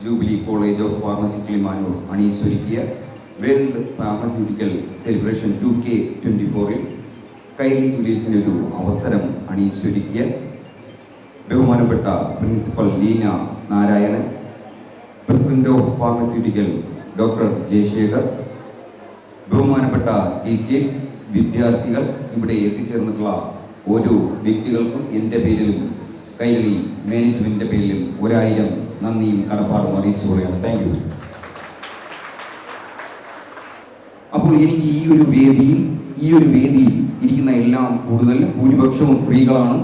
Jubilee college of pharmacy Kilimanoor അണിയിച്ചൊരുക്കിയ world pharmaceutical celebration 2K24 കൈലി ജുവലേഴ്സിന് ഒരു അവസരം അണിയിച്ചൊരുക്കിയ ബഹുമാനപ്പെട്ട principal Leena Narayanan, president of pharmaceutical doctor Jayasekhar, ബഹുമാനപ്പെട്ട ടീച്ചേഴ്സ്, വിദ്യാർത്ഥികൾ, ഇവിടെ എത്തിച്ചേർന്നിട്ടുള്ള ഓരോ വ്യക്തികൾക്കും എൻ്റെ പേരിലും കൈരളി മാനേജ്മെൻറ്റിൻ്റെ പേരിലും 1000 നന്ദിയും കടപ്പാടും അറിയിച്ചു പോവുകയാണ്. Thank you. അപ്പോൾ എനിക്ക് ഈ ഒരു വേദിയിൽ ഇരിക്കുന്ന എല്ലാം ഭൂരിപക്ഷവും സ്ത്രീകളാണ്.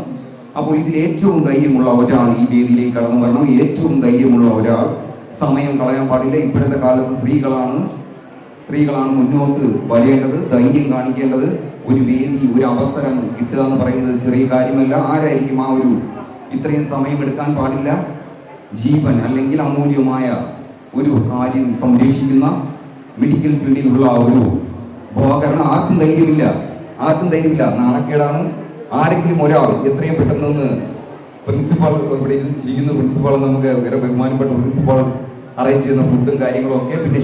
അപ്പോൾ ഇതിൽ ഏറ്റവും ധൈര്യമുള്ള ഒരാൾ ഈ വേദിയിലേക്ക് കടന്നു വരണം. ഏറ്റവും ധൈര്യമുള്ള ഒരാൾ, സമയം കളയാൻ പാടില്ല. ഇപ്പോഴത്തെ കാലത്ത് സ്ത്രീകളാണ് മുന്നോട്ട് വരേണ്ടത്, ധൈര്യം കാണിക്കേണ്ടത്. ഒരു വേദി, ഒരു അവസരം കിട്ടുക എന്ന് പറയുന്നത് ചെറിയ കാര്യമല്ല. ആരായിരിക്കും ആ ഒരു ഇത്രയും സമയം എടുക്കാൻ പാടില്ല? ജീവൻ അല്ലെങ്കിൽ അമൂല്യമായ ഒരു കാര്യം സംരക്ഷിക്കുന്ന മെഡിക്കൽ ഫീൽഡിലുള്ള ഒരു ഉപകരണം ആർക്കും ധൈര്യമില്ല. നാണക്കേടാണ്. ആരെങ്കിലും ഒരാൾ എത്രയും പെട്ടെന്ന് പ്രിൻസിപ്പാൾ ഇവിടെ ഇരിക്കുന്ന പ്രിൻസിപ്പാൾ, നമുക്ക് വേറെ ബഹുമാനപ്പെട്ട പ്രിൻസിപ്പാൾ അറേഞ്ച് ചെയ്യുന്ന ഫുഡും കാര്യങ്ങളും ഒക്കെ, പിന്നെ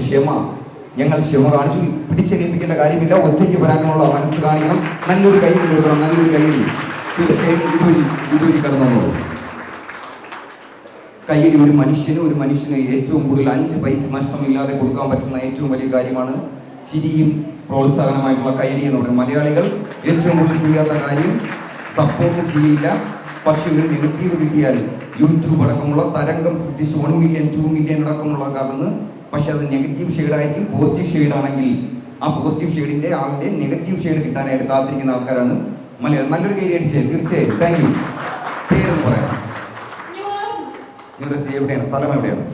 ഞങ്ങൾ ക്ഷമ കാണിച്ചു. പിടിച്ചേൽപ്പിക്കേണ്ട കാര്യമില്ല. ഒറ്റയ്ക്ക് വരാനുള്ള മനസ്സ് കാണിക്കണം. നല്ലൊരു കൈ കൊടുക്കണം. തീർച്ചയായും ഇതൊരു കടന്നു കൈയ്യടി ഒരു മനുഷ്യന് ഏറ്റവും കൂടുതൽ 5 പൈസ നഷ്ടമില്ലാതെ കൊടുക്കാൻ പറ്റുന്ന ഏറ്റവും വലിയ കാര്യമാണ് ചിരിയും പ്രോത്സാഹനമായിട്ടുള്ള കൈയ്യടി എന്ന് പറയുന്നത്. മലയാളികൾ ഏറ്റവും കൂടുതൽ ചെയ്യാത്ത കാര്യം സപ്പോർട്ട് ചെയ്യില്ല. പക്ഷെ ഒരു നെഗറ്റീവ് കിട്ടിയാൽ യൂട്യൂബ് അടക്കമുള്ള തരംഗം സൃഷ്ടിച്ച് 1 മില്യൺ 2 മില്യൺ അടക്കമുള്ള കാണുന്നു. പക്ഷെ അത് നെഗറ്റീവ് ഷെയ്ഡായിരിക്കും. പോസിറ്റീവ് ഷെയ്ഡാണെങ്കിൽ ആ പോസിറ്റീവ് ഷെയ്ഡിൻ്റെ ആളിൻ്റെ നെഗറ്റീവ് ഷെയ്ഡ് കിട്ടാനായിട്ട് കാത്തിരിക്കുന്ന ആൾക്കാരാണ് മലയാളം. നല്ലൊരു കൈയ്യടി അടിച്ചത്. തീർച്ചയായും താങ്ക് യു. പേരെന്ന് പറയാം. എവിടെയാണ്? സ്ഥലം എവിടെയാണ്?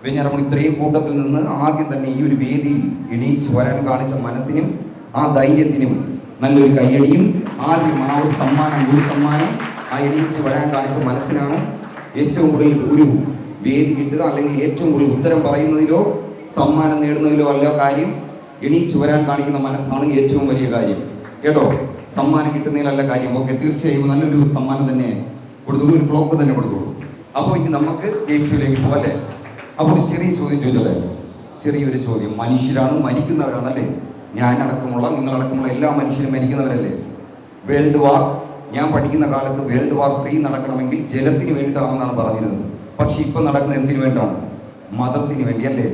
വെഞ്ഞാറമൂട്. ഇത്രയും കൂട്ടത്തിൽ നിന്ന് ആദ്യം തന്നെ ഈ ഒരു വേദിയിൽ എണീച്ച് വരാൻ കാണിച്ച മനസ്സിനും ആ ധൈര്യത്തിനും നല്ലൊരു കയ്യടിയും. ആദ്യം ആ ഒരു സമ്മാനം ആ എണീച്ച് വരാൻ കാണിച്ച മനസ്സിനാണ് ഏറ്റവും കൂടുതൽ ഒരു വേദി കിട്ടുക. അല്ലെങ്കിൽ ഏറ്റവും കൂടുതൽ ഉത്തരം പറയുന്നതിലോ സമ്മാനം നേടുന്നതിലോ അല്ല കാര്യം. എണീച്ച് വരാൻ കാണിക്കുന്ന മനസ്സാണ് ഏറ്റവും വലിയ കാര്യം. കേട്ടോ? സമ്മാനം കിട്ടുന്നതിലല്ല കാര്യം. ഓക്കെ, തീർച്ചയായും നല്ലൊരു സമ്മാനം തന്നെ കൊടുത്തോളൂ. ഒരു ക്ലോക്ക് തന്നെ കൊടുത്തോളൂ. അപ്പോൾ ഇനി നമുക്ക് ഗെയിം ഷോയിലേക്ക് പോകാം അല്ലേ? അപ്പോൾ ചെറിയ ചോദ്യം ചോദിച്ചല്ലേ? ചെറിയൊരു ചോദ്യം. മനുഷ്യരാണ്, മരിക്കുന്നവരാണല്ലേ? ഞാനടക്കമുള്ള, നിങ്ങളടക്കമുള്ള എല്ലാ മനുഷ്യരും മരിക്കുന്നവരല്ലേ? വേൾഡ് വാർ, ഞാൻ പഠിക്കുന്ന കാലത്ത് വേൾഡ് വാർ 3 നടക്കണമെങ്കിൽ ജലത്തിന് വേണ്ടിയിട്ടാണെന്നാണ് പറഞ്ഞിരുന്നത്. പക്ഷെ ഇപ്പം നടക്കുന്നത് എന്തിനു വേണ്ടിയാണ്? മതത്തിന് വേണ്ടി അല്ലേ?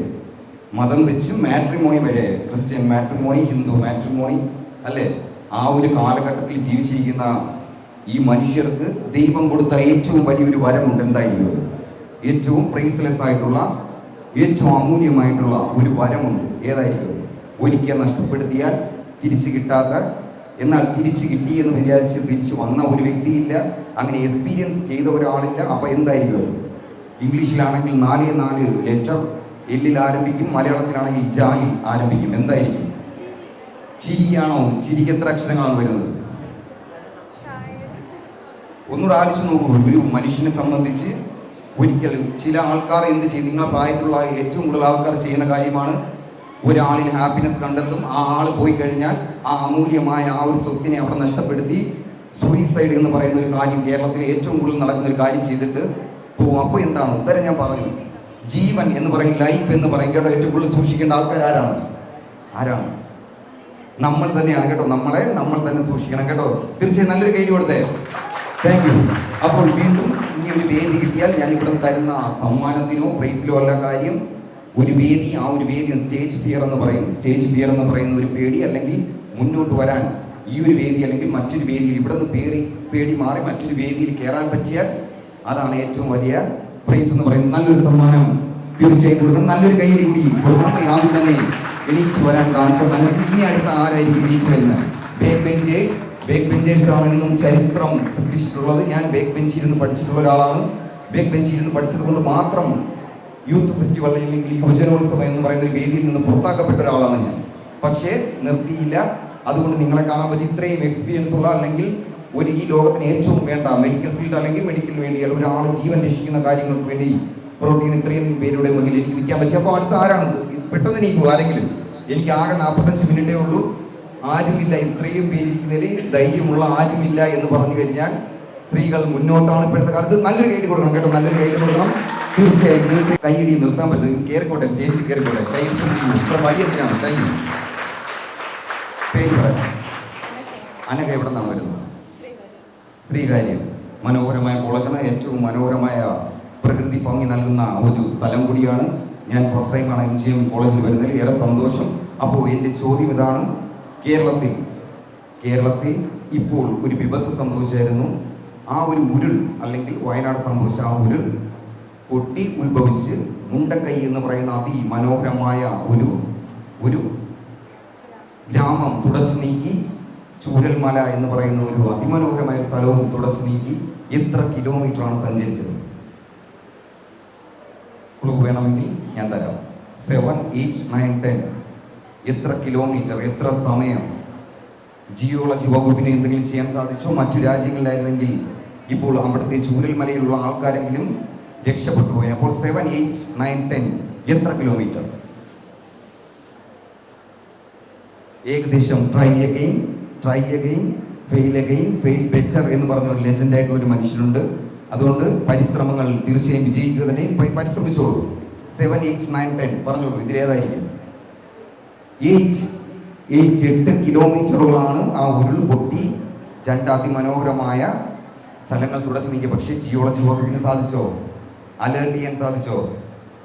മതം വെച്ച് മാട്രിമോണി വരെ, ക്രിസ്ത്യൻ മാട്രിമോണി, ഹിന്ദു മാട്രിമോണി അല്ലേ? ആ ഒരു കാലഘട്ടത്തിൽ ജീവിച്ചിരിക്കുന്ന ഈ മനുഷ്യർക്ക് ദൈവം കൊടുത്ത ഏറ്റവും വലിയൊരു വരമുണ്ട്. എന്തായിരിക്കും? ഏറ്റവും പ്രൈസ്ലെസ് ആയിട്ടുള്ള, ഏറ്റവും അമൂല്യമായിട്ടുള്ള ഒരു വരമുണ്ട്. ഏതായിരിക്കും? ഒരിക്കൽ നഷ്ടപ്പെടുത്തിയാൽ തിരിച്ചു കിട്ടാത്ത, എന്നാൽ തിരിച്ചു കിട്ടി എന്ന് വിചാരിച്ച് തിരിച്ചു വന്ന ഒരു വ്യക്തിയില്ല. അങ്ങനെ എക്സ്പീരിയൻസ് ചെയ്ത ഒരാളില്ല. അപ്പോൾ എന്തായിരിക്കും? ഇംഗ്ലീഷിലാണെങ്കിൽ 4 ലെറ്റർ എല്ലിൽ ആരംഭിക്കും, മലയാളത്തിലാണെങ്കിൽ ജായിൽ ആരംഭിക്കും. എന്തായിരിക്കും? ചിരിയാണോ? ചിരിക്ക് എത്ര അക്ഷരങ്ങളാണ് വരുന്നത്? ഒന്നുകൂടെ ആലോചിച്ച് നോക്കൂ. ഒരു മനുഷ്യനെ സംബന്ധിച്ച് ഒരിക്കൽ ചില ആൾക്കാർ എന്ത് ചെയ്യും? നിങ്ങളുടെ പ്രായത്തിലുള്ള ഏറ്റവും കൂടുതൽ ആൾക്കാർ ചെയ്യുന്ന കാര്യമാണ് ഒരാളിൽ ഹാപ്പിനെസ് കണ്ടെത്തും. ആ ആൾ പോയി കഴിഞ്ഞാൽ ആ അമൂല്യമായ ആ ഒരു സ്വത്തിനെ അവിടെ നഷ്ടപ്പെടുത്തി സൂയിസൈഡ് എന്ന് പറയുന്ന ഒരു കാര്യം കേരളത്തിൽ ഏറ്റവും കൂടുതൽ നടക്കുന്ന ഒരു കാര്യം ചെയ്തിട്ട് പോകും. അപ്പോൾ എന്താണ് ഉത്തരം? ഞാൻ പറഞ്ഞു, ജീവൻ എന്ന് പറയും, ലൈഫ് എന്ന് പറയും. കേട്ടോ? ഏറ്റവും കൂടുതൽ സൂക്ഷിക്കേണ്ട ആൾക്കാർ ആരാണ്? നമ്മൾ തന്നെയാണ്. കേട്ടോ? നമ്മൾ തന്നെ സൂക്ഷിക്കണം. കേട്ടോ? തീർച്ചയായും നല്ലൊരു കൈയ്യടി കൊടുത്തേ. Thank you. അപ്പോൾ വീണ്ടും ഇനി ഒരു വേദി കിട്ടിയാൽ ഞാൻ ഇവിടെ തരുന്ന സമ്മാനത്തിനോ പ്രൈസിലോ അല്ല കാര്യം. ഒരു വേദി, ആ ഒരു വേദി സ്റ്റേജ് ഫിയർ എന്ന് പറയും. സ്റ്റേജ് ഫിയർ എന്ന് പറയുന്ന ഒരു പേടി, അല്ലെങ്കിൽ മുന്നോട്ട് വരാൻ ഈ ഒരു വേദി അല്ലെങ്കിൽ മറ്റൊരു വേദിയിൽ ഇവിടെ നിന്ന് പേടി മാറി മറ്റൊരു വേദിയിൽ കയറാൻ പറ്റിയാൽ അതാണ് ഏറ്റവും വലിയ പ്രൈസ് എന്ന് പറയുന്നത്. നല്ലൊരു സമ്മാനം തീർച്ചയായും കൊടുക്കണം. നല്ലൊരു കൈയ്യടി കൂടി കൊടുക്കണം. ആദ്യം തന്നെ എണീച്ച് വരാൻ കാണിച്ച മനസ്സിൽ ഇനി അടുത്ത ആരായിരിക്കും എണീച്ച് വരുന്നത്? ബേക്ക് ബെഞ്ചേഴ്സ് ആണെന്നും ചരിത്രം സൃഷ്ടിച്ചിട്ടുള്ളത്. ഞാൻ ബേക്ക് ബെഞ്ചിൽ നിന്ന് പഠിച്ചിട്ടുള്ള ഒരാളാണ്. ബേക്ക് ബെഞ്ചിൽ നിന്ന് പഠിച്ചത് കൊണ്ട് മാത്രം യൂത്ത് ഫെസ്റ്റിവൽ അല്ലെങ്കിൽ യുവജനോത്സവം എന്ന് പറയുന്ന ഒരു വേദിയിൽ നിന്ന് പുറത്താക്കപ്പെട്ട ഒരാളാണ് ഞാൻ. പക്ഷേ നിർത്തിയില്ല. അതുകൊണ്ട് നിങ്ങളെ കാണാൻ പറ്റി ഇത്രയും എക്സ്പീരിയൻസ് ഉള്ള, അല്ലെങ്കിൽ ഈ ലോകത്തിന് ഏറ്റവും വേണ്ട മെഡിക്കൽ ഫീൽഡ് അല്ലെങ്കിൽ മെഡിക്കൽ വേണ്ടിയാൽ ഒരാൾ ജീവൻ രക്ഷിക്കുന്ന കാര്യങ്ങൾക്ക് വേണ്ടി പ്രവർത്തിക്കുന്ന ഇത്രയും പേരുടെ മുന്നിൽ എനിക്ക് നിൽക്കാൻ പറ്റി. അപ്പോൾ അടുത്ത ആരാണ്? പെട്ടെന്ന് എനിക്ക് ആരെങ്കിലും, എനിക്ക് ആകെ 45 മിനിറ്റേ ഉള്ളൂ. ആരുമില്ല, ഇത്രയും പേരിക്കുന്നതിൽ ധൈര്യമുള്ള ആരുമില്ല എന്ന് പറഞ്ഞു കഴിഞ്ഞാൽ സ്ത്രീകൾ മുന്നോട്ടാണ് ഇപ്പോഴത്തെ കാലത്ത്. നല്ലൊരു കൈയ്യടി കൊടുക്കണം. കേട്ടോ? നല്ലൊരു കൈയ്യടി കൊടുക്കണം. തീർച്ചയായും കൈയിടി നിർത്താൻ പറ്റും. കയറിക്കോട്ടെ, സ്റ്റേജിൽ കയറിക്കോട്ടെ. കൈ ഇത്ര മടി എന്തിനാണ്? കൈ പേര് പറയാം. അനഘ എവിടെ നിന്നാണ് വരുന്നത്? ശ്രീകാര്യം. മനോഹരമായ കോളേജാണ്, ഏറ്റവും മനോഹരമായ പ്രകൃതി ഭംഗി നൽകുന്ന ഒരു സ്ഥലം കൂടിയാണ്. ഞാൻ ഫസ്റ്റ് ടൈമാണ് MGM കോളേജിൽ വരുന്നതിൽ ഏറെ സന്തോഷം. അപ്പോൾ എൻ്റെ ചോദ്യം ഇതാണ്, കേരളത്തിൽ ഇപ്പോൾ ഒരു വിപത്ത് സംഭവിച്ചായിരുന്നു. ആ ഒരു ഉരുൾ, അല്ലെങ്കിൽ വയനാട് സംഭവിച്ച ആ ഉരുൾ പൊട്ടി ഉത്ഭവിച്ച് മുണ്ടക്കൈ എന്ന് പറയുന്ന അതിമനോഹരമായ ഒരു ഗ്രാമം തുടച്ചു നീക്കി, ചൂരൽമല എന്ന് പറയുന്ന ഒരു അതിമനോഹരമായ ഒരു സ്ഥലവും തുടച്ചു നീക്കി എത്ര കിലോമീറ്ററാണ് സഞ്ചരിച്ചത്? ക്ലൂ വേണമെങ്കിൽ ഞാൻ തരാം. 7, 8, 9, 10. എത്ര കിലോമീറ്റർ, എത്ര സമയം? ജിയോളജി വകുപ്പിന് എന്തെങ്കിലും ചെയ്യാൻ സാധിച്ചോ? മറ്റു രാജ്യങ്ങളിലായിരുന്നെങ്കിൽ ഇപ്പോൾ അവിടുത്തെ ചൂരൽമലയിലുള്ള ആൾക്കാരെങ്കിലും രക്ഷപ്പെട്ടു പോയി. അപ്പോൾ 7, 8, 9, 10 എത്ര കിലോമീറ്റർ? ഏകദേശം ട്രൈ അഗെയിൻ, ഫെയിൽ ബെറ്റർ എന്ന് പറഞ്ഞ ഒരു ലെജൻഡ് ആയിട്ടുള്ള ഒരു മനുഷ്യനുണ്ട്. അതുകൊണ്ട് പരിശ്രമങ്ങൾ തീർച്ചയായും വിജയിക്കുക തന്നെ. പരിശ്രമിച്ചോളൂ. 7, 8, 9, 10 പറഞ്ഞോളൂ. ഇതിലേതായിരിക്കും? 8 കിലോമീറ്ററുകളാണ് ആ ഉരുൾ പൊട്ടി 2 അതിമനോഹരമായ സ്ഥലങ്ങൾ തുടച്ചു നീക്കിയ. പക്ഷേ ജിയോളജി വകുപ്പിന് സാധിച്ചോ? അലേർട്ട് ചെയ്യാൻ സാധിച്ചോ?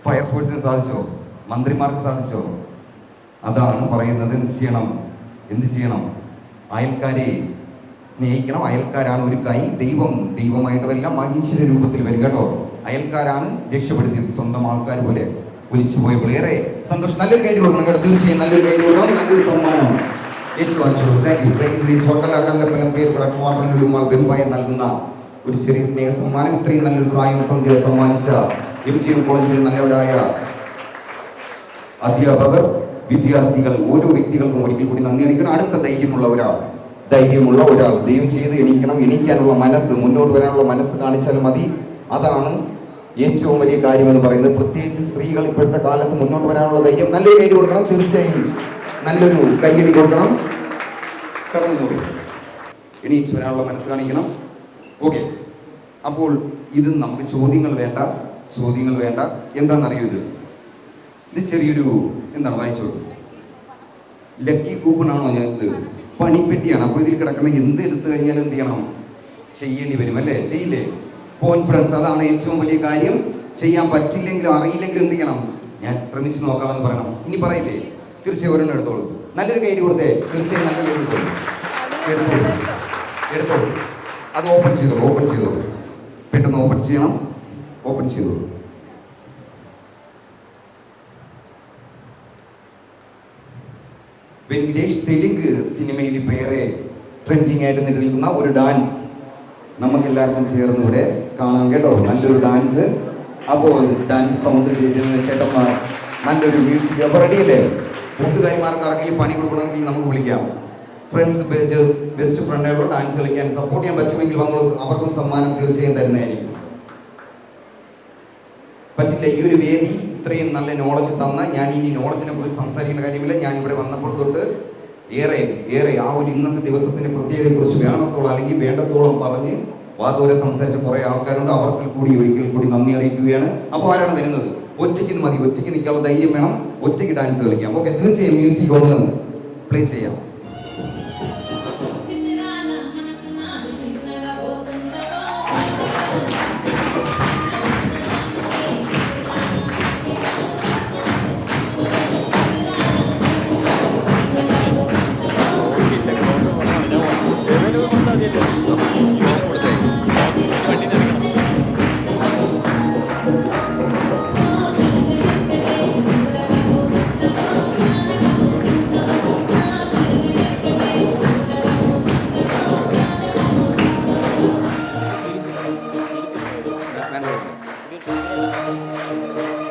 ഫയർഫോഴ്സിന് സാധിച്ചോ? മന്ത്രിമാർക്ക് സാധിച്ചോ? അതാണ് പറയുന്നത്. എന്ത് ചെയ്യണം? അയൽക്കാരെ സ്നേഹിക്കണം. അയൽക്കാരാണ് ഒരു കൈ. ദൈവമായിട്ട് വരില്ല, മനുഷ്യരുടെ രൂപത്തിൽ വരും കേട്ടോ. അയൽക്കാരാണ് രക്ഷപ്പെടുത്തിയത്. സ്വന്തം ആൾക്കാർ പോലെ ഒലിച്ചു പോയപ്പോൾ ഏറെ സന്തോഷം. നല്ലൊരു കൈ കൊടുക്കണം കേട്ടോ. തീർച്ചയായും നല്ലൊരു കൈ കൊടുക്കണം. നല്ലൊരു സമ്മാനം ഏറ്റുവാങ്ങിച്ചോളൂ. Thank you. ബെമ്പായി നൽകുന്ന ഒരു ചെറിയ സ്നേഹ സമ്മാനം. ഇത്രയും നല്ലൊരു സായം സന്ധ്യ സമ്മാനിച്ച MGM കോളേജിലെ നല്ലവരായ അധ്യാപകർ, വിദ്യാർത്ഥികൾ, ഓരോ വ്യക്തികൾക്കും ഒരിക്കൽ കൂടി നന്ദി അറിയിക്കണം. അടുത്ത ധൈര്യമുള്ള ഒരാൾ ദയവ് ചെയ്ത് എണീക്കാനുള്ള മനസ്സ്, മുന്നോട്ട് വരാനുള്ള മനസ്സ് കാണിച്ചാൽ മതി. അതാണ് ഏറ്റവും വലിയ കാര്യമെന്ന് പറയുന്നത്. പ്രത്യേകിച്ച് സ്ത്രീകൾ ഇപ്പോഴത്തെ കാലത്ത് മുന്നോട്ട് വരാനുള്ള ധൈര്യം. നല്ലൊരു കൈ കൊടുക്കണം. തീർച്ചയായും നല്ലൊരു കൈയടി കൊടുക്കണം. കടന്നു എണീച്ച് വരാനുള്ള മനസ്സ് കാണിക്കണം. ഓക്കെ, അപ്പോൾ ഇത് നമുക്ക് ചോദ്യങ്ങൾ വേണ്ട. എന്താണെന്നറിയൂ? ഇത് ചെറിയൊരു എന്താണ്, വായിച്ചോളൂ. ലക്കി കൂപ്പൺ ആണോ? ഞാൻ ഇത് പണിപ്പെട്ടിയാണ്. അപ്പോൾ ഇതിൽ കിടക്കുന്ന എന്ത് എടുത്തു കഴിഞ്ഞാലും എന്ത് ചെയ്യണം? ചെയ്യേണ്ടി വരും അല്ലേ? ചെയ്യില്ലേ? കോൺഫിഡൻസ്, അതാണ് ഏറ്റവും വലിയ കാര്യം. ചെയ്യാൻ പറ്റില്ലെങ്കിലും അറിയില്ലെങ്കിലും എന്ത് ചെയ്യണം? ഞാൻ ശ്രമിച്ചു നോക്കാമെന്ന് പറയണം. ഇനി പറയില്ലേ? തീർച്ചയായും ഒരെണ്ണം എടുത്തോളൂ. നല്ലൊരു കൈ കൊടുത്തേ. തീർച്ചയായും നല്ലൊരു എടുത്തോളൂ. അത് ഓപ്പൺ ചെയ്തോളൂ. പെട്ടെന്ന് ഓപ്പൺ ചെയ്തോളൂ. വെങ്കടേഷ് തെലുങ്ക് സിനിമയിൽ ഇപ്പോൾ ഏറെ ട്രെൻഡിങ് ആയിട്ട് നിലനിൽക്കുന്ന ഒരു ഡാൻസ് നമുക്കെല്ലാവർക്കും ചേർന്ന് ഇവിടെ കാണാം കേട്ടോ. നല്ലൊരു ഡാൻസ്. അപ്പോൾ ഡാൻസ് സൗണ്ട് ചെയ്തിരുന്ന ചേട്ടന്മാർ, നല്ലൊരു മ്യൂസിക്. അപ്പോൾ റെഡിയല്ലേ? കൂട്ടുകാരിമാർക്ക് ആർക്കെങ്കിലും പണി കൊടുക്കണമെങ്കിൽ നമുക്ക് വിളിക്കാം. ഫ്രണ്ട്സ്, ബെസ്റ്റ് ഫ്രണ്ടുകളോ ഡാൻസ് കളിക്കാൻ സപ്പോർട്ട് ചെയ്യാൻ പറ്റുമെങ്കിൽ വന്നോളൂ. അവർക്കും സമ്മാനം തീർച്ചയായും തരുന്നതായിരിക്കും. പറ്റില്ല, ഈ ഒരു വേദി ഇത്രയും നല്ല നോളജ് തന്ന ഞാൻ ഇനി നോളജിനെ കുറിച്ച് സംസാരിക്കേണ്ട കാര്യമില്ല. ഞാൻ ഇവിടെ വന്നപ്പോൾ തൊട്ട് ഏറെ ആ ഒരു ഇന്നത്തെ ദിവസത്തിന്റെ പ്രത്യേകതയെക്കുറിച്ച് വേണ്ടത്തോളം പറഞ്ഞ് വാദോരെ സംസാരിച്ച കുറേ ആൾക്കാരുണ്ട്. അവർക്ക് കൂടി ഒരിക്കൽ കൂടി നന്ദി അറിയിക്കുകയാണ്. അപ്പോൾ ആരാണ് വരുന്നത്? ഒറ്റയ്ക്ക് മതി. ഒറ്റയ്ക്ക് നിൽക്കാനുള്ള ധൈര്യം വേണം. ഒറ്റയ്ക്ക് ഡാൻസ് കളിക്കാം. ഓക്കെ, തീർച്ചയായും മ്യൂസിക് ഒന്ന് പ്ലേ ചെയ്യാം.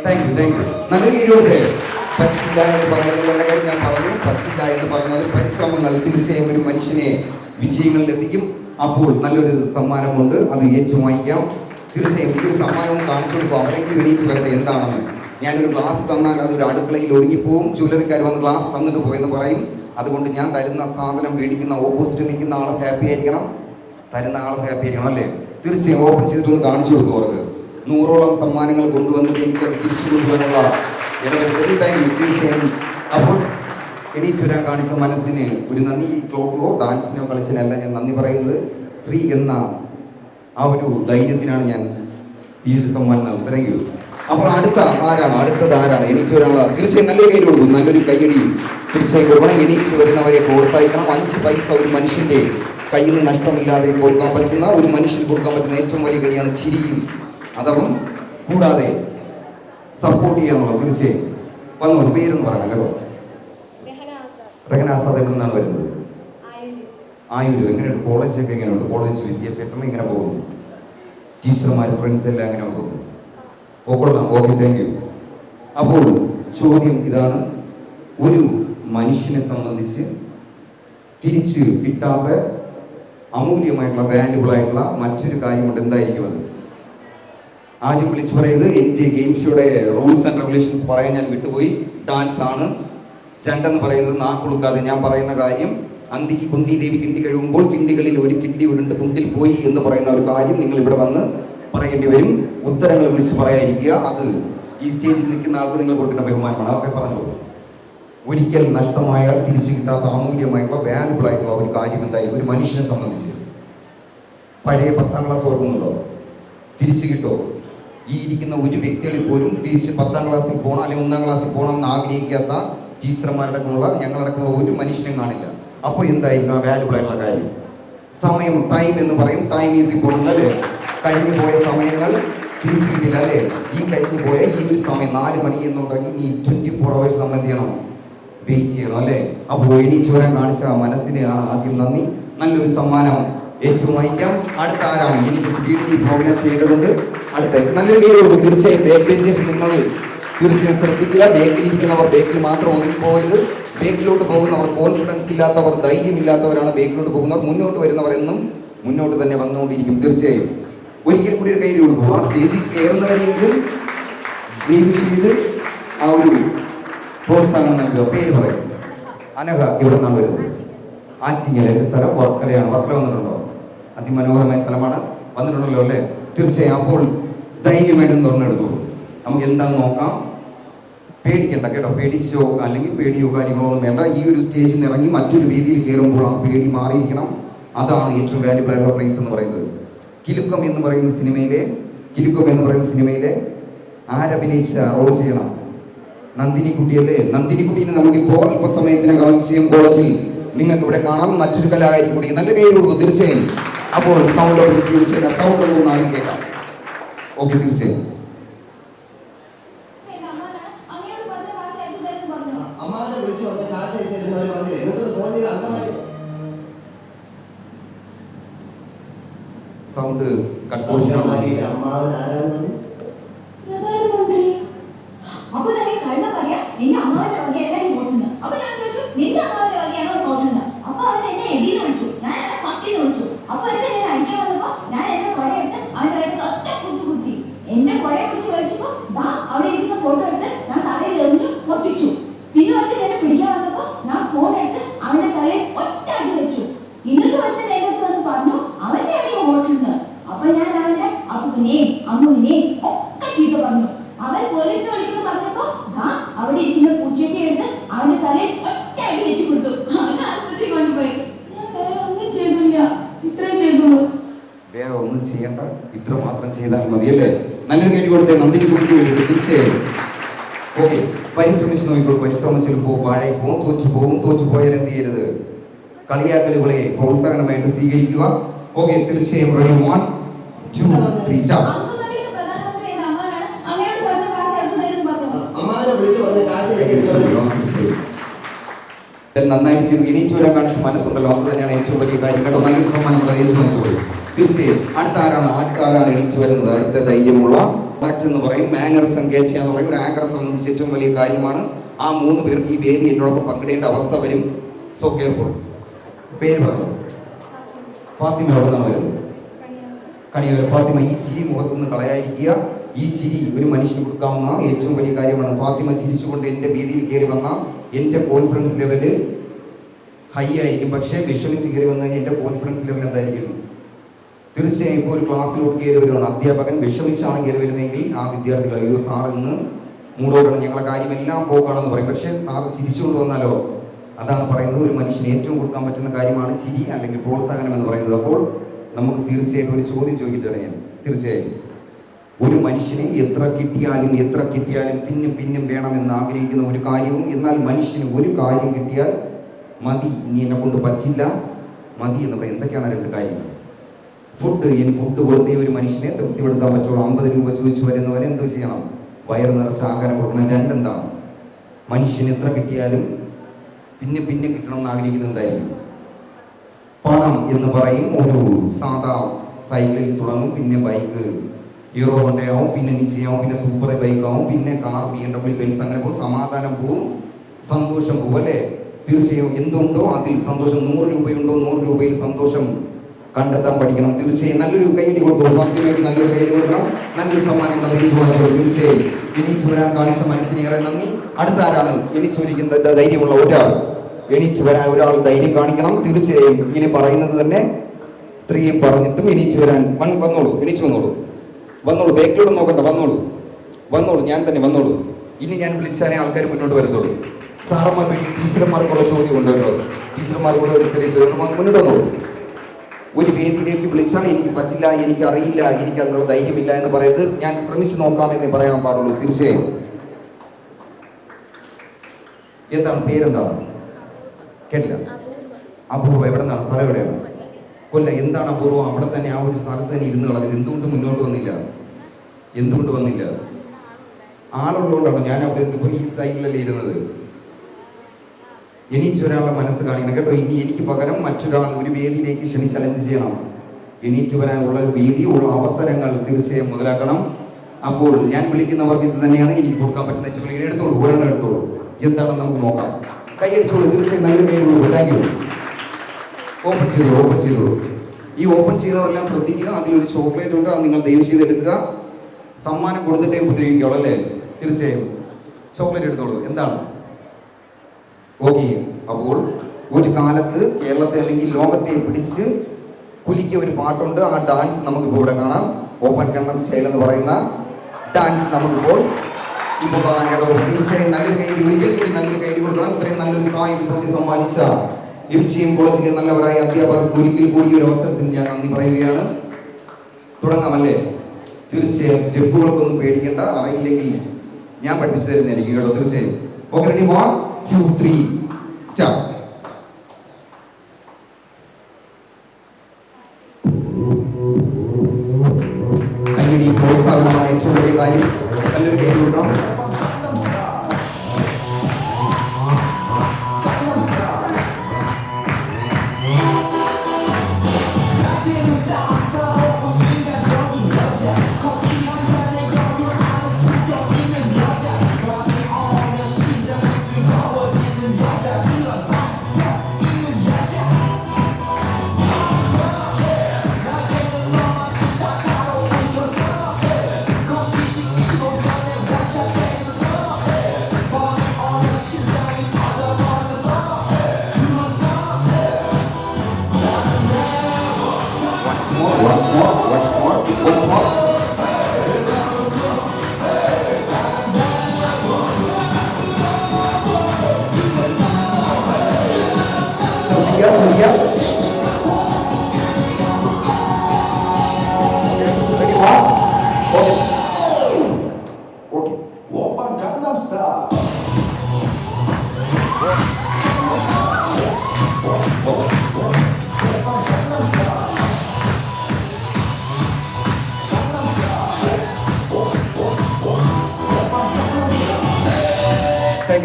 Thank you. നല്ലൊരു കീഴോടെ പറ്റില്ല എന്ന് പറയുന്നതിൽ എല്ലാ കാര്യം ഞാൻ പറഞ്ഞു. പറ്റില്ല എന്ന് പറഞ്ഞാൽ പരിശ്രമങ്ങൾ തീർച്ചയായും ഒരു മനുഷ്യനെ വിജയങ്ങളിലെത്തിക്കും. അപ്പോൾ നല്ലൊരു സമ്മാനമുണ്ട്, അത് ഏറ്റുവാങ്ങിക്കാം. തീർച്ചയായും ഈ ഒരു സമ്മാനം കാണിച്ചു കൊടുക്കും. അവരെങ്കിലും എണീറ്റ് വരട്ടെ എന്താണെന്ന്. ഞാനൊരു ഗ്ലാസ് തന്നാൽ അതൊരു അടുക്കളയിൽ ഒതുങ്ങിപ്പോവും. ജ്വല്ലറിക്കാർ വന്ന് ഗ്ലാസ് തന്നിട്ട് പോയെന്ന് പറയും. അതുകൊണ്ട് ഞാൻ തരുന്ന സാധനം മേടിക്കുന്ന ഓപ്പോസിറ്റ് നിൽക്കുന്ന ആളും ഹാപ്പി ആയിരിക്കണം, തരുന്ന ആളും ഹാപ്പി ആയിരിക്കണം അല്ലേ? തീർച്ചയായും ഓപ്പൺ ചെയ്തിട്ടൊന്ന് കാണിച്ചു കൊടുക്കും അവർക്ക്. 100ഓളം സമ്മാനങ്ങൾ കൊണ്ടുവന്നിട്ട് എനിക്കത് തിരിച്ചു കൊണ്ടുവരാനുള്ള ഇടവരുത്തൽ തീർച്ചയായും. അപ്പോൾ എണീച്ചു വരാൻ കാണിച്ച മനസ്സിന് ഒരു നന്ദി. ക്ലോക്കോ ഡാൻസിനോ കളിച്ചിനല്ല ഞാൻ നന്ദി പറയുന്നത്, ശ്രീ എന്ന ആ ഒരു ധൈര്യത്തിനാണ് ഞാൻ ഈ ഒരു സമ്മാനം നൽകുന്നത്. അപ്പോൾ അടുത്തത് ആരാണ് എണീച്ചു വരാനുള്ള? തീർച്ചയായും നല്ലൊരു കൈ കൊടുക്കും, നല്ലൊരു കൈയടി തീർച്ചയായും കൊടുക്കണം. എണീച്ചു വരുന്നവരെ പ്രോത്സാഹിക്കണം. 5 പൈസ ഒരു മനുഷ്യൻ്റെ കയ്യിൽ നിന്ന് നഷ്ടമില്ലാതെ കൊടുക്കാൻ പറ്റുന്ന, ഒരു മനുഷ്യന് കൊടുക്കാൻ പറ്റുന്ന ഏറ്റവും വലിയ കാര്യമാണ് ചിരിയും അതവും കൂടാതെ സപ്പോർട്ട് ചെയ്യാന്നുള്ളത്. തീർച്ചയായും വന്നോളൂ, പേരൊന്ന് പറയണം കേട്ടോ. റഹന ആസാദ് എവിടെ നിന്നാണ് വരുന്നത്? ആയൂര്. എങ്ങനെയുണ്ട് കോളേജൊക്കെ? എങ്ങനെയുണ്ട് കോളേജ് വിദ്യാഭ്യാസം? എങ്ങനെ പോകുന്നു? ടീച്ചർമാർ ഫ്രണ്ട്സ് എല്ലാം എങ്ങനെ പോകുന്നു? കൊള്ളാം. Okay, thank U. അപ്പോൾ ചോദ്യം ഇതാണ്, ഒരു മനുഷ്യനെ സംബന്ധിച്ച് തിരിച്ച് കിട്ടാത്ത അമൂല്യമായിട്ടുള്ള വാല്യുബിൾ ആയിട്ടുള്ള മറ്റൊരു കാര്യമുണ്ട്. എന്തായിരിക്കും അത്? ആദ്യം വിളിച്ചു പറയുന്നത് എൻ്റെ ഗെയിം ഷോയുടെ റൂൾസ് ആൻഡ് റെഗുലേഷൻസ് പറയാൻ ഞാൻ വിട്ടുപോയി. ഡാൻസ് ആണ്. രണ്ടെന്ന് പറയുന്നത് നാക്കുളുക്കാതെ ഞാൻ പറയുന്ന കാര്യം, അന്തിക്ക് കുന്തി ദേവി കിണ്ടി കഴിയുമ്പോൾ കിണ്ടികളിൽ ഒരു കിണ്ടി ഉരുണ്ട് കുണ്ടിൽ പോയി എന്ന് പറയുന്ന ഒരു കാര്യം നിങ്ങൾ ഇവിടെ വന്ന് പറയേണ്ടി വരും. ഉത്തരങ്ങൾ വിളിച്ച് പറയാതിരിക്കുക. അത് ഈ സ്റ്റേജിൽ നിൽക്കുന്ന ആൾക്ക് നിങ്ങൾ കൊടുക്കേണ്ട ബഹുമാനമാണ്. അതൊക്കെ പറഞ്ഞോളൂ. ഒരിക്കൽ നഷ്ടമായാൽ തിരിച്ചു കിട്ടാത്ത അമൂല്യമായിട്ടുള്ള വാല്യുബിൾ ആയിട്ടുള്ള ഒരു കാര്യം എന്തായാലും ഒരു മനുഷ്യനെ സംബന്ധിച്ച്. പഴയ 10ാം ക്ലാസ് ഓർക്കുന്നുണ്ടോ? തിരിച്ചു കിട്ടോ? ഈ ഇരിക്കുന്ന ഒരു വ്യക്തികളിൽ പോലും തിരിച്ച് 10ാം ക്ലാസ്സിൽ പോകണം അല്ലെങ്കിൽ 1ാം ക്ലാസ്സിൽ പോകണം എന്ന് ആഗ്രഹിക്കാത്ത ടീച്ചർമാരടക്കമുള്ള ഞങ്ങളടക്കമുള്ള ഒരു മനുഷ്യനും കാണില്ല. അപ്പോൾ എന്തായിരിക്കും ആ വാല്യുബിൾ ആയിട്ടുള്ള കാര്യം? സമയം, ടൈം എന്ന് പറയും. ടൈം ഈസ് ഇമ്പോർട്ടൻ്റ് അല്ലേ? കഴിഞ്ഞു പോയ സമയങ്ങൾ തിരിച്ചു കിട്ടില്ല അല്ലേ? ഈ കഴിഞ്ഞു പോയ ഈ ഒരു സമയം 4 മണി എന്നുണ്ടെങ്കിൽ നീ 24 hours നമ്മൾ എന്ത് ചെയ്യണം? വെയിറ്റ് ചെയ്യണം അല്ലേ? അപ്പോൾ എണീച്ചു വരാൻ കാണിച്ച മനസ്സിന് ആദ്യം നന്ദി. നല്ലൊരു സമ്മാനം ഏറ്റുവാങ്ങിക്കാം. അടുത്ത ആരാണ്? എനിക്ക് സ്പീഡിൽ പ്രോഗ്രാം ചെയ്യേണ്ടതുണ്ട്. അടുത്ത നല്ലൊരു കൈ കൊടുക്കും. തീർച്ചയായും ബാക്ക് ബെഞ്ചേഴ്സ് നിങ്ങൾ തീർച്ചയായും ശ്രദ്ധിക്കുക. ബേക്കിലിരിക്കുന്നവർ ബേക്കിൽ മാത്രം ഒതുങ്ങി പോകരുത്. ബേക്കിലോട്ട് പോകുന്നവർ കോൺഫിഡൻസ് ഇല്ലാത്തവർ, ധൈര്യമില്ലാത്തവരാണ് ബേക്കിലോട്ട് പോകുന്നവർ. മുന്നോട്ട് വരുന്നവർ എന്നും മുന്നോട്ട് തന്നെ വന്നുകൊണ്ടിരിക്കും. തീർച്ചയായും ഒരിക്കൽ കൂടി ഒരു കയ്യിൽ കൊടുക്കുക. ആ സ്റ്റേജിൽ കയറുന്നവരെങ്കിലും ദയവ് ചെയ്ത് ആ ഒരു പ്രോത്സാഹനം നൽകുക. പേര് പറയും. അനഘ ഇവിടെ നിന്നാണ് വരുന്നത്. ആറ്റിങ്ങൽ. എൻ്റെ സ്ഥലം വർക്കലയാണ്. വർക്കല വന്നിട്ടുണ്ടോ? അതിമനോഹരമായ സ്ഥലമാണ്. വന്നിട്ടുണ്ടല്ലോ അല്ലേ? തീർച്ചയായും. അപ്പോൾ ധൈര്യമായിട്ടും തുറന്നെടുത്തോളൂ. നമുക്ക് എന്താണെന്ന് നോക്കാം. പേടിക്കണ്ട കേട്ടോ. പേടിച്ചോ അല്ലെങ്കിൽ പേടിയോ കാര്യങ്ങളൊന്നും വേണ്ട. ഈ ഒരു സ്റ്റേജിൽ നിന്ന് ഇറങ്ങി മറ്റൊരു വേദിയിൽ കയറുമ്പോൾ ആ പേടി മാറിയിരിക്കണം. അതാണ് ഏറ്റവും വാല്യുബിൾ ആയിട്ടുള്ള പ്രൈസ് എന്ന് പറയുന്നത്. കിലുക്കം എന്ന് പറയുന്ന സിനിമയിലെ ആരഭിനയിച്ച റോൾ ചെയ്യണം? നന്ദിനിക്കുട്ടിയല്ലേ? നന്ദിനിക്കുട്ടീനെ നമുക്കിപ്പോൾ അല്പസമയത്തിനകം ചെയ്യും കോളേജിൽ നിങ്ങൾക്ക് ഇവിടെ കാണാം. മറ്റൊരു കലാകാരി കൂടി നല്ല കൈ കൊടുക്കും. തീർച്ചയായും. അപ്പോൾ സൗണ്ട് ഒന്ന് ആരും കേൾക്കാം. ഓക്കെ, തീർച്ചയായും. സൗണ്ട് കൺഫ്യൂഷൻ ഒന്നും ചെയ്യണ്ട, ഇത്ര മാത്രം ചെയ്താൽ മതിയല്ലേ? നല്ലൊരു കേട്ടി കൊടുത്തേ നന്ദിനിക്കുട്ടിക്ക് വേണ്ടിയിട്ട്. തീർച്ചയായും. ഓക്കെ, പരിശ്രമിച്ച് നോക്കിക്കോളൂ. പരിശ്രമിച്ചിപ്പോൾ വാഴയിൽ പോകും, തോച്ചു പോയാൽ എന്ത് ചെയ്യരുത്? കളിയാക്കലുകളെ പ്രോത്സാഹനമായിട്ട് സ്വീകരിക്കുക. ഓക്കെ, തീർച്ചയായും. റെഡി? 1 2 3 സ്റ്റാർട്ട്. നന്നായിട്ട് ചെയ്തു. എണീറ്റ് വരാൻ കാണിച്ച മനസ്സുണ്ടല്ലോ, അത് തന്നെയാണ് ഏറ്റവും വലിയ കാര്യം കേട്ടോ. നല്ലൊരു സമ്മാനം കൂടെ ഏറ്റുവാങ്ങിച്ചോളൂ. തീർച്ചയായും. അടുത്ത ആരാണ് എണീറ്റ് വരുന്നത്? അടുത്ത ധൈര്യമുള്ള എന്ന് പറയും, മാനേഴ്സ് എൻഗേജ് ചെയ്യാന്ന് പറയും. ഒരു ആങ്കറെ സംബന്ധിച്ച് ഏറ്റവും വലിയ കാര്യമാണ്. ആ 3 പേർക്ക് ഈ വേദി എന്നോടൊപ്പം പങ്കിടേണ്ട അവസ്ഥ വരും. So careful. പേര് പറഞ്ഞു. ഫാത്തിമ എവിടെ നിന്നാണ് വരുന്നത്? കണിയൂർ. ഫാത്തിമ, ഈ ചിരി മുഖത്തുനിന്ന് കളയാതിരിക്കുക. ഈ ചിരി ഒരു മനുഷ്യന് കൊടുക്കാവുന്ന ഏറ്റവും വലിയ കാര്യമാണ്. ഫാത്തിമ ചിരിച്ചുകൊണ്ട് എൻ്റെ വേദിയിൽ കയറി വന്ന എൻ്റെ കോൺഫിഡൻസ് ലെവല് ഹൈ ആയിരിക്കും. പക്ഷേ വിഷമിച്ച് കയറി വന്നു കഴിഞ്ഞാൽ എൻ്റെ കോൺഫിഡൻസ് ലെവൽ എന്തായിരിക്കും? തീർച്ചയായും ഇപ്പോൾ ഒരു ക്ലാസ്സിലോട്ട് കയറി വരുവാണ്, അധ്യാപകൻ വിഷമിച്ചാണ് കയറി വരുന്നതെങ്കിൽ ആ വിദ്യാർത്ഥികൾ അയ്യോ സാർ ഇന്ന് മൂടോട്ടാണ്, ഞങ്ങളെ കാര്യമെല്ലാം പോകാണെന്ന് പറയും. പക്ഷേ സാർ ചിരിച്ചുകൊണ്ട് വന്നാലോ? അതാണ് പറയുന്നത്, ഒരു മനുഷ്യന് ഏറ്റവും കൊടുക്കാൻ പറ്റുന്ന കാര്യമാണ് ചിരി അല്ലെങ്കിൽ പ്രോത്സാഹനം എന്ന് പറയുന്നത്. അപ്പോൾ നമുക്ക് തീർച്ചയായിട്ടും ഒരു ചോദ്യം ചോദിച്ചിട്ടാണ് ഞാൻ, തീർച്ചയായും ഒരു മനുഷ്യന് എത്ര കിട്ടിയാലും പിന്നും വേണമെന്ന് ആഗ്രഹിക്കുന്ന ഒരു കാര്യവും, എന്നാൽ മനുഷ്യന് ഒരു കാര്യം കിട്ടിയാൽ മതി, ഇനി എന്നെ കൊണ്ട് പറ്റില്ല, മതി എന്ന് പറയും. എന്തൊക്കെയാണ് രണ്ട് കാര്യങ്ങൾ? ഫുഡ് കൊടുത്തേ ഒരു മനുഷ്യനെ തൃപ്തിപ്പെടുത്താൻ പറ്റുള്ളൂ. 50 രൂപ ചോദിച്ചു വരുന്നവരെ എന്തോ ചെയ്യണം? വയറ് നിറച്ച് ആഹാരം കൊടുക്കണം. രണ്ടെന്താണ്? മനുഷ്യന് എത്ര കിട്ടിയാലും പിന്നെ കിട്ടണമെന്ന് ആഗ്രഹിക്കുന്നത് എന്തായിരിക്കും? പണം എന്ന് പറയും. ഒരു സാധാ സൈക്കിളിൽ തുടങ്ങും, പിന്നെ ബൈക്ക് ഹീറോ ഹോണ്ടയാവും, പിന്നെ നിശ്ചയാവും, പിന്നെ സൂപ്പർ ബൈക്കാവും, പിന്നെ കാർ BMW ബെൻസ്, അങ്ങനെ പോകും. സമാധാനം പോവും, സന്തോഷം പോവും, അല്ലേ? തീർച്ചയായും എന്തുണ്ടോ അതിൽ സന്തോഷം. 100 രൂപയുണ്ടോ 100 രൂപയിൽ സന്തോഷം കണ്ടെത്താൻ പഠിക്കണം. തീർച്ചയായും നല്ലൊരു കൈയടി കൊടുത്തു. ഫാത്തിമയ്ക്ക് നല്ലൊരു കൈയടി കൊടുക്കണം. നല്ലൊരു സമ്മാനം തീർച്ചയായും എണീറ്റ് വരാൻ കാണിച്ച മനസ്സിന് ഏറെ നന്ദി. അടുത്ത ആരാണ് എണീറ്റ് വരിക്കുന്ന ധൈര്യമുള്ള ഒരാൾ? എണീറ്റ് വരാൻ ഒരാൾ ധൈര്യം കാണിക്കണം. തീർച്ചയായും ഇങ്ങനെ പറയുന്നത് തന്നെ ഇത്രയും പറഞ്ഞിട്ടും എണീറ്റ് വരാൻ വന്നോളൂ, എണീറ്റ് വന്നോളൂ, ബാക്കിലോട്ട് നോക്കണ്ട, വന്നോളൂ, ഞാൻ തന്നെ വന്നോളൂ. ഇനി ഞാൻ വിളിച്ചാലേ ആൾക്കാർ മുന്നോട്ട് വരത്തുള്ളൂ. സാറന്മാർക്ക് ടീച്ചർമാർക്കുള്ള ചോദ്യം ഉണ്ട് കേട്ടോ, ടീച്ചർമാർക്കുള്ള ഒരു ചെറിയ ചോദ്യം. മുന്നോട്ട് വന്നോളൂ. ഒരു വേദിയിലേക്ക് വിളിച്ചാൽ എനിക്ക് പറ്റില്ല, എനിക്ക് അറിയില്ല, എനിക്ക് അതിനുള്ള ധൈര്യമില്ല എന്ന് പറയരുത്. ഞാൻ ശ്രമിച്ചു നോക്കാമെന്നേ പറയാൻ പാടുള്ളൂ. തീർച്ചയായും എന്താണ് പേരെന്താണ്? കേട്ടില്ല. അപൂർവ. എവിടെ നിന്നാണ്? സ്ഥലം എവിടെയാണ്? കൊല്ലം. എന്താണ് അപൂർവം? അവിടെ തന്നെ ആ ഒരു സ്ഥലത്ത് തന്നെ ഇരുന്ന് കളഞ്ഞത്. എന്തുകൊണ്ട് മുന്നോട്ട് വന്നില്ല? ആളുള്ളതുകൊണ്ടാണോ? ഞാൻ അവിടെ ഇപ്പോൾ ഈ സൈഡിലല്ലേ ഇരുന്നത്. എണീറ്റൊരാളുടെ മനസ്സ് കാണിക്കണം കേട്ടോ. ഇനി എനിക്ക് പകരം മറ്റൊരാൾ ഒരു വേദിയിലേക്ക് ക്ഷണിച്ചാൽ എന്ത് ചെയ്യണം? എണീറ്റ് വരാനുള്ള വേദി, ഉള്ള അവസരങ്ങൾ തീർച്ചയായും മുതലാക്കണം. അപ്പോൾ ഞാൻ വിളിക്കുന്നവർക്ക് ഇത് തന്നെയാണ് എനിക്ക് കൊടുക്കാൻ പറ്റുന്ന. എടുത്തോളൂ, ഒരെണ്ണം എടുത്തോളൂ. എന്താണെന്ന് നമുക്ക് നോക്കാം. കൈയടിച്ചോളൂ. തീർച്ചയായും നല്ലൊരു കൈ കൊടുക്കും. Thank you. ഓപ്പൺ ചെയ്തോളൂ. ഈ ഓപ്പൺ ചെയ്തവരെല്ലാം ശ്രദ്ധിക്കുക. അതിലൊരു ചോക്ലേറ്റ് ഉണ്ട്, അത് നിങ്ങൾ ദയവ് ചെയ്തെടുക്കുക. സമ്മാനം കൊടുത്തിട്ടേ ഉപദ്രവിക്കുള്ളൂ, അല്ലേ? തീർച്ചയായും ചോക്ലേറ്റ് എടുത്തോളൂ. എന്താണ്? ഓക്കെ. അപ്പോൾ ഒരു കാലത്ത് കേരളത്തെ അല്ലെങ്കിൽ ലോകത്തെ പിടിച്ച് കുലിക്കിയ ഒരു പാട്ടുണ്ട്. ആ ഡാൻസ് നമുക്കിപ്പോൾ ഇവിടെ കാണാം. ഓപ്പൺ കണ്ടം സ്റ്റൈൽ എന്ന് പറയുന്ന ഡാൻസ് നമുക്കിപ്പോൾ കാണാൻ കേട്ടോ. തീർച്ചയായും നല്ലൊരു കൈഡി, ഒരിക്കൽ കൂടി നല്ലൊരു കൈഡി കൊടുക്കണം. ഇത്രയും നല്ലൊരു സന്ധ്യ സമ്മാനിച്ച MGM കോളേജിലെ നല്ലവരായ അധ്യാപകർക്ക് ഒരിക്കൽ കൂടി ഒരു അവസരത്തിൽ ഞാൻ നന്ദി പറയുകയാണ്. തുടങ്ങാമല്ലേ? തീർച്ചയായും സ്റ്റെപ്പുകൾക്കൊന്നും പേടിക്കേണ്ട, അറിയില്ലെങ്കിൽ ഞാൻ പഠിപ്പിച്ചു തരുന്നതായിരിക്കും കേട്ടോ. തീർച്ചയായും ഓക്കെ. റെഡി? 1 2 3 സ്റ്റാർട്ട്. കൈയടി പ്രോത്സാഹനമായ ഏറ്റവും വലിയ കാര്യം. നല്ലൊരു കൈ കൊടുക്കണം.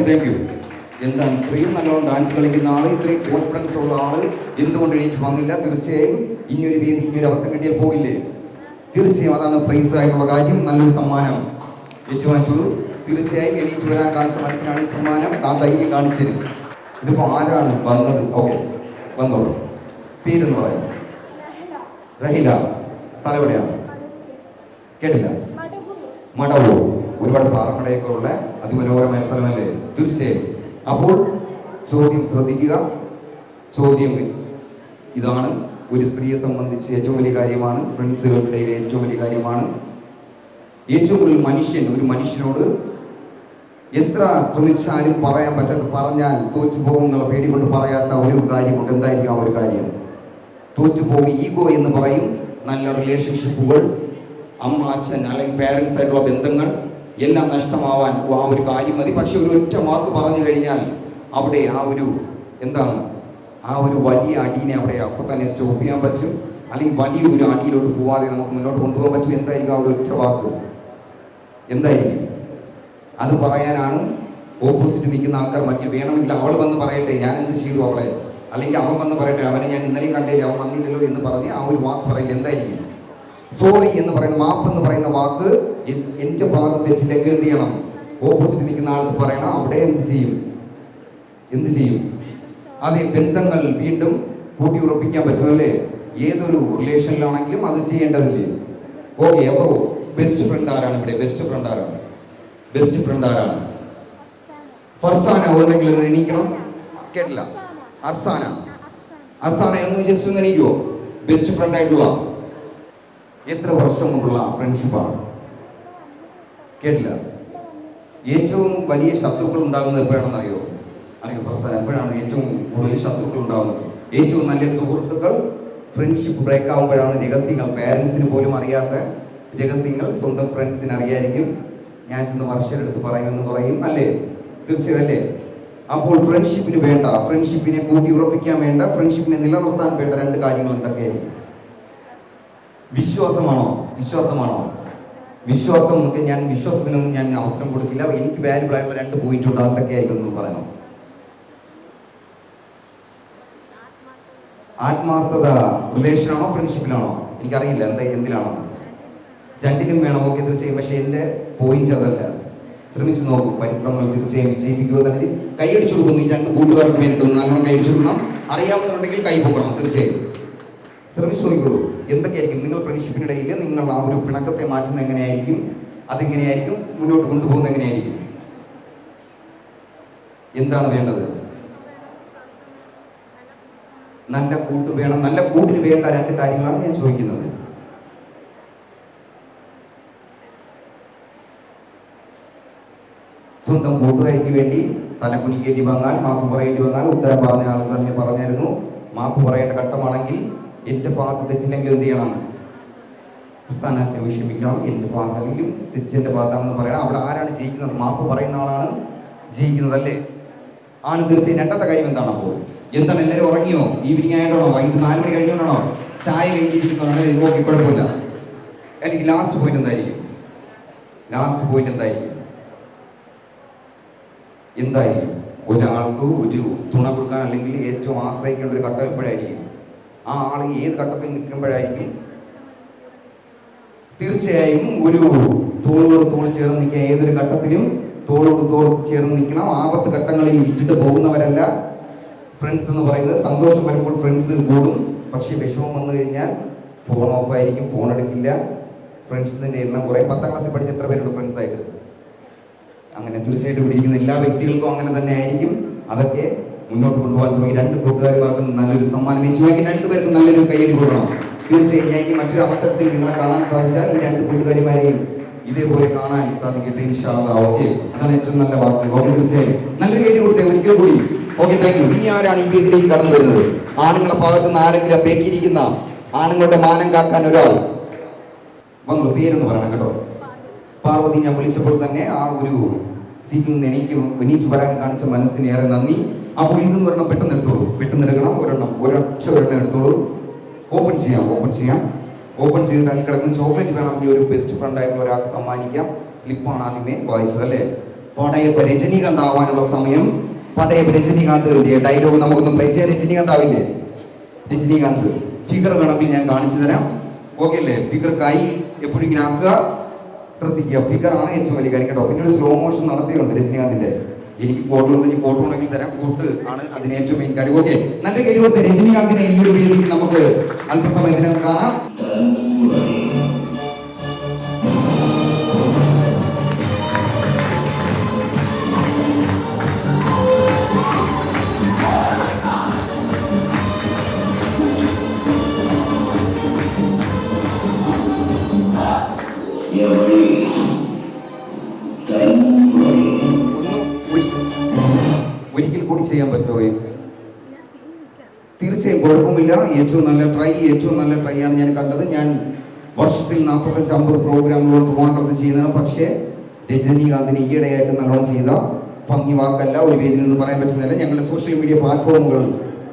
Thank you. എന്താണ് ഇത്രയും നല്ലോണം ഡാൻസ് കളിക്കുന്ന ആള്, ഇത്രയും കോൺഫിഡൻസ് ഉള്ള ആള് എന്തുകൊണ്ട് എണീറ്റ് വന്നില്ല? തീർച്ചയായും ഇനിയൊരു വേദി, ഇനിയൊരു അവസരം കിട്ടിയാൽ പോകില്ലേ? തീർച്ചയായും അതാണ് പ്രൈസ് ആയിട്ടുള്ള കാര്യം. നല്ലൊരു സമ്മാനം ഏറ്റുവാങ്ങിച്ചോളൂ. തീർച്ചയായും എണീറ്റ് വരാൻ കാണിച്ച മനസ്സിനാണ് ഈ സമ്മാനം. ആ ധൈര്യം കാണിച്ചത്. ഇതിപ്പോ ആരാണ് വന്നത്? ഓക്കെ, വന്നോളൂ. പേരെന്ന് പറയും? റഹില. സ്ഥലം എവിടെയാണ്? കേട്ടില്ല. മടവൂർ. ഒരുപാട് പാറമടയൊക്കെ ഉള്ള അതിമനോഹരമായ സ്ഥലമല്ലേ? തീർച്ചയായും. അപ്പോൾ ചോദ്യം ശ്രദ്ധിക്കുക. ചോദ്യം ഇതാണ്. ഒരു സ്ത്രീയെ സംബന്ധിച്ച് ഏറ്റവും വലിയ കാര്യമാണ്. ഫ്രണ്ട്സുകളുടെ ഏറ്റവും വലിയ കാര്യമാണ്. ഏറ്റവും കൂടുതൽ ഒരു മനുഷ്യനോട് എത്ര ശ്രമിച്ചാലും പറയാൻ പറ്റാത്ത, പറഞ്ഞാൽ തോറ്റുപോകും എന്നുള്ള പേടി കൊണ്ട് പറയാത്ത ഒരു കാര്യമുണ്ട്. എന്തായിരിക്കും ആ ഒരു കാര്യം? തോറ്റുപോകും. ഈഗോ എന്ന് പറയും. നല്ല റിലേഷൻഷിപ്പുകൾ, അമ്മ അച്ഛൻ അല്ലെങ്കിൽ പാരൻസ് ആയിട്ടുള്ള ബന്ധങ്ങൾ എല്ലാം നഷ്ടമാവാൻ ആ ഒരു കാര്യം മതി. പക്ഷെ ഒരു ഒറ്റ വാക്ക് പറഞ്ഞു കഴിഞ്ഞാൽ അവിടെ ആ ഒരു വലിയ അടീനെ അവിടെ അപ്പോൾ തന്നെ സ്റ്റോപ്പ് ചെയ്യാൻ പറ്റും. അല്ലെങ്കിൽ വലിയൊരു അടിയിലോട്ട് പോവാതെ നമുക്ക് മുന്നോട്ട് കൊണ്ടുപോകാൻ പറ്റും. എന്തായിരിക്കും ആ ഒരു ഒറ്റ വാക്ക്? എന്തായിരിക്കും? അത് പറയാനാണ് ഓപ്പോസിറ്റ് നിൽക്കുന്ന ആൾക്കാർ മറ്റു വേണമെങ്കിൽ അവൾ വന്ന് പറയട്ടെ ഞാൻ എന്ത് ചെയ്തു അവളെ, അല്ലെങ്കിൽ അവൻ വന്ന് പറയട്ടെ അവനെ ഞാൻ ഇന്നലെയും കണ്ടേലും അവൻ വന്നില്ലല്ലോ എന്ന് പറഞ്ഞ് ആ ഒരു വാക്ക് പറയില്ല. എന്തായിരിക്കും? സോറി എന്ന് പറയുന്ന, മാപ്പ് എന്ന് പറയുന്ന വാക്ക് എൻ്റെ ഭാഗത്ത് തെറ്റില്ലെങ്കിൽ എന്ത് ചെയ്യണം? ഓപ്പോസിറ്റ് നിൽക്കുന്ന ആൾക്ക് പറയണം. അവിടെ എന്ത് ചെയ്യും? അതേ ബന്ധങ്ങൾ വീണ്ടും കൂട്ടി ഉറപ്പിക്കാൻ പറ്റുമല്ലേ? ഏതൊരു റിലേഷനിലാണെങ്കിലും അത് ചെയ്യേണ്ടതില്ലേ? ഓക്കെ. അപ്പോൾ ബെസ്റ്റ് ഫ്രണ്ട് ആരാണ് ഇവിടെ? ബെസ്റ്റ് ഫ്രണ്ട് ആരാണ്? ഫർസാന ഓർമെങ്കിൽ എണീക്കണം. കേട്ടില്ല? അർസാന ഒന്ന് ജസ്റ്റ് ഒന്ന് എണീക്കുമോ? ബെസ്റ്റ് ഫ്രണ്ട് ആയിട്ടുള്ള എത്ര വർഷം കൊണ്ടുള്ള ഫ്രണ്ട്ഷിപ്പാണ്? കേട്ടില്ല? ഏറ്റവും വലിയ ശത്രുക്കൾ ഉണ്ടാകുന്നത് എപ്പോഴാണെന്ന് അറിയോ? ഫർസാന, എപ്പോഴാണ് ഏറ്റവും കൂടുതൽ ശത്രുക്കൾ ഉണ്ടാകുന്നത്? ഏറ്റവും നല്ല സുഹൃത്തുക്കൾ ഫ്രണ്ട്ഷിപ്പ് ബ്രേക്ക് ആകുമ്പോഴാണ്. രഹസ്യങ്ങൾ പാരൻസിന് പോലും അറിയാത്ത രഹസ്യങ്ങൾ സ്വന്തം ഫ്രണ്ട്സിന് അറിയായിരിക്കും. ഞാൻ ചെന്ന് വർഷയെടുത്ത് പറയുമെന്ന് പറയും അല്ലേ? തീർച്ചയായും അല്ലേ? അപ്പോൾ ഫ്രണ്ട്ഷിപ്പിനെ കൂട്ടി ഉറപ്പിക്കാൻ വേണ്ട, ഫ്രണ്ട്ഷിപ്പിനെ നിലനിർത്താൻ വേണ്ട രണ്ട് കാര്യങ്ങൾ എന്തൊക്കെയായിരിക്കും? വിശ്വാസമാണോ? വിശ്വാസം നമുക്ക്, ഞാൻ വിശ്വാസത്തിനൊന്നും ഞാൻ അവസരം കൊടുക്കില്ല. എനിക്ക് വാല്യുബിൾ ആയിട്ടുള്ള 2 പോയിന്റ് ഉണ്ട്. അതൊക്കെ ആയിരിക്കും എന്ന് പറയണം. ആത്മാർത്ഥത റിലേഷനാണോ ഫ്രണ്ട്ഷിപ്പിലാണോ? എനിക്കറിയില്ല എന്തിലാണോ. രണ്ടിലും വേണം. ഓക്കെ, തീർച്ചയായും. പക്ഷെ എൻ്റെ പോയിന്റ് അതല്ല. ശ്രമിച്ചു നോക്കും. പരിശ്രമങ്ങൾ തീർച്ചയായും വിജയിപ്പിക്കുക തന്നെ. കൈയടിച്ചു കൊടുക്കുന്നു. ഈ 2 കൂട്ടുകാർക്ക് വേണ്ടിയിട്ട് നല്ലോണം കൈയടിച്ചു കൊടുക്കണം. അറിയാവുന്നുണ്ടെങ്കിൽ കൈ പൊക്കണം. തീർച്ചയായും ശ്രമിച്ചു നോക്കിക്കോളൂ. എന്തൊക്കെയായിരിക്കും നിങ്ങൾ ഫ്രണ്ട്ഷിപ്പിനിടയിൽ നിങ്ങൾ ആ ഒരു പിണക്കത്തെ മാറ്റുന്നത് എങ്ങനെയായിരിക്കും? അതെങ്ങനെയായിരിക്കും? മുന്നോട്ട് കൊണ്ടുപോകുന്നത് എങ്ങനെയായിരിക്കും? എന്താണ് വേണ്ടത്? നല്ല കൂട്ട് വേണം. നല്ല കൂട്ടിന് വേണ്ട 2 കാര്യങ്ങളാണ് ഞാൻ ചോദിക്കുന്നത്. സ്വന്തം കൂട്ടുകാരിക്ക് വേണ്ടി തലകുനിക്കേണ്ടി വന്നാൽ, മാപ്പ് പറയേണ്ടി വന്നാൽ, ഉത്തരം പറഞ്ഞ ആൾ തന്നെ പറഞ്ഞായിരുന്നു, മാപ്പ് പറയേണ്ട ഘട്ടമാണെങ്കിൽ എൻ്റെ ഭാഗത്ത് തെറ്റില്ലെങ്കിൽ എന്ത് ചെയ്യണം? സ്ഥാനാശയം വിഷമിക്കണം. എൻ്റെ ഭാഗത്തെങ്കിലും തെറ്റിൻ്റെ ഭാഗത്താണെന്ന് പറയണം. അവിടെ ആരാണ് ജയിക്കുന്നത്? മാപ്പ് പറയുന്ന ആളാണ് ജയിക്കുന്നത് അല്ലേ? ആണ്. തീർച്ചയായും. രണ്ടാമത്തെ കാര്യം എന്താണ്? അപ്പോൾ എന്താണ്? എല്ലാവരും ഉറങ്ങിയോ? ഈവനിങ് ആയിട്ടാണോ? വൈകിട്ട് 4 മണി കഴിഞ്ഞുകൊണ്ടാണോ? ചായ കഴിഞ്ഞിരിക്കുന്നതാണോ? ഓക്കെ, കുഴപ്പമില്ല. അല്ലെങ്കിൽ ലാസ്റ്റ് പോയിന്റ് എന്തായിരിക്കും? ഒരാൾക്ക് ഒരു തുണ കൊടുക്കാൻ അല്ലെങ്കിൽ ഏറ്റവും ആശ്രയിക്കേണ്ട ഒരു ഘട്ടം എപ്പോഴായിരിക്കും? ആ ആൾ ഏത് ഘട്ടത്തിൽ നിൽക്കുമ്പോഴായിരിക്കും? തീർച്ചയായും ഒരു തോളോട് തോൾ ചേർന്ന് നിൽക്കുക. ഏതൊരു ഘട്ടത്തിലും തോളോട് തോൾ ചേർന്ന് നിൽക്കണം. ആപത്ത് ഘട്ടങ്ങളിൽ ഇട്ടിട്ട് പോകുന്നവരല്ല ഫ്രണ്ട്സ് എന്ന് പറയുന്നത്. സന്തോഷം വരുമ്പോൾ ഫ്രണ്ട്സ് കൂടും. പക്ഷേ വിഷമം വന്നു കഴിഞ്ഞാൽ ഫോൺ ഓഫ് ആയിരിക്കും, ഫോൺ എടുക്കില്ല. ഫ്രണ്ട്സിൻ്റെ എണ്ണം കുറേ. 10ാം ക്ലാസ്സിൽ പഠിച്ച എത്ര പേരുണ്ട് ഫ്രണ്ട്സായിട്ട്? അങ്ങനെ തീർച്ചയായിട്ടും ഇവിടെ ഇരിക്കുന്ന എല്ലാ വ്യക്തികൾക്കും അങ്ങനെ തന്നെ ആയിരിക്കും. അതൊക്കെ മുന്നോട്ട് കൊണ്ടുപോകാൻ ശ്രമിക്കും. 2 കൂട്ടുകാരിമാർക്കും നല്ലൊരു സമ്മാനം വെച്ചുവാക്കി 2 പേർക്കും നല്ലൊരു കയ്യടി കൊടുക്കണം. തീർച്ചയായും എനിക്ക് മറ്റൊരു അവസരത്തിൽ നിങ്ങളെ കാണാൻ സാധിച്ചാൽ ഈ 2 കൂട്ടുകാരിമാരെയും ഇതേപോലെ കാണാൻ സാധിക്കട്ടെ ഇൻഷാ അല്ലാഹ്. ഓക്കെ, അതാണ് ഏറ്റവും നല്ല വാക്ക്. ഓക്കെ, തീർച്ചയായും നല്ലൊരു കയ്യടി കൊടുത്തേ ഒരിക്കൽ കൂടി. Okay, thank U. ഇനി ആരാണ് ഈ വേദിയിലേക്ക് കടന്നു വരുന്നത്? ആണുങ്ങളെ ഭാഗത്ത് നിന്ന് ആരെങ്കിലും ബേക്കിയിരിക്കുന്ന ആണുങ്ങളുടെ മാനം കാക്കാൻ ഒരാൾ വന്നു. പേരൊന്ന് പറയണം കേട്ടോ. പാർവതി, ഞാൻ വിളിച്ചപ്പോൾ തന്നെ ആ ഒരു സീറ്റിൽ നിന്ന് എണീറ്റ് വരാൻ കാണിച്ച മനസ്സിന് ഏറെ നന്ദി. അപ്പോൾ ഇതെന്ന് പറഞ്ഞാൽ പെട്ടെന്ന് എടുത്തോളൂ. എടുക്കണം. ഒരെണ്ണം എടുത്തോളൂ. ഓപ്പൺ ചെയ്യാം. ഓപ്പൺ ചെയ്തിട്ട് അതിൽ കിടക്കുന്ന ചോക്ലേറ്റ് വേണമെങ്കിൽ ഒരു ബെസ്റ്റ് ഫ്രണ്ട് ആയിട്ടുള്ള ഒരാൾക്ക് സമ്മാനിക്കാം. സ്ലിപ്പാണ് ആദ്യമേ വായിച്ചത് അല്ലേ? പടയപ്പ് രജനീകാന്ത് ആവാനുള്ള സമയം. പടയപ്പ് രജനീകാന്ത് ഡയലോഗ് നമുക്കൊന്നും പ്ലേ ചെയ്യാൻ. രജനീകാന്ത് ആവില്ലേ? രജനീകാന്ത് ഫിഗർ വേണമെങ്കിൽ ഞാൻ കാണിച്ചു തരാം. ഓക്കെ അല്ലേ? ഫിഗർ കൈ എപ്പോഴും ഇങ്ങനെ ആക്കുക. ശ്രദ്ധിക്കുക. ഫിഗറാണ് ഏറ്റവും വലിയ കാര്യം കേട്ടോ. പിന്നെ ഒരു സ്ലോ മോഷൻ നടത്തിയുണ്ട് രജനീകാന്തിന്റെ. എനിക്ക് കോട്ടുണ്ടെങ്കിൽ തരാം. കോട്ട് ആണ് അതിന് ഏറ്റവും മെയിൻ കാര്യം. ഓക്കെ, നല്ല കഴിവത്തെ രജനീകാന്തിനെ ഈ ഒരു വേദിയിൽ നമുക്ക് അല്പസമയത്തിനകം കാണാം. കൂടി ചെയ്യാൻ പറ്റുമോ? തീർച്ചയായും കുഴപ്പമില്ല. ഏറ്റവും നല്ല ട്രൈ ആണ് ഞാൻ കണ്ടത്. ഞാൻ വർഷത്തിൽ 45-50 പ്രോഗ്രാമുകൾ ട്രിവാൻഡ്രത്ത് ചെയ്യുന്നതാണ്. പക്ഷേ രജനീകാന്തിന് ഈയിടെയായിട്ട് നല്ലോണം ചെയ്ത ഭംഗി വാക്കല്ല, ഒരു വേദിയിൽ നിന്ന് പറയാൻ പറ്റുന്നില്ല. ഞങ്ങളുടെ സോഷ്യൽ മീഡിയ പ്ലാറ്റ്ഫോമുകൾ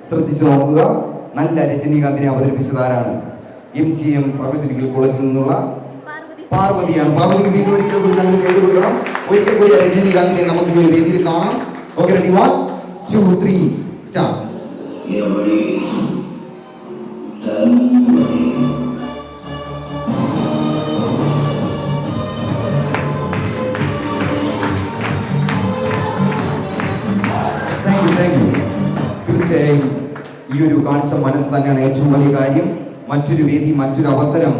ശ്രദ്ധിച്ചു നോക്കുക. നല്ല രജനീകാന്തിനെ അവതരിപ്പിച്ചത് ആരാണ്? MGM ഫാർമസ്യൂട്ടിക്കൽ കോളേജിൽ നിന്നുള്ള പാർവതിയാണ്. പാർവതിക്ക് വീണ്ടും ഒരിക്കൽ കൂടി നല്ലൊരു കൈ കൊടുക്കണം. ഒരിക്കൽ കൂടി രജനീകാന്തിനെ നമുക്ക് ഈ ഒരു വേദിയിൽ കാണാം. Okay, ready? 1 2 3 സ്റ്റാർട്ട്. തീർച്ചയായും ഈ ഒരു കാണിച്ച മനസ്സ് തന്നെയാണ് ഏറ്റവും വലിയ കാര്യം. മറ്റൊരു വേദി, മറ്റൊരു അവസരം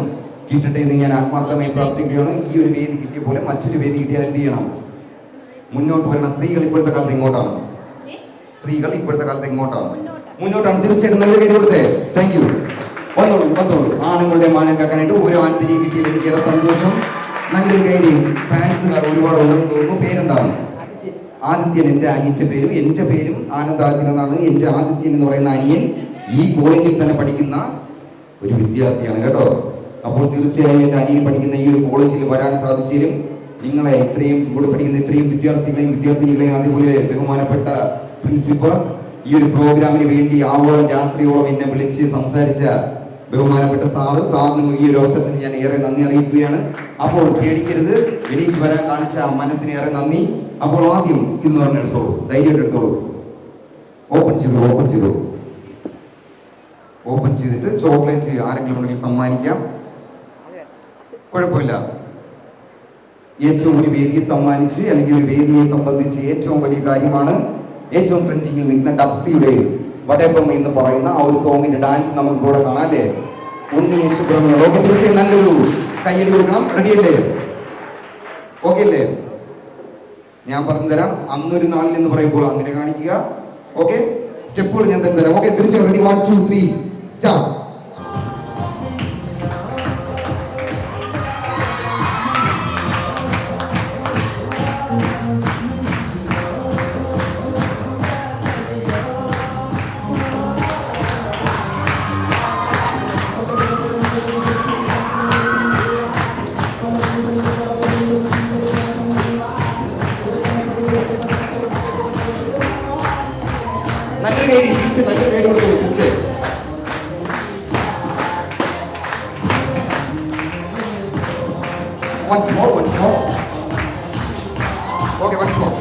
കിട്ടട്ടെ എന്ന് ഞാൻ ആത്മാർത്ഥമായി പ്രാർത്ഥിക്കുകയാണ്. ഈ ഒരു വേദി കിട്ടിയ പോലെ മറ്റൊരു വേദി കിട്ടിയാൽ എന്ത് ചെയ്യണം? മുന്നോട്ട് വരണം. സ്ത്രീകൾ ഇപ്പോഴത്തെ കാലത്ത് എങ്ങോട്ടാണ്? മുന്നോട്ടാണ്. തീർച്ചയായിട്ടും നല്ലൊരു പേര് കൊടുത്തേ. Thank you. വന്നോളൂ. ആണുങ്ങളുടെ മാനം കാക്കാനായിട്ട് ഒരു ആൺതിരി കിട്ടിയതിൽ എനിക്കേറെ സന്തോഷം. നല്ലൊരു കൈഡി. ഫാൻസുകാർ ഒരുപാട് ഉണ്ടെന്ന് തോന്നുന്നു. പേരെന്താണ്? ആദിത്യൻ. എൻ്റെ അനിയൻ്റെ പേരും എൻ്റെ പേരും ആനന്ദാദിത്യൻ എന്നാണ്. എൻ്റെ ആദിത്യൻ എന്ന് പറയുന്ന അനിയൻ ഈ കോളേജിൽ തന്നെ പഠിക്കുന്ന ഒരു വിദ്യാർത്ഥിയാണ് കേട്ടോ. അപ്പോൾ തീർച്ചയായും എൻ്റെ അനിയൻ പഠിക്കുന്ന ഈ ഒരു കോളേജിൽ വരാൻ സാധിച്ചാലും നിങ്ങളെ ഇത്രയും കൂടെ പഠിക്കുന്ന ഇത്രയും വിദ്യാർത്ഥിനികളെയും അതേപോലെ ബഹുമാനപ്പെട്ട പ്രിൻസിപ്പൽ ഈ ഒരു പ്രോഗ്രാമിന് വേണ്ടി ആവോളം രാത്രിയോളം എന്നെ വിളിച്ച് സംസാരിച്ച ബഹുമാനപ്പെട്ട സാറിനും ഈ ഒരു അവസരത്തിൽ ഞാൻ ഏറെ നന്ദി അറിയിക്കുകയാണ്. അപ്പോൾ പേടിക്കരുത്, എണീച്ച് വരാൻ കാണിച്ച മനസ്സിന് ഏറെ നന്ദി. അപ്പോൾ ആദ്യം ഇത് പറഞ്ഞെടുത്തോളൂ, ധൈര്യമായിട്ട് എടുത്തോളൂ. ഓപ്പൺ ചെയ്തിട്ട് ചോക്ലേറ്റ് ആരെങ്കിലും ഉണ്ടെങ്കിൽ സമ്മാനിക്കാം, കുഴപ്പമില്ല. ഏറ്റവും ഒരു വേദിയെ സമ്മാനിച്ച് അല്ലെങ്കിൽ ഒരു വേദിയെ സംബന്ധിച്ച് ഏറ്റവും വലിയ കാര്യമാണ് ഏറ്റവും ട്രെൻഡിങ്ങിൽ നിൽക്കുന്ന ഡബ്സിയുടെ വടയപ്പം എന്ന് പറയുന്ന ആ ഒരു സോങ്ങിന്റെ ഡാൻസ് നമുക്ക് കൂടെ കാണാം അല്ലേ? ഉണ്ണിയേശു പിറന്നത്. ഓക്കെ, തീർച്ചയായും നല്ലൊരു കയ്യടി കൊടുക്കണം. റെഡിയല്ലേ? ഓക്കെ അല്ലേ? ഞാൻ പറഞ്ഞു തരാം. അന്നൊരു നാളിൽ എന്ന് പറയുമ്പോൾ അങ്ങനെ കാണിക്കുക. ഓക്കെ, സ്റ്റെപ്പുകൾ ഞാൻ തരാം. ഓക്കെ, തീർച്ചയായും റെഡി? 1 2 3 സ്റ്റാർട്ട്. നല്ലൊരു ഗൈഡ് കൊടുത്തു. തീർച്ചയായും once more. Okay, once more.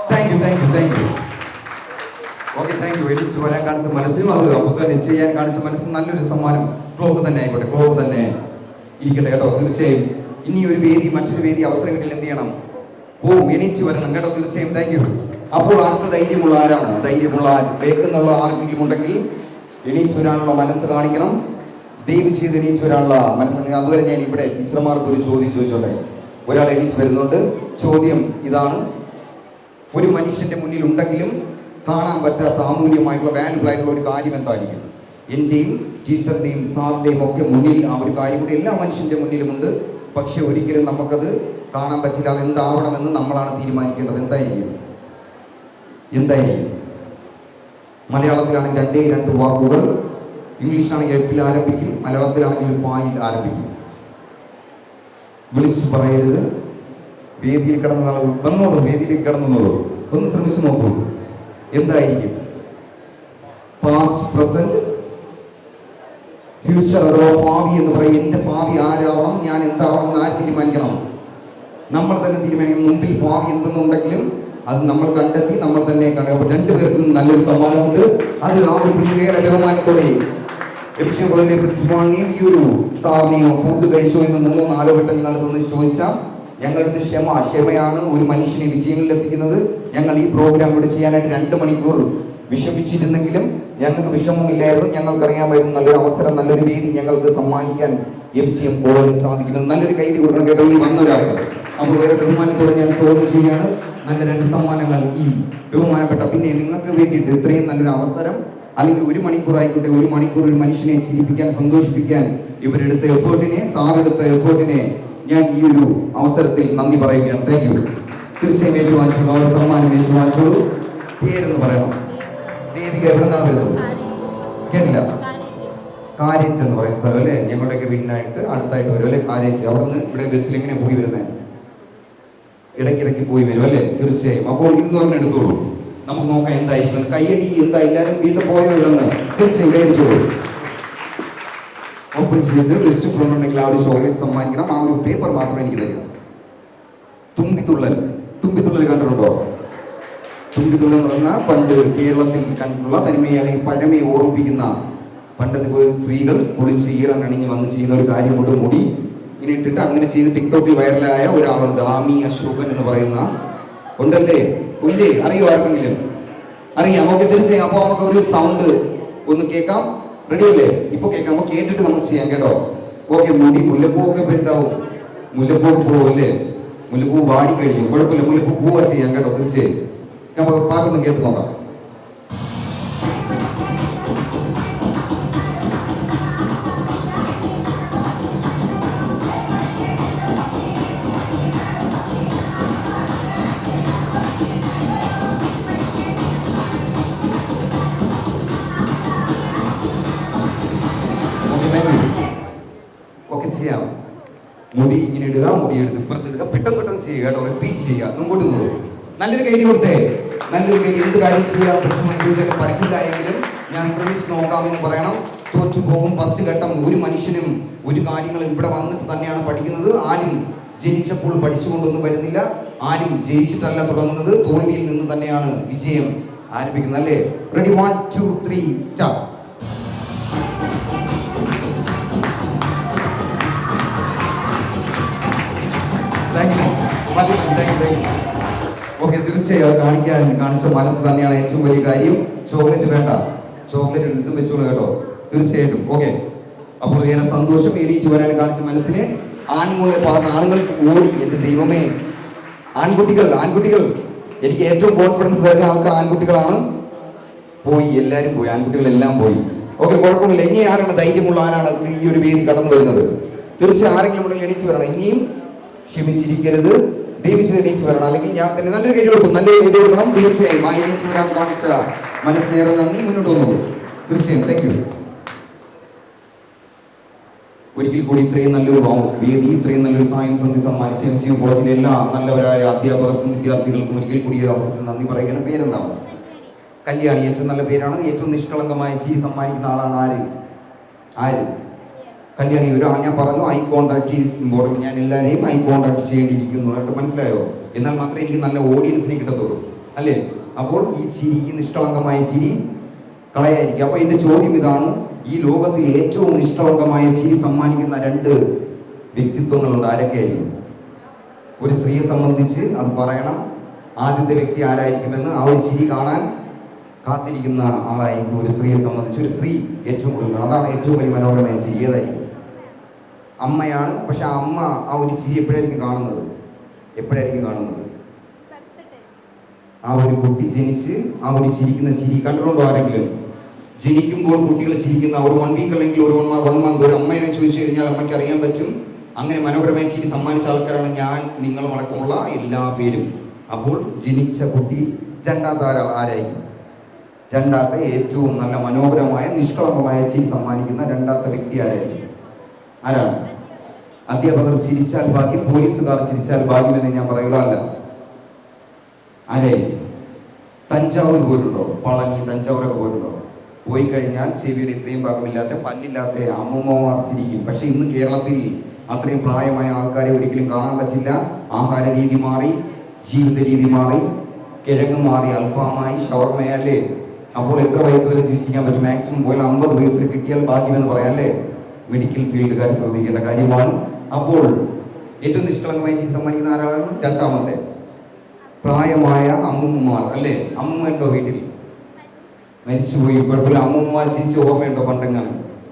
Thank you. Okay, thank you. Edit വരാൻ കാണിച്ച മനസ്സിനും അത് അപ്പോൾ തന്നെ ചെയ്യാൻ കാണിച്ച മനസ്സിനും നല്ലൊരു സമ്മാനം ക്ലോക്ക് തന്നെ ആയിക്കോട്ടെ. ക്ലോക്ക് തന്നെ ഇരിക്കട്ടെ കേട്ടോ. തീർച്ചയായും ഇനി ഒരു വേദി, മറ്റൊരു വേദി അവസരം കിട്ടിയാൽ എന്ത് ചെയ്യണം? എണീറ്റ് വരണം കേട്ടോ. തീർച്ചയായും താങ്ക് യു. അപ്പോൾ അടുത്ത ധൈര്യമുള്ള ആരാണ്? കേൾക്കുന്നുള്ള ആർക്കെങ്കിലും ഉണ്ടെങ്കിൽ എണീറ്റ് വരാനുള്ള മനസ്സ് കാണിക്കണം. ദയവ് ചെയ്ത് എണീറ്റ് വരാനുള്ള മനസ്സ്. അതുവരെ ഞാൻ ഇവിടെ ടീച്ചർമാർക്ക് ഒരു ചോദ്യം ചോദിച്ചോട്ടെ. ഒരാൾ എണീറ്റ് വരുന്നുണ്ട്. ചോദ്യം ഇതാണ്: ഒരു മനുഷ്യന്റെ മുന്നിൽ ഉണ്ടെങ്കിലും കാണാൻ പറ്റാത്ത അമൂല്യമായിട്ടുള്ള വാല്യുബിൾ ആയിട്ടുള്ള ഒരു കാര്യം എന്തായിരിക്കും? എൻ്റെയും ടീച്ചറിൻ്റെയും സാറിൻ്റെയും ഒക്കെ മുന്നിൽ ആ ഒരു കാര്യം കൂടി എല്ലാ മനുഷ്യൻ്റെ മുന്നിലുമുണ്ട്. പക്ഷെ ഒരിക്കലും നമുക്കത് കാണാൻ പറ്റില്ല. അത് എന്താവണമെന്ന് നമ്മളാണ് തീരുമാനിക്കേണ്ടത്. എന്തായിരിക്കും? മലയാളത്തിലാണെങ്കിൽ 2 വാക്കുകൾ, ഇംഗ്ലീഷാണെങ്കിൽ എഫിൽ ആരംഭിക്കും, മലയാളത്തിലാണെങ്കിൽ ഫായിൽ ആരംഭിക്കും. വിളിച്ചു പറയരുത്. വേദിയിൽ കിടന്നോളൂ. ഒന്ന് ശ്രമിച്ചു നോക്കൂ. എന്തായിരിക്കും? പാസ്റ്റ്, പ്രസന്റ്, ഫ്യൂച്ചർ അഥവാ ഭാവി എന്ന് പറയും. എൻ്റെ ഭാവി ആരാവണം, ഞാൻ എന്താവണം എന്ന് ആര് തീരുമാനിക്കണം? നമ്മൾ തന്നെ തീരുമാനിക്കണം. മുമ്പിൽ ഭാവി എന്തെന്നുണ്ടെങ്കിലും അത് നമ്മൾ കണ്ടെത്തി നമ്മൾ തന്നെ കാണുക. 2 പേർക്കും നല്ലൊരു സമ്മാനമുണ്ട്. അത് ആ ഒരു പ്രത്യേക ബഹുമാനത്തോടെ കോളേജിലെ പ്രിൻസിപ്പാളിനെയും ഈ ഒരു സാറിനെയോ ഫുഡ് കഴിച്ചോ എന്ന് 3-4 വട്ടം നിങ്ങളടുത്തൊന്ന് ചോദിച്ചാൽ ഞങ്ങളുടെ ക്ഷമയാണ് ഒരു മനുഷ്യനെ വിജയങ്ങളിൽ എത്തിക്കുന്നത്. ഞങ്ങൾ ഈ പ്രോഗ്രാം ഇവിടെ ചെയ്യാനായിട്ട് 2 മണിക്കൂർ വിഷമിച്ചിരുന്നെങ്കിലും ഞങ്ങൾക്ക് വിഷമമില്ലായിരുന്നു. ഞങ്ങൾക്കറിയാമായിരുന്നു നല്ലൊരു അവസരം, നല്ലൊരു വേദി ഞങ്ങൾക്ക് സമ്മാനിക്കാൻ MGM കോളേജിൽ സാധിക്കുന്നത്. നല്ലൊരു കൈഡി കൊടുക്കണം കേട്ടോ ഈ വന്നൊരാൾക്ക്. അപ്പോൾ വേറെ ബഹുമാനത്തോടെ ഞാൻ സ്വാഗതം ചെയ്യുകയാണ്. നല്ല 2 സമ്മാനങ്ങൾ ഈ ബഹുമാനപ്പെട്ട. പിന്നെ നിങ്ങൾക്ക് വേണ്ടിയിട്ട് ഇത്രയും നല്ലൊരു അവസരം, അല്ലെങ്കിൽ 1 മണിക്കൂർ ആയിക്കോട്ടെ, 1 മണിക്കൂർ ഒരു മനുഷ്യനെ ചിരിപ്പിക്കാൻ, സന്തോഷിപ്പിക്കാൻ ഇവരെടുത്ത എഫേർട്ടിനെ, സാറെടുത്ത എഫേർട്ടിനെ ഞാൻ ഈ ഒരു അവസരത്തിൽ നന്ദി പറയുകയാണ്. Thank you. തീർച്ചയായും ഏറ്റുവാങ്ങിച്ചോളൂ. അവർ സമ്മാനം ഏറ്റുവാങ്ങിച്ചോളൂ. പേരെന്ന് പറയണം. ദേവിക എവിടെ നിന്നാണ് വരുന്നത്? കേട്ടില്ല. കാര്യച്ച് എന്ന് പറയുന്ന സ്ഥലം അല്ലേ? ഞങ്ങളുടെയൊക്കെ വീടിനായിട്ട് അടുത്തായിട്ട് വരും അല്ലേ കാര്യച്ച്. അവിടെ നിന്ന് ഇവിടെ ബസ്സിൽ എങ്ങനെ പോയി വരുന്നത്? ഇടയ്ക്കിടയ്ക്ക് പോയി വരും അല്ലേ? തീർച്ചയായും. അപ്പോൾ ഇതെന്ന് പറഞ്ഞ് എടുത്തോളൂ. നമുക്ക് നോക്കാം എന്തായിരിക്കും. കയ്യടി എന്താ എല്ലാവരും വീട്ടിൽ പോയോ ഇല്ലെന്ന് തീർച്ചയായും കയറിച്ചോളൂ. ഓപ്പൺ ചെയ്ത് ബെസ്റ്റ് ഫ്രണ്ട് ഉണ്ടെങ്കിൽ ആ ഒരു ചോക്ലേറ്റ് സമ്മാനിക്കണം. ആ ഒരു പേപ്പർ മാത്രം എനിക്ക് തരിക. തുമ്പിത്തുള്ളൽ. തുമ്പിത്തുള്ളൽ കണ്ടിട്ടുണ്ടോ? തുമ്പിത്തുള്ളൽ എന്ന് പറഞ്ഞാൽ പണ്ട് കേരളത്തിൽ കണ്ടിട്ടുള്ള തനിമയെ അല്ലെങ്കിൽ പഴമയെ ഓർമ്മിപ്പിക്കുന്ന പണ്ടത്തെ സ്ത്രീകൾ കുളിച്ച് ഈറൻ അണിഞ്ഞ് വന്ന് ചെയ്യുന്ന ഒരു കാര്യം കൊണ്ട് മുടി ഇങ്ങനെ ഇട്ടിട്ട് അങ്ങനെ ചെയ്ത് ടിക്ടോക്കിൽ വൈറലായ ഒരാളുണ്ട്. ആമി അശോകൻ എന്ന് പറയുന്ന ഉണ്ടല്ലേ? ഇല്ലേ? അറിയോ ആർക്കെങ്കിലും? അറിയാം. ഓക്കെ തീർച്ചയായും. അപ്പോൾ നമുക്ക് ഒരു സൗണ്ട് ഒന്ന് കേൾക്കാം. റെഡി അല്ലേ? ഇപ്പൊ കേൾക്കാം. നമുക്ക് കേട്ടിട്ട് നമുക്ക് ചെയ്യാം കേട്ടോ. ഓക്കെ. മുടി മുല്ലപ്പൂ ഒക്കെ ഇപ്പൊ എന്താവും? മുല്ലപ്പൂ പോവും അല്ലേ? മുല്ലപ്പൂ വാടി കഴിഞ്ഞു. കുഴപ്പമില്ല. മുല്ലപ്പൂ പൂവാ ചെയ്യാം കേട്ടോ. തീർച്ചയായും നമുക്ക് പാട്ടൊന്നും കേട്ട് നോക്കാം. ഓക്കെ ചെയ്യാം. മുടി ഇങ്ങനെ ഇടുക, മുടി എടുത്ത് ഇപ്പുറത്തിടുക, പെട്ടെന്ന് ചെയ്യുക കേട്ടോ. റിപ്പീറ്റ് ചെയ്യുക. മുമ്പോട്ട് നോക്കും. നല്ലൊരു കൈ കൊടുത്തേ. നല്ലൊരു കൈ. എന്ത് കാര്യം ചെയ്യാൻ പറ്റുമെന്ന് പറ്റില്ല എങ്കിലും ഞാൻ ശ്രമിച്ച് നോക്കാമെന്ന് പറയണം. തോറ്റു പോകും. ഫസ്റ്റ് ഘട്ടം. ഒരു മനുഷ്യനും ഒരു കാര്യങ്ങളും ഇവിടെ വന്നിട്ട് തന്നെയാണ് പഠിക്കുന്നത്. ആരും ജനിച്ചപ്പോൾ പഠിച്ചുകൊണ്ടൊന്നും വരുന്നില്ല. ആരും ജയിച്ചിട്ടല്ല തുടങ്ങുന്നത്. തോൽവിയിൽ നിന്ന് തന്നെയാണ് വിജയം ആരംഭിക്കുന്നത് അല്ലേ? റെഡി? 1 2 3 സ്റ്റാർട്ട്. ഓക്കെ തീർച്ചയായും അത് കാണിച്ച മനസ്സ് തന്നെയാണ് ഏറ്റവും വലിയ കാര്യം. ചോക്ലേറ്റ് വേണ്ട. ചോക്ലേറ്റ് എടുത്ത് ഇതും വെച്ചോളൂ കേട്ടോ. തീർച്ചയായിട്ടും. ഓക്കെ. അപ്പോൾ ഏറെ സന്തോഷം. എണീറ്റ് വരാൻ കാണിച്ച മനസ്സിന് ആണുങ്ങളെ പറഞ്ഞ ആണുങ്ങൾക്ക് ഓടി. എൻ്റെ ദൈവമേ, ആൺകുട്ടികൾ എനിക്ക് ഏറ്റവും കോൺഫിഡൻസ് തരുന്ന ആൾക്കാർ ആൺകുട്ടികളാണ്. പോയി, എല്ലാവരും പോയി. ആൺകുട്ടികളെല്ലാം പോയി. ഓക്കെ കുഴപ്പമില്ല. ഇനി ആരാണ് ധൈര്യമുള്ള ആരാണ് ഈ ഒരു വേദി കടന്നു വരുന്നത്? തീർച്ചയായും ആരെങ്കിലും ഉണ്ടെങ്കിൽ എണീറ്റ് വരണം. ഇനിയും ക്ഷമിച്ചിരിക്കരുത്. ദൈവത്തിന് എണീറ്റ് വരണം. അല്ലെങ്കിൽ ഞാൻ തന്നെ നല്ലൊരു കൈ കൊടുക്കും. നല്ലൊരു കൈ കൊടുക്കണം. തീർച്ചയായും ആ എണീറ്റ് വരാൻ കാണിച്ച മനസ്സിനേറെ നന്ദി. മുന്നോട്ട് വന്നു. തീർച്ചയായും താങ്ക് യു. ഒരിക്കൽ കൂടി ഇത്രയും നല്ലൊരു വേദി, ഇത്രയും നല്ലൊരു സായം സന്ധി സമ്മാനിച്ച MGM കോളേജിലെ എല്ലാ നല്ലവരായ അധ്യാപകർക്കും വിദ്യാർത്ഥികൾക്കും ഒരിക്കൽ കൂടി അവസരത്തിൽ നന്ദി പറയുകയാണ്. പേരെന്താണ്? കല്യാണി. ഏറ്റവും നല്ല പേരാണ്. ഏറ്റവും നിഷ്കളങ്കമായ ചിരി സമ്മാനിക്കുന്ന ആളാണ് ആര്? കല്യാണി. ഞാൻ പറഞ്ഞു ഐ കോൺടാക്ട് ഈസ് ഇമ്പോർട്ടൻറ്റ്. ഞാൻ എല്ലാവരെയും ഐ കോൺടാക്ട് ചെയ്യേണ്ടിയിരിക്കുന്നു. മനസ്സിലായോ? എന്നാൽ മാത്രമേ എനിക്ക് നല്ല ഓഡിയൻസിനെ കിട്ടത്തുള്ളൂ അല്ലേ? അപ്പോൾ ഈ ചിരി, ഈ നിഷ്കളങ്കമായ ചിരി കളയായിരിക്കും. അപ്പോൾ എൻ്റെ ചോദ്യം ഇതാണ്: ഈ ലോകത്തിൽ ഏറ്റവും നിഷ്കളങ്കമായ ചിരി സമ്മാനിക്കുന്ന 2 വ്യക്തിത്വങ്ങളുണ്ട്. ആരൊക്കെയായിരിക്കും? ഒരു സ്ത്രീയെ സംബന്ധിച്ച് അത് പറയണം. ആദ്യത്തെ വ്യക്തി ആരായിരിക്കുമെന്ന് ആ ഒരു ചിരി കാണാൻ കാത്തിരിക്കുന്ന ആളായിരിക്കും ഒരു സ്ത്രീയെ സംബന്ധിച്ച്. ഒരു സ്ത്രീ ഏറ്റവും കൂടുതൽ, അതാണ് ഏറ്റവും വലിയ മനോഹരമായ ചിരി. ഏതായിരിക്കും? അമ്മയാണ്. പക്ഷെ ആ അമ്മ ആ ഒരു ചിരി എപ്പോഴായിരിക്കും കാണുന്നത്? ആ ഒരു കുട്ടി ജനിച്ച് ആ ഒരു ചിരിക്കുന്ന ചിരി കണ്ടിട്ടുണ്ടോ ആരെങ്കിലും? ജനിക്കുമ്പോൾ കുട്ടികൾ ചിരിക്കുന്ന ഒരു 1 വീക്ക് അല്ലെങ്കിൽ ഒരു 1 മന്ത് ഒരു അമ്മയെ ചോദിച്ചു കഴിഞ്ഞാൽ അമ്മയ്ക്ക് അറിയാൻ പറ്റും. അങ്ങനെ മനോഹരമായ ചിരി സമ്മാനിച്ച ആൾക്കാരാണ് ഞാൻ, നിങ്ങളും അടക്കമുള്ള എല്ലാ പേരും. അപ്പോൾ ജനിച്ച കുട്ടി രണ്ടാമത്തെ ആരായിരിക്കും? രണ്ടാമത്തെ ഏറ്റവും നല്ല മനോഹരമായ നിഷ്കളങ്കമായ ചിരി സമ്മാനിക്കുന്ന രണ്ടാമത്തെ വ്യക്തി ആരാണ്? അധ്യാപകർ ചിരിച്ചാൽ ഭാഗ്യം, പോലീസുകാർ ചിരിച്ചാൽ ഭാഗ്യമെന്ന് ഞാൻ പറയുക അല്ല. ആരായിരിക്കും? തഞ്ചാവൂർ പോയിട്ടുണ്ടോ? പളനി, തഞ്ചാവൂരൊക്കെ പോയിട്ടുണ്ടോ? പോയി കഴിഞ്ഞാൽ ചെവിയുടെ ഇത്രയും ഭാഗമില്ലാത്ത പല്ലില്ലാത്ത അമ്മൂമ്മമാർ ചിരിക്കും. പക്ഷെ ഇന്ന് കേരളത്തിൽ അത്രയും പ്രായമായ ആൾക്കാരെ ഒരിക്കലും കാണാൻ പറ്റില്ല. ആഹാര രീതി മാറി, ജീവിത രീതി മാറി, കിഴങ്ങ് മാറി, അൽഫാമായി, ഷവർമയല്ലേ. അപ്പോൾ എത്ര വയസ്സ് വരെ ജീവിച്ചിരിക്കാൻ പറ്റും? മാക്സിമം പോയാൽ 50 വയസ്സിൽ കിട്ടിയാൽ ഭാഗ്യമെന്ന് പറയാം അല്ലേ? മെഡിക്കൽ ഫീൽഡുകാർ ശ്രദ്ധിക്കേണ്ട കാര്യമാണ്. അപ്പോൾ ഏറ്റവും നിഷ്കളങ്കമായി ചിരി സമ്മാനിക്കുന്ന ആരാണ്? രണ്ടാമത്തെ പ്രായമായ അമ്മൂമ്മമാർ അല്ലേ? അമ്മൂമ്മ ഉണ്ടോ വീട്ടിൽ? മരിച്ചുപോയി. കുഴപ്പമില്ല. അമ്മൂമ്മ ചിരിച്ച ഓർമ്മയുണ്ടോ പണ്ടെങ്ങനെ?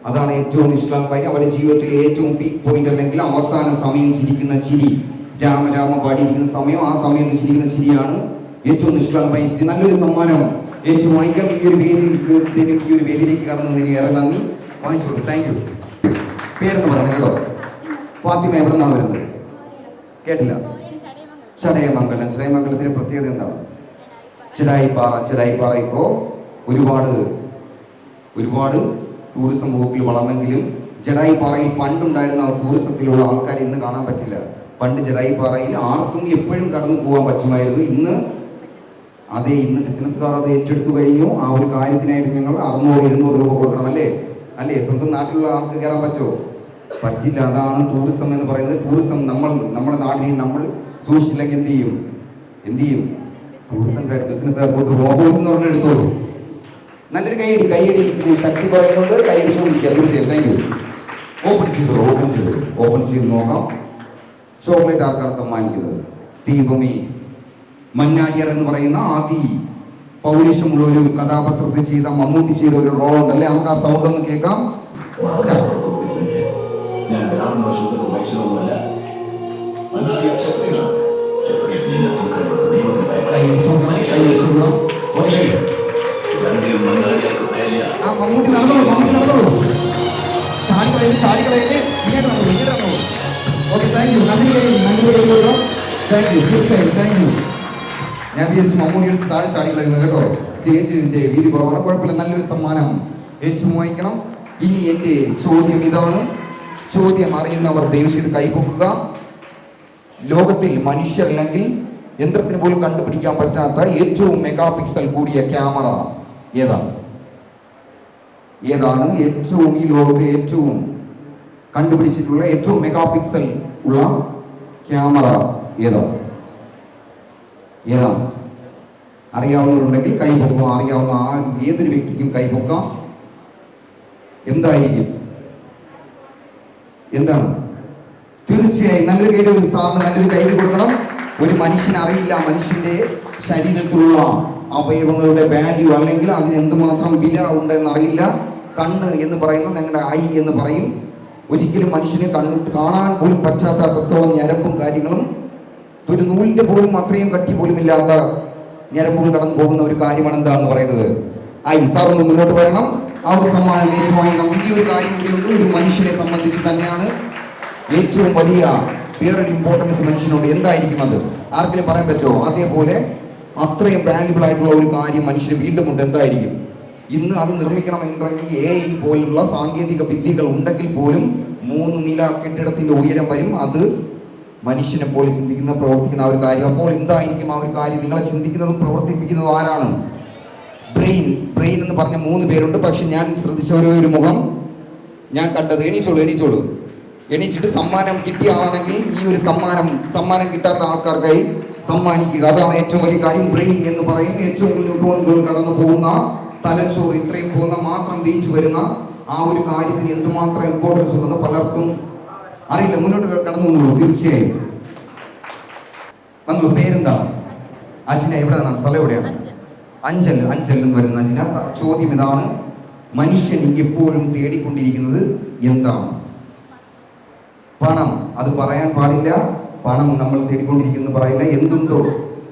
അതാണ് ഏറ്റവും നിഷ്കളങ്കമായി അവരുടെ ജീവിതത്തിലെ ഏറ്റവും പീക്ക് പോയിന്റ് അല്ലെങ്കിൽ അവസാന സമയം ചിരിക്കുന്ന ചിരി. രാമ പാടിയിരിക്കുന്ന സമയം, ആ സമയം ചിരിക്കുന്ന ചിരിയാണ് ഏറ്റവും നിഷ്കളങ്കമായ ചിരി. നല്ലൊരു സമ്മാനം ഏറ്റവും വാങ്ങിക്കാം. ഈ ഒരു വേദിയിലേക്ക് കടന്നതിന് ഏറെ നന്ദി. വാങ്ങിച്ചോളൂ. Thank you. പേരെന്ന് പറഞ്ഞു കേട്ടോ. ഫാത്തിമ. എവിടെ നിന്നാണ് വരുന്നത്? കേട്ടില്ല. ചടയമംഗലത്തിന്റെ പ്രത്യേകത എന്താണ്? ചെടായിപ്പാറ ഇപ്പോൾ ഒരുപാട് ടൂറിസം വകുപ്പിൽ വളർന്നെങ്കിലും ജഡായിപ്പാറയിൽ പണ്ടുണ്ടായിരുന്ന ടൂറിസത്തിലുള്ള ആൾക്കാരെ ഇന്ന് കാണാൻ പറ്റില്ല. പണ്ട് ജഡായിപ്പാറയിൽ ആർക്കും എപ്പോഴും കടന്നു പോകാൻ പറ്റുമായിരുന്നു. ഇന്ന് ബിസിനസ്സുകാർ അത് ഏറ്റെടുത്തു കഴിഞ്ഞു. ആ ഒരു കാര്യത്തിനായിട്ട് ഞങ്ങൾ 600-700 രൂപ കൊടുക്കണം, അല്ലേ? സ്വന്തം നാട്ടിലുള്ള ആൾക്ക് കയറാൻ പറ്റുമോ? പറ്റില്ല. അതാണ് ടൂറിസം എന്ന് പറയുന്നത്. ടൂറിസം നമ്മുടെ നാട്ടിൽ നമ്മൾ സൂക്ഷിച്ചില്ലെങ്കിൽ എന്ത് ചെയ്യും? ടൂറിസംകാർ ബിസിനസ്സുകാർ പോയിട്ട് എന്ന് പറഞ്ഞ് എടുത്തോളൂ. നല്ലൊരു കൈയടി ശക്തി പറയുന്നുണ്ട്. കൈയടിച്ചുകൊണ്ടിരിക്കുക. തീർച്ചയായും. Thank you. ഓപ്പൺ ചെയ്ത് നോക്കാം. ചോക്ലേറ്റ് ആർക്കാണ് സമ്മാനിക്കുന്നത്? ദീപമേ മന്നാടിയർ എന്ന് പറയുന്ന പൗരുഷമുള്ള ഒരു കഥാപാത്രത്തെ ചെയ്ത മമ്മൂട്ടി ചെയ്ത ഒരു റോൾ ഉണ്ടല്ലേ? നമുക്ക് ആ സൗണ്ട് ഒന്ന് കേൾക്കാം. മമ്മൂട്ടി നടന്നോളൂ. ചാടികളയില് ഇങ്ങോട്ട് നടന്നോളൂ. Okay, thank you. Thank you. ഞാൻ വിചാരിച്ചു മമ്മൂടി എടുത്ത് താഴെ ചാടികളായിരുന്നു കേട്ടോ. സ്റ്റേജിന്റെ വീതി കുറവാണ്, കുഴപ്പമില്ല. നല്ലൊരു സമ്മാനം ഏറ്റുവാങ്ങിക്കണം. ഇനി എൻ്റെ ചോദ്യം ഇതാണ്. ചോദ്യം അറിയുന്നവർ ദയവുചെയ്ത് കൈപൊക്കുക. ലോകത്തിൽ മനുഷ്യരല്ലെങ്കിൽ യന്ത്രത്തിന് പോലും കണ്ടുപിടിക്കാൻ പറ്റാത്ത ഏറ്റവും മെഗാപിക്സൽ കൂടിയ ക്യാമറ ഏതാണ്? ഈ ലോകത്തെ ഏറ്റവും കണ്ടുപിടിച്ചിട്ടുള്ള ഏറ്റവും മെഗാപിക്സൽ ഉള്ള ക്യാമറ ഏതാണ്? അറിയാവുന്നവരുണ്ടെങ്കിൽ കൈപൊക്കാം. അറിയാവുന്ന ഏതൊരു വ്യക്തിക്കും കൈപൊക്കാം. എന്തായിരിക്കും? എന്താണ്? തീർച്ചയായും നല്ലൊരു കൈഡ് സാറിന് നല്ലൊരു കൈഡ് കൊടുക്കണം. ഒരു മനുഷ്യന് അറിയില്ല മനുഷ്യന്റെ ശരീരത്തിലുള്ള അവയവങ്ങളുടെ വാല്യൂ, അല്ലെങ്കിൽ അതിന് എന്തുമാത്രം വില ഉണ്ടെന്ന് അറിയില്ല. കണ്ണ് എന്ന് പറയുന്നത് ഞങ്ങളുടെ ഐ എന്ന് പറയും. ഒരിക്കലും മനുഷ്യനെ കാണാൻ പോലും പറ്റാത്ത അത്രത്തോളം ഞരമ്പും കാര്യങ്ങളും, ഒരു നൂലിന്റെ പോലും അത്രയും കട്ടി പോലും ഇല്ലാത്ത ഞരമ്പുകൾ കടന്നു പോകുന്ന ഒരു കാര്യമാണ് എന്താണെന്ന് പറയുന്നത് ഐ. സാർ ഒന്ന് മുന്നോട്ട് വരണം. ആ ഒരു സമ്മാനം ഏറ്റുവാങ്ങിക്കണം. ഇനി ഒരു കാര്യം കൂടിയുണ്ട്. ഒരു മനുഷ്യനെ സംബന്ധിച്ച് തന്നെയാണ് ഏറ്റവും വലിയ വേറൊരു ഇമ്പോർട്ടൻസ് മനുഷ്യനുണ്ട്. എന്തായിരിക്കും അത്? ആർക്കെങ്കിലും പറയാൻ പറ്റുമോ? അതേപോലെ അത്രയും വാല്യുബിൾ ആയിട്ടുള്ള ഒരു കാര്യം മനുഷ്യന് വീണ്ടും ഉണ്ട്. എന്തായിരിക്കും? ഇന്ന് അത് നിർമ്മിക്കണമെന്നുണ്ടെങ്കിൽ AI പോലുള്ള സാങ്കേതിക വിദ്യകൾ ഉണ്ടെങ്കിൽ പോലും 3 നില കെട്ടിടത്തിന്റെ ഉയരം വരും. അത് മനുഷ്യനെ പോലെ ചിന്തിക്കുന്ന പ്രവർത്തിക്കുന്ന ആ ഒരു കാര്യം. അപ്പോൾ എന്തായിരിക്കും ആ ഒരു കാര്യം? നിങ്ങളെ ചിന്തിക്കുന്നതും പ്രവർത്തിപ്പിക്കുന്നതും ആരാണ്? ബ്രെയിൻ എന്ന് പറഞ്ഞ 3 പേരുണ്ട്. പക്ഷെ ഞാൻ ശ്രദ്ധിച്ച ഒരു മുഖം ഞാൻ കണ്ടത്. എണീച്ചിട്ട് സമ്മാനം കിട്ടിയ ആളാണെങ്കിൽ ഈ ഒരു സമ്മാനം കിട്ടാത്ത ആൾക്കാർക്കായി സമ്മാനിക്കുക. അതാണ് ഏറ്റവും വലിയ കാര്യം. ബ്രെയിൻ എന്ന് പറയും. ഏറ്റവും ന്യൂട്രോണുകൾ കടന്നു പോകുന്ന തലച്ചോറ്, ഇത്രയും പോകുന്ന മാത്രം വെയിറ്റ് വരുന്ന ആ ഒരു കാര്യത്തിന് എന്തുമാത്രം ഇമ്പോർട്ടൻസ് ഉണ്ടെന്ന് പലർക്കും അറിയില്ല. മുന്നോട്ട് കടന്നു വന്നുള്ളൂ. തീർച്ചയായും വന്നുള്ളൂ. പേരെന്താണ്? അജിന. എവിടെ നിന്നാണ്? സ്ഥലം എവിടെയാണ്? അഞ്ചൽ എന്ന് പറയുന്ന അജിന. ചോദ്യം ഇതാണ്. മനുഷ്യൻ എപ്പോഴും തേടിക്കൊണ്ടിരിക്കുന്നത് എന്താണ്? പണം. അത് പറയാൻ പാടില്ല. പണം നമ്മൾ തേടിക്കൊണ്ടിരിക്കുന്നു പറയില്ല. എന്തുണ്ടോ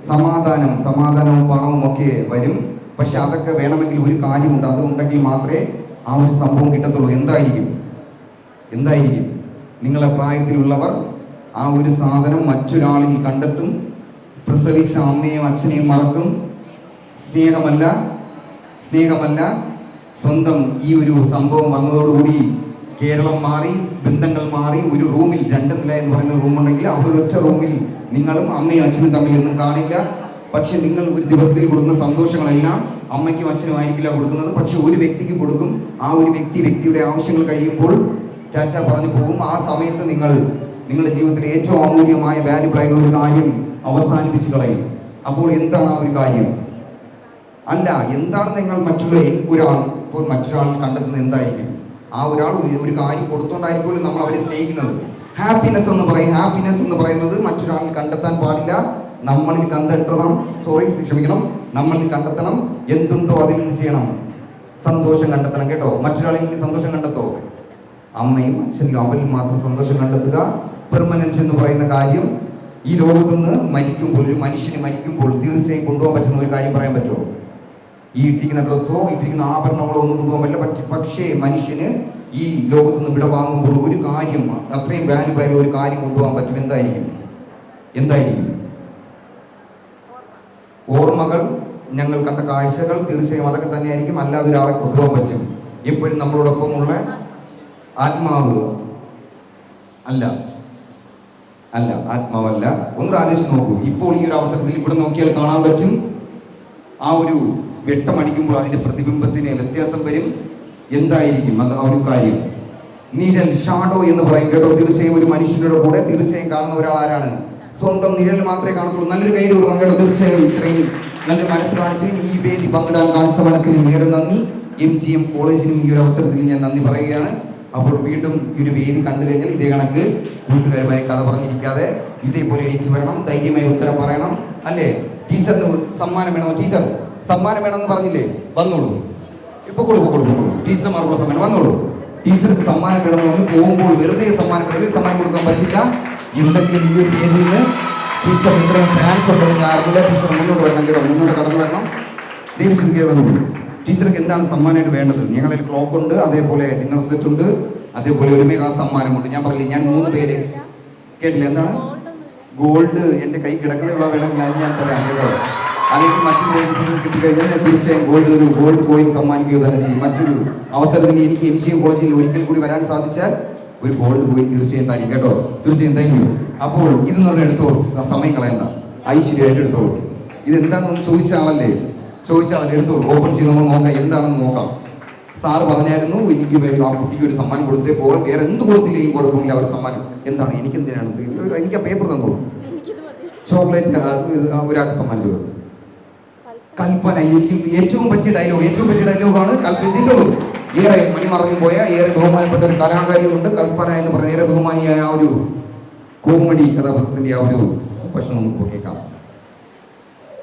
സമാധാനവും പണവും ഒക്കെ വരും. പക്ഷെ അതൊക്കെ വേണമെങ്കിൽ ഒരു കാര്യമുണ്ട്. അതുണ്ടെങ്കിൽ മാത്രമേ ആ ഒരു സംഭവം കിട്ടത്തുള്ളൂ. എന്തായിരിക്കും? നിങ്ങളെ പ്രായത്തിലുള്ളവർ ആ ഒരു സാധനം മറ്റൊരാളിൽ കണ്ടെത്തും. പ്രസവിച്ച അമ്മയും അച്ഛനെയും മറക്കും. സ്നേഹമല്ല സ്വന്തം ഈ ഒരു സംഭവം വന്നതോടുകൂടി കേരളം മാറി, ബന്ധങ്ങൾ മാറി. ഒരു റൂമിൽ 2 നില എന്ന് പറയുന്ന റൂമുണ്ടെങ്കിൽ അവിടെ ഒറ്റ റൂമിൽ നിങ്ങളും അമ്മയും അച്ഛനും തമ്മിൽ ഒന്നും കാണില്ല. പക്ഷെ നിങ്ങൾ ഒരു ദിവസത്തിൽ കൊടുക്കുന്ന സന്തോഷങ്ങളെല്ലാം അമ്മയ്ക്കും അച്ഛനും ആയിരിക്കില്ല കൊടുക്കുന്നത്. പക്ഷെ ഒരു വ്യക്തിക്ക് കൊടുക്കും. ആ ഒരു വ്യക്തിയുടെ ആവശ്യങ്ങൾ കഴിയുമ്പോൾ ചാച്ച പറഞ്ഞു പോകും. ആ സമയത്ത് നിങ്ങളുടെ ജീവിതത്തിലെ ഏറ്റവും അമൂല്യമായ വാല്യുബിൾ ആയിട്ടുള്ള ഒരു കാര്യം അവസാനിപ്പിച്ച് കളയും. അപ്പോൾ എന്താണ് ആ ഒരു കാര്യം? എന്താണ് നിങ്ങൾ മറ്റൊരാൾ കണ്ടെത്തുന്നത്? എന്തായിരിക്കും? ആ ഒരാൾ ഒരു കാര്യം കൊടുത്തോണ്ടായിരിക്കുമല്ലോ നമ്മൾ അവരെ സ്നേഹിക്കുന്നത്. ഹാപ്പിനെസ് എന്ന് പറയുന്നത് മറ്റൊരാളിൽ കണ്ടെത്താൻ പാടില്ല. നമ്മളിൽ കണ്ടെത്തണം. എന്തുണ്ടോ അതിൽ നിന്ന് ചെയ്യണം? സന്തോഷം കണ്ടെത്തണം. കേട്ടോ? മറ്റൊരാളിൽ സന്തോഷം കണ്ടെത്തോ? അമ്മയും അച്ഛനും അവരിൽ മാത്രം സന്തോഷം കണ്ടെത്തുക. പെർമനൻസ് എന്ന് പറയുന്ന കാര്യം ഈ ലോകത്തുനിന്ന് മരിക്കുമ്പോൾ, ഒരു മനുഷ്യന് മരിക്കുമ്പോൾ തീർച്ചയായും കൊണ്ടുപോകാൻ പറ്റുന്ന ഒരു കാര്യം പറയാൻ പറ്റുമോ? ഈ ഇട്ടിരിക്കുന്ന ഡ്രസ്സോ ഇട്ടിരിക്കുന്ന ആഭരണങ്ങളോ ഒന്നും കൊണ്ടുപോകാൻ പറ്റില്ല. പക്ഷേ മനുഷ്യന് ഈ ലോകത്ത് നിന്ന് വിട വാങ്ങുമ്പോൾ ഒരു കാര്യം, അത്രയും വാല്യുബിൾ ആയ ഒരു കാര്യം കൊണ്ടുപോകാൻ പറ്റും. എന്തായിരിക്കും? ഓർമ്മകൾ, ഞങ്ങൾ കണ്ട കാഴ്ചകൾ തീർച്ചയായും അതൊക്കെ തന്നെയായിരിക്കും. അല്ലാതെ ഒരാളെ കൊണ്ടുപോകാൻ പറ്റും. എപ്പോഴും നമ്മളോടൊപ്പമുള്ള ആത്മാവ് അല്ല, ആത്മാവല്ല. ഒന്ന് ആലോചിച്ച് നോക്കൂ. ഇപ്പോൾ ഈ ഒരു അവസരത്തിൽ ഇവിടെ നോക്കിയാൽ കാണാൻ പറ്റും, ആ ഒരു വെട്ടമടിക്കുമ്പോൾ അതിന്റെ പ്രതിബിംബത്തിന് വ്യത്യാസം വരും. എന്തായിരിക്കും അത്? ആ ഒരു കാര്യം നിഴൽ, ഷാഡോ എന്ന് പറയും കേട്ടോ. തീർച്ചയായും ഒരു മനുഷ്യരുടെ കൂടെ തീർച്ചയായും കാണുന്ന ഒരാൾ ആരാണ്? സ്വന്തം നിഴൽ മാത്രമേ കാണത്തുള്ളൂ. നല്ലൊരു ഗൈഡ് കൊടുക്കണം കേട്ടോ. തീർച്ചയായും ഇത്രയും നല്ലൊരു മനസ്സ് കാണിച്ചതിനും ഈ വേദി പങ്കിടാൻ കാണിച്ച മനസ്സിനും ഏറെ നന്ദി. MGM കോളേജിനും ഈ ഒരു അവസരത്തിൽ ഞാൻ നന്ദി പറയുകയാണ്. അപ്പോൾ വീണ്ടും ഈ ഒരു വേദി കണ്ടു കഴിഞ്ഞാൽ ഇതേ കണക്ക് കൂട്ടുകാരുമായി കഥ പറഞ്ഞിരിക്കാതെ ഇതേപോലെ എണീറ്റ് വരണം, ധൈര്യമായി ഉത്തരം പറയണം, അല്ലേ? ടീച്ചറിന് സമ്മാനം വേണോ? ടീച്ചർ സമ്മാനം വേണമെന്ന് പറഞ്ഞില്ലേ? വന്നോളൂ, ഇപ്പൊ കൊടുക്കും. ടീച്ചർമാർക്കുള്ള സമ്മാനം വന്നോളൂ. ടീച്ചർക്ക് സമ്മാനം വേണമെന്ന് പോകുമ്പോൾ വെറുതെ സമ്മാനം കൊടുക്കാൻ പറ്റില്ല. എന്തെങ്കിലും ഈ ഒരു വേദിയിൽ നിന്ന് ടീച്ചർ ഇത്രയും ഫാൻസ് ഉണ്ടെന്ന് ഞാൻ അറിയില്ല. ടീച്ചർ മുന്നോട്ട് വരണം കേട്ടോ, മുന്നോട്ട് കടന്നു വരണം. ദൈവം ചിന്തിക്കുക വന്നോളൂ. ടീച്ചർക്ക് എന്താണ് സമ്മാനമായിട്ട് വേണ്ടത്? ഞങ്ങളിൽ ക്ലോക്ക് ഉണ്ട്, അതേപോലെ ഡിന്നർ സെറ്റ് ഉണ്ട്, അതേപോലെ ഒരു മെഗാ സമ്മാനമുണ്ട്. ഞാൻ പറഞ്ഞില്ലേ, ഞാൻ 3 പേര് കേട്ടില്ല. എന്താണ്? ഗോൾഡ് എൻ്റെ കൈ കിടക്കുന്ന വേണമെങ്കിൽ ഞാൻ തരാം കേട്ടോ. അല്ലെങ്കിൽ മറ്റു ലേഡീസിന് കിട്ടിക്കഴിഞ്ഞാൽ ഞാൻ തീർച്ചയായും ഒരു ഗോൾഡ് കോയിൻ സമ്മാനിക്കുക തന്നെ ചെയ്യും. മറ്റൊരു അവസരത്തിൽ എനിക്ക് MGM കോളേജിൽ ഒരിക്കൽ കൂടി വരാൻ സാധിച്ചാൽ ഒരു ഗോൾഡ് കോയിൻ തീർച്ചയായും തരും കേട്ടോ. തീർച്ചയായും താങ്ക് യു. അപ്പോൾ ഇത് നമ്മൾ എടുത്തോളൂ, സമയം കളയണ്ട, ഐശ്വര്യമായിട്ട് എടുത്തോളൂ. ഇതെന്താണെന്ന് ചോദിച്ചാളല്ലേ എടുത്തോളൂ. ഓപ്പൺ ചെയ്ത് നമ്മൾ നോക്കാം, എന്താണെന്ന് നോക്കാം. സാറ് പറഞ്ഞായിരുന്നു എനിക്ക് ആ കുട്ടിക്ക് ഒരു സമ്മാനം കൊടുത്തിട്ടേ പോകും, വേറെ എന്ത് കൊടുത്തില്ലെങ്കിൽ കുഴപ്പമില്ല. അവർ സമ്മാനം എന്താണ്? എനിക്ക് എന്തിനാണ്? എനിക്ക് ആ പേപ്പർ തന്നോളൂ. ചോക്ലേറ്റ് ഒരാൾക്ക് സമ്മാനിച്ചത്. കൽപ്പന, എനിക്ക് ഏറ്റവും പറ്റിയ ഡയലോഗാണ് കൽപ്പിച്ചിട്ടുള്ളൂ. ഏറെ മണിമറഞ്ഞു പോയ ഏറെ ബഹുമാനപ്പെട്ട ഒരു കലാകാരിയുണ്ട് കൽപ്പന എന്ന് പറഞ്ഞ ഏറെ ബഹുമാനിയായ ആ ഒരു കോമഡി കഥാപാത്രത്തിന്റെ ആ ഒരു ഭക്ഷണം നമുക്ക് കേൾക്കാം.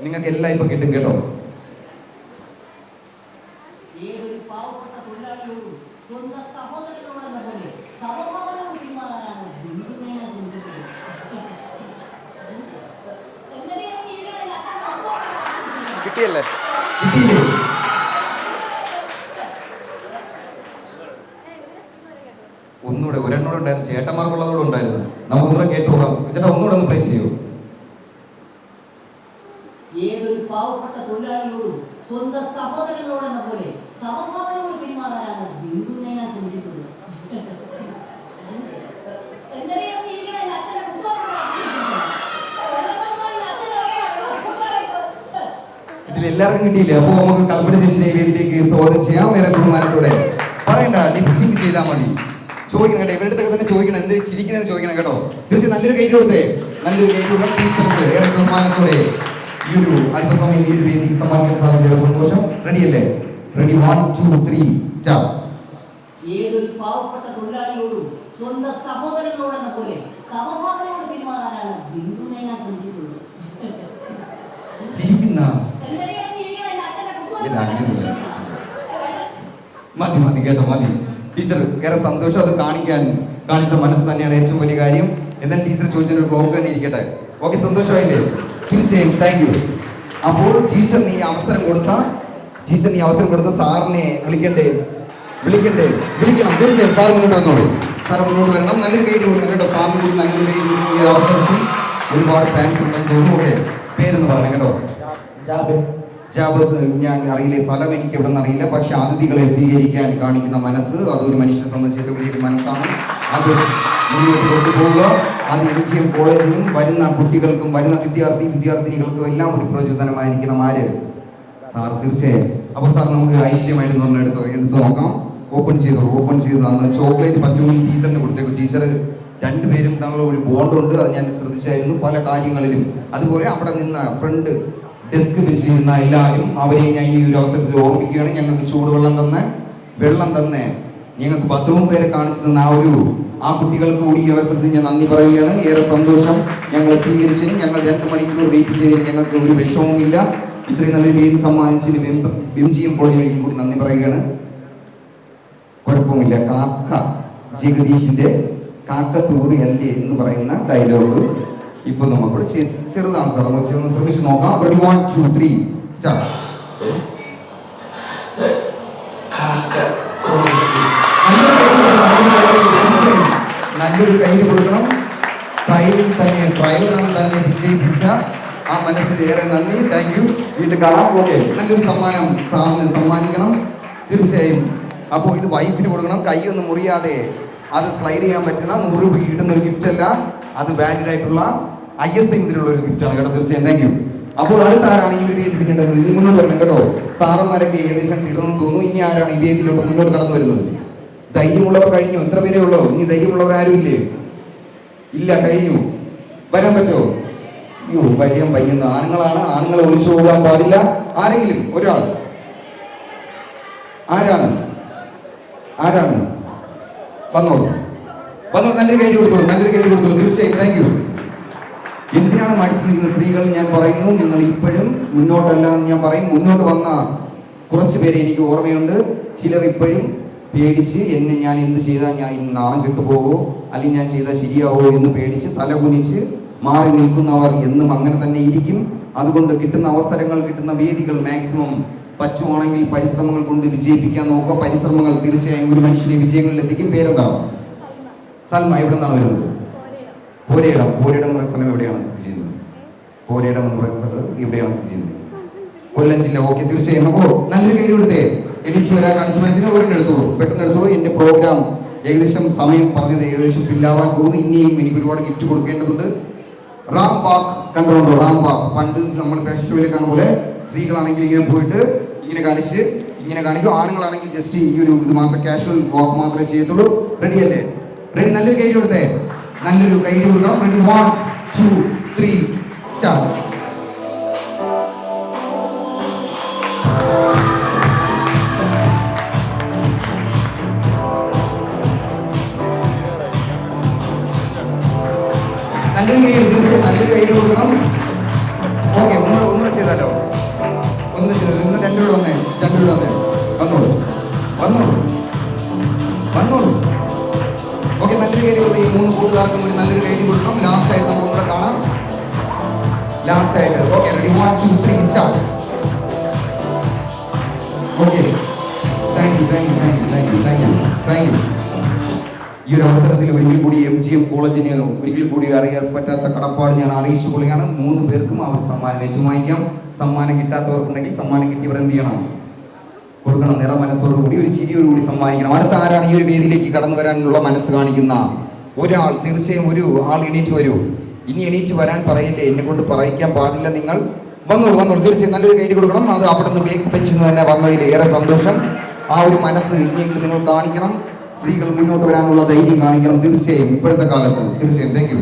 നിങ്ങൾക്ക് എല്ലാം ഇപ്പൊ കിട്ടും കേട്ടോ. കിട്ടിയില്ലേ? ഒന്നുകൂടെ ഒരെണ്ണൂടെ ഉണ്ടായിരുന്നു, ചേട്ടന്മാർക്കുള്ളതോടെ ഉണ്ടായിരുന്നു. നമുക്കൊന്നുകൂടെ കേട്ടു പോകാം. ചേട്ടാ ഒന്നുകൂടെ ഒന്ന് പ്ലേസ് ചെയ്യൂ. ഏതൊരു പാവപ്പെട്ട തൊഴിലാളിയോടും സ്വന്തം സഹോദരനോടെന്ന പോലെ സമഭാവനയോട് പെരുമാറാനാണ് ബിന്ദുവിനെ ഞാൻ ശ്രമിച്ചിട്ടുള്ളത്. എല്ലാവർക്കും കിട്ടിയില്ലേ? അപ്പൊ നമുക്ക് കൽപ്പന ചേച്ചിയെ വേദിയിലേക്ക് സ്വാഗതം ചെയ്യാം. വേറെ ബഹുമാനത്തോടെ പറയണ്ട, ലിപ്സിംഗ് ചെയ്താൽ മതി. ചോദിക്കണം കേട്ടോ, ഇവരുടെ തന്നെ ചോദിക്കണം, എന്ത് ചിരിക്കുന്നത് ചോദിക്കണം കേട്ടോ. തീർച്ചയായും നല്ലൊരു കൈ കൊടുത്തേ, നല്ലൊരു കൈ കൊടുക്കണം. ടീച്ചർക്ക് ഏറെ ബഹുമാനത്തോടെ ഈ ഒരു അല്പസമയം ഈ ഒരു വേദി സമ്മാനിക്കാൻ സാധിച്ച സന്തോഷം. റെഡി അല്ലേ? Ready, 1 2 3 start. ഏതൊരു പാവപ്പെട്ട തൊഴിലാളിയോടും സ്വന്തം സഹോദരനോടെന്ന പോലെ സമഭാവനയോട് പെരുമാറാനാണ് ബിന്ദുവിനെ ഞാൻ ശ്രമിച്ചിട്ടുള്ളത്. മതി കേട്ടോ, മതി. ടീച്ചർ ഏറെ സന്തോഷം. അത് കാണിച്ച മനസ്സ് തന്നെയാണ് ഏറ്റവും വലിയ കാര്യം. എന്നാൽ ടീച്ചർ ചോദിച്ചൊരു ക്ലോക്ക് തന്നെ ഇരിക്കട്ടെ. ഓക്കെ, സന്തോഷമായില്ലേ? തീർച്ചയായും താങ്ക് യു. അപ്പോൾ ടീച്ചറിന് ഈ അവസരം കൊടുത്ത സാറിനെ വിളിക്കണം. തീർച്ചയായും സാർ മുന്നോട്ട് വന്നോളൂ. സാർ മുന്നോട്ട് വരണം. നല്ലൊരു കൈ കൊടുക്കണം കേട്ടോ. സാറിന് കൂടി നല്ലൊരു കൈ കൊടുക്കണം. ഈ അവസരത്തിൽ ഒരുപാട് ഫാൻസ് ഉണ്ടെന്ന് തോന്നുന്നു. ഓക്കെ, പേരൊന്ന് പറഞ്ഞു കേട്ടോ. ജാബേഴ്സ് ഞാൻ അറിയില്ല, സ്ഥലം എനിക്ക് എവിടെ നിന്ന് അറിയില്ല. പക്ഷെ അതിഥികളെ സ്വീകരിക്കാൻ കാണിക്കുന്ന മനസ്സ്, അതൊരു മനുഷ്യനെ സംബന്ധിച്ച് ഏറ്റവും വലിയൊരു മനസ്സാണ്. അത് മുന്നോട്ട് കൊണ്ടുപോവുക. അത് MGM കോളേജിനും വരുന്ന കുട്ടികൾക്കും വരുന്ന വിദ്യാർത്ഥിനികൾക്കും എല്ലാം ഒരു പ്രചോദനമായിരിക്കണം. ആര്? സാർ. തീർച്ചയായും. അപ്പോൾ സാർ നമുക്ക് ഐശ്വര്യമായിട്ട് നമ്മൾ എടുത്തു നോക്കാം. ഓപ്പൺ ചെയ്തു അന്ന് ചോക്ലേറ്റ് പറ്റുമെങ്കിൽ ടീച്ചറിന് കൊടുത്തേക്കും. ടീച്ചർ രണ്ടുപേരും തമ്മിൽ ഒരു ബോണ്ടുണ്ട്, അത് ഞാൻ ശ്രദ്ധിച്ചായിരുന്നു പല കാര്യങ്ങളിലും. അതുപോലെ അവിടെ നിന്ന ഫ്രണ്ട് ഡെസ്ക് ബെഞ്ചിൽ നിന്ന എല്ലാവരും അവരെ ഞാൻ ഈ ഒരു അവസരത്തിൽ ഓർമ്മിക്കുകയാണ്. ഞങ്ങൾക്ക് ചൂടുവെള്ളം തന്നെ ഞങ്ങൾക്ക് ബാത്റൂം പേരെ കാണിച്ചു തന്ന ആ കുട്ടികൾക്ക് കൂടി ഈ അവസരത്തിൽ ഞാൻ നന്ദി പറയുകയാണ്. ഏറെ സന്തോഷം. ഞങ്ങളെ സ്വീകരിച്ചതിന്, ഞങ്ങൾ 2 മണിക്കൂർ വെയിറ്റ് ചെയ്തതിന് ഞങ്ങൾക്ക് ഒരു വിഷമവുമില്ല. ഇത്രയും നല്ലൊരു വേദി സമ്മാനിച്ചതിന് MGM കോളേജിലേക്ക് കൂടി നന്ദി പറയുകയാണ്. കുഴപ്പമില്ല. ജഗദീഷിന്റെ കാക്കത്തൂറി അല്ലേ എന്ന് പറയുന്ന ഡയലോഗ് ഇപ്പൊ നമുക്കിവിടെ ചെറുതാണ് സാർ. നമുക്ക് ശ്രമിച്ചു നോക്കാം. 1 2 3 സ്റ്റാർട്ട്. നല്ലൊരു കൈ കൊടുക്കണം. ട്രയലിൽ തന്നെ വിജയിപ്പിച്ച ആ മനസ്സിന് ഏറെ നന്ദി. Thank U. വീട്ടിൽ കാണാം. ഓക്കെ, നല്ലൊരു സമ്മാനം സാറിന് സമ്മാനിക്കണം തീർച്ചയായും. അപ്പോൾ ഇത് വൈഫിന് കൊടുക്കണം. കൈയൊന്നും മുറിയാതെ അത് സ്ലൈഡ് ചെയ്യാൻ പറ്റുന്ന 100 രൂപ കിട്ടുന്ന ഒരു ഗിഫ്റ്റ് അല്ല, അത് വാലിഡ് ആയിട്ടുള്ള ISI മുതലുള്ള ഒരു ഗിഫ്റ്റാണ് കേട്ടോ. തീർച്ചയായും താങ്ക് യു. അപ്പോൾ അടുത്ത ആരാണ് ഈ വീഡിയോ ഏൽപ്പിക്കേണ്ടത്? ഇതിന് മുന്നോട്ട് വരണം കേട്ടോ. സാറന്മാരൊക്കെ ഏകദേശം തീർന്നു തോന്നുന്നു. ഇനി ആരാണ് ഈ വേദിയിലോട്ട് മുന്നോട്ട് കടന്നു വരുന്നത്? ധൈര്യമുള്ളവർ കഴിഞ്ഞു. എത്ര പേരേ ഉള്ളൂ? ഇനി ധൈര്യമുള്ളവർ ആരും ഇല്ലേ? ഇല്ല, കഴിഞ്ഞു. വരാൻ പറ്റുമോ? അയ്യോ, പയ്യുന്ന ആണുങ്ങളാണ്. ആണുങ്ങളെ ഒളിച്ചു പോകാൻ പാടില്ല. ആരെങ്കിലും ഒരാൾ ആരാണ് വന്നോളൂ. നല്ലൊരു കൈ കൊടുത്തോളൂ. തീർച്ചയായും താങ്ക് യു. എന്തിനാണ് മടിച്ചു നിൽക്കുന്ന സ്ത്രീകൾ? ഞാൻ പറയുന്നു, നിങ്ങൾ ഇപ്പോഴും മുന്നോട്ടല്ല എന്ന് ഞാൻ പറയും. മുന്നോട്ട് വന്ന കുറച്ച് പേരെ എനിക്ക് ഓർമ്മയുണ്ട്. ചിലർ ഇപ്പോഴും പേടിച്ച് ഞാൻ എന്ത് ചെയ്താൽ ഞാൻ നാണം കിട്ടുപോകോ, അല്ലെങ്കിൽ ഞാൻ ചെയ്താൽ ശരിയാവോ എന്ന് പേടിച്ച് തലകുനിച്ച് മാറി നിൽക്കുന്നവർ എന്നും അങ്ങനെ തന്നെ ഇരിക്കും. അതുകൊണ്ട് കിട്ടുന്ന അവസരങ്ങൾ, കിട്ടുന്ന വേദികൾ മാക്സിമം പറ്റുവാണെങ്കിൽ പരിശ്രമങ്ങൾ കൊണ്ട് വിജയിപ്പിക്കാൻ നോക്കുക. പരിശ്രമങ്ങൾ തീർച്ചയായും ഒരു മനുഷ്യനെ വിജയങ്ങളിൽ എത്തിക്കും. പേരെന്താണ്? സൽമ. എവിടെ നിന്നാണ് വരുന്നത്? പോരയിടം എന്ന് പറയുന്ന സ്ഥലം എവിടെയാണ് സ്ഥിതി ചെയ്യുന്നത്? പോരയിടം എന്ന് പറയുന്ന സ്ഥലം എവിടെയാണ് സ്ഥിതി ചെയ്യുന്നത്? കൊല്ലം ജില്ല. ഓക്കെ, തീർച്ചയായും. അപ്പോൾ നല്ലൊരു കൈ കൊടുത്തേ. എണീച്ചു വരാൻ കാണിച്ച മനസ്സിന് ഒരെണ്ണം എടുത്തോളൂ, പെട്ടെന്ന് എടുത്തോളൂ. എൻ്റെ പ്രോഗ്രാം ഏകദേശം സമയം പറഞ്ഞത് ഏകദേശം ഫില്ലാവാൻ പോകുന്നു. ഇനിയും എനിക്ക് ഒരുപാട് ഗിഫ്റ്റ് കൊടുക്കേണ്ടതുണ്ട്. റാം വാക്ക് കണ്ടുകൊണ്ടോ? റാം വാക്ക് പണ്ട് നമ്മൾ ഫാഷൻ ഷോയിൽ കാണുന്ന പോലെ സ്ത്രീകളാണെങ്കിൽ ഇങ്ങനെ പോയിട്ട് ഇങ്ങനെ കാണിക്കും. ആണുങ്ങളാണെങ്കിൽ ജസ്റ്റ് ഈ ഒരു ഇത് മാത്രം കാഷ്വൽ വാക്ക് മാത്രമേ ചെയ്യത്തുള്ളൂ. റെഡി അല്ലേ? റെഡി. നല്ലൊരു കൈ കൊടുത്തേ. നല്ലൊരു കൈ കൊടുക്കണം. റെഡി? 1 2 3 സ്റ്റാർട്ട്. നല്ലൊരു കൈ കൊടുക്കണം. ഓക്കെ, ഒന്നുകൂടെ ചെയ്താലോ? നിങ്ങൾ രണ്ടുകൂടെ വന്നേ. വന്നോളൂ. ഓക്കെ, നല്ലൊരു കൈ കൊടുത്ത് ഈ 3 കൂട്ടുകാർക്കും കൂടി നല്ലൊരു കൈ കൊടുക്കണം. ലാസ്റ്റ് ആയിട്ട് നമുക്ക് കൂടെ കാണാം. ലാസ്റ്റ് ആയിട്ട്. Okay, ready? 1 2 3 start. Okay, thank U. ഈ ഒരു അവസരത്തിൽ ഒരിക്കൽ കൂടി MGM കോളേജിന് ഒരിക്കൽ കൂടി അറിയാൻ പറ്റാത്ത കടപ്പാട് ഞാൻ അറിയിച്ചു കൊള്ളുകയാണ്. 3 പേർക്കും അവർ സമ്മാനം ഏറ്റുവാങ്ങിക്കാം. സമ്മാനം കിട്ടാത്തവർക്കുണ്ടെങ്കിൽ സമ്മാനം കിട്ടിയവർ എന്ത് ചെയ്യണം? കൊടുക്കണം. നിറ മനസ്സോടുകൂടി ഒരു ചിരിയോടുകൂടി സമ്മാനിക്കണം. അടുത്ത ആരാണ് ഈ ഒരു വേദിയിലേക്ക് കടന്നു വരാനുള്ള മനസ്സ് കാണിക്കുന്ന ഒരാൾ? തീർച്ചയായും ഒരു ആൾ എണീറ്റ് വരൂ. ഇനി എണീറ്റ് വരാൻ പറയില്ലേ, എന്നെ കൊണ്ട് പറയിക്കാൻ പാടില്ല. നിങ്ങൾ വന്നോളൂ. തീർച്ചയായും നല്ലൊരു കൈ കൊടുക്കണം. അത് അവിടെ നിന്ന് ബേക്ക് ബെഞ്ചിൽ നിന്ന് തന്നെ വന്നതിൽ ഏറെ സന്തോഷം. ആ ഒരു മനസ്സ് ഇനിയെങ്കിലും നിങ്ങൾ കാണിക്കണം. സ്ത്രീകൾ മുന്നോട്ട് വരാനുള്ള ധൈര്യം കാണിക്കണം. തീർച്ചയായും ഇപ്പോഴത്തെ കാലത്ത്. തീർച്ചയായും താങ്ക് യു.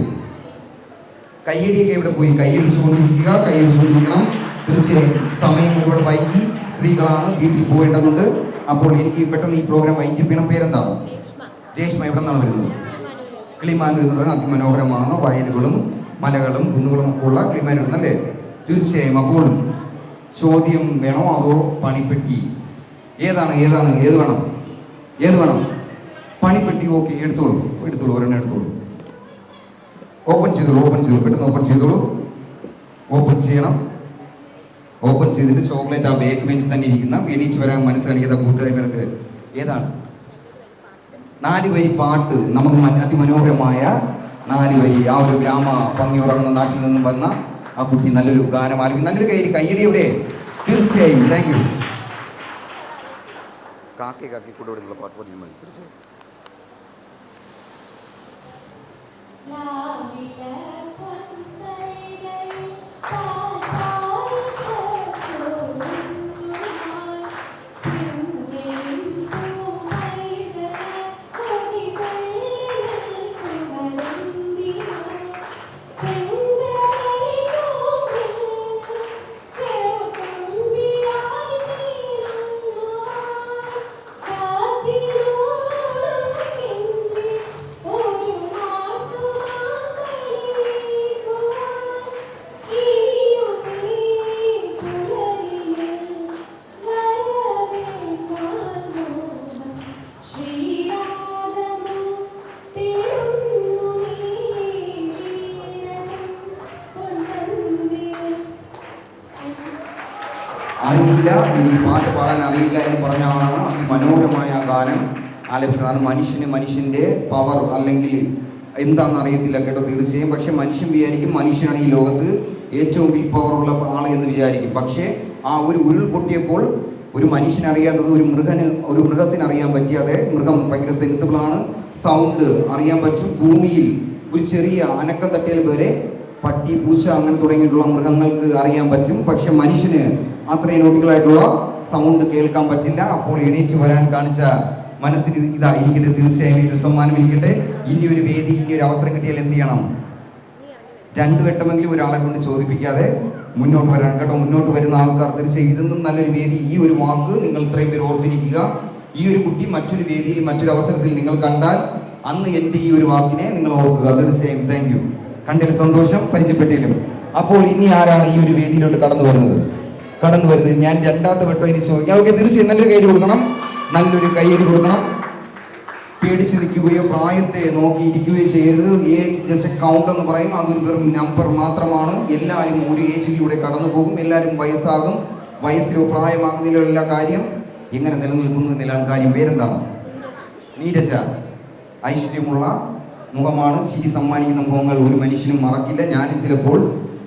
കയ്യടിയൊക്കെ ഇവിടെ പോയി കൈയടിച്ചുകൊണ്ടിരിക്കണം. തീർച്ചയായും സമയം ഒരുപാട് വൈകി. സ്ത്രീകളാണ്, വീട്ടിൽ പോകേണ്ടതുണ്ട്. അപ്പോൾ എനിക്ക് പെട്ടെന്ന് ഈ പ്രോഗ്രാം വൈകിപ്പിക്കണം. പേരെന്താണ്? രേഷ്മ. എവിടെ നിന്നാണ് വരുന്നത്? കിളിമാനൂർ എന്ന് പറയുന്നത് അതിമനോഹരമാണ്. വയലുകളും മലകളും കുന്നുകളും ഒക്കെ ഉള്ള കിളിമാനൂർ എന്നല്ലേ? തീർച്ചയായും. അപ്പോൾ ചോദ്യം വേണോ അതോ പണിപ്പെട്ടി? ഏത് വേണം? പണിപ്പെട്ടി. ഓക്കെ, എടുത്തോളൂ. ഒരെണ്ണം എടുത്തോളൂ. ഓപ്പൺ ചെയ്തോളൂ. പെട്ടെന്ന് ഓപ്പൺ ചെയ്യണം. ഓപ്പൺ ചെയ്തിട്ട് ചോക്ലേറ്റ് ആ ബേക്ക് ബെഞ്ച് തന്നെ ഇരിക്കുന്ന എണീറ്റ് വരാൻ മനസ്സ് കാണിക്കുന്ന കൂട്ടുകാർക്ക് ഏതാണ്? 4 വരി പാട്ട്. നമുക്ക് അതിമനോഹരമായ 4 വരി. ആ ഒരു ഗ്രാമ ഭംഗി ഉറങ്ങുന്ന നാട്ടിൽ നിന്നും വന്ന ആ കുട്ടി നല്ലൊരു ഗാനം ആലപിക്കും. നല്ലൊരു കയ്യടി ഇവിടെ. തീർച്ചയായും താങ്ക് യു. കാക്കി കൂടെ പാട്ട് പഠിക്കാൻ മതി. തീർച്ചയായും. അറിയില്ല, ഇനി പാട്ട് പാടാൻ അറിയില്ല എന്ന് പറഞ്ഞാണ് മനോഹരമായ ആ ഗാനം ആലപിച്ചതാണ്. മനുഷ്യൻ്റെ പവർ അല്ലെങ്കിൽ എന്താണെന്ന് അറിയത്തില്ല കേട്ടോ. തീർച്ചയായും. പക്ഷെ മനുഷ്യൻ വിചാരിക്കും മനുഷ്യനാണ് ഈ ലോകത്ത് ഏറ്റവും വിൽ പവറുള്ള ആൾ എന്ന് വിചാരിക്കും. പക്ഷേ ആ ഒരു ഉരുൾ പൊട്ടിയപ്പോൾ ഒരു മനുഷ്യനറിയാത്തത് ഒരു മൃഗത്തിന് അറിയാൻ പറ്റിയാതെ, മൃഗം ഭയങ്കര സെൻസിബിളാണ്, സൗണ്ട് അറിയാൻ പറ്റും. ഭൂമിയിൽ ഒരു ചെറിയ അനക്കം തട്ടിയാൽ വരെ പട്ടി, പൂച്ച അങ്ങനെ തുടങ്ങിയിട്ടുള്ള മൃഗങ്ങൾക്ക് അറിയാൻ പറ്റും. പക്ഷെ മനുഷ്യന് അത്രയും നോട്ടിക്കലായിട്ടുള്ള സൗണ്ട് കേൾക്കാൻ പറ്റില്ല. അപ്പോൾ എണീറ്റ് വരാൻ കാണിച്ച മനസ്സിന് ഇതായിരിക്കട്ടെ, തീർച്ചയായും ഒരു സമ്മാനം ഇരിക്കട്ടെ. ഇനി ഒരു വേദി, ഇനി ഒരു അവസരം കിട്ടിയാൽ എന്ത് ചെയ്യണം? 2 വട്ടമെങ്കിലും ഒരാളെ കൊണ്ട് ചോദിപ്പിക്കാതെ മുന്നോട്ട് വരാൻ കേട്ടോ. മുന്നോട്ട് വരുന്ന ആൾക്കാർ തീർച്ചയായും ഇതൊന്നും നല്ലൊരു വേദി. ഈ ഒരു വാക്ക് നിങ്ങൾ ഇത്രയും പേര് ഓർത്തിരിക്കുക. ഈ ഒരു കുട്ടി മറ്റൊരു വേദിയിൽ മറ്റൊരു അവസരത്തിൽ നിങ്ങൾ കണ്ടാൽ അന്ന് എൻ്റെ ഈ ഒരു വാക്കിനെ നിങ്ങൾ ഓർക്കുക. തീർച്ചയായും താങ്ക് യു. കണ്ടതിൽ സന്തോഷം, പരിചയപ്പെട്ടിലും. അപ്പോൾ ഇനി ആരാണ് ഈ ഒരു വേദിയിലോട്ട് കടന്നു വരുന്നത്? ഞാൻ 2ാമത്തെ വട്ടം ഇനി ചോദിക്കാം. ഓക്കെ, തീർച്ചയായും നല്ലൊരു കൈയ്യടി കൊടുക്കണം, നല്ലൊരു കൈയ്യടി കൊടുക്കണം. പേടിച്ച് നിൽക്കുകയോ പ്രായത്തെ നോക്കിയിരിക്കുകയോ ചെയ്യരുത്. ഏജ് ജസ്റ്റ് കൗണ്ട് എന്ന് പറയും, അതൊരു വെറും നമ്പർ മാത്രമാണ്. എല്ലാവരും ഒരു ഏജിലൂടെ കടന്നു പോകും, എല്ലാവരും വയസ്സാകും. വയസ്സിലോ പ്രായമാകുന്നതിലോ എല്ലാ കാര്യം എങ്ങനെ നിലനിൽക്കുന്നു എന്നതിലാണ് കാര്യം. പേരെന്താണ്? നീരജ. ഐശ്വര്യമുള്ള മുഖമാണ്, ചിരി സമ്മാനിക്കുന്ന മുഖങ്ങൾ ഒരു മനുഷ്യനും മറക്കില്ല. ഞാനും ചിലപ്പോൾ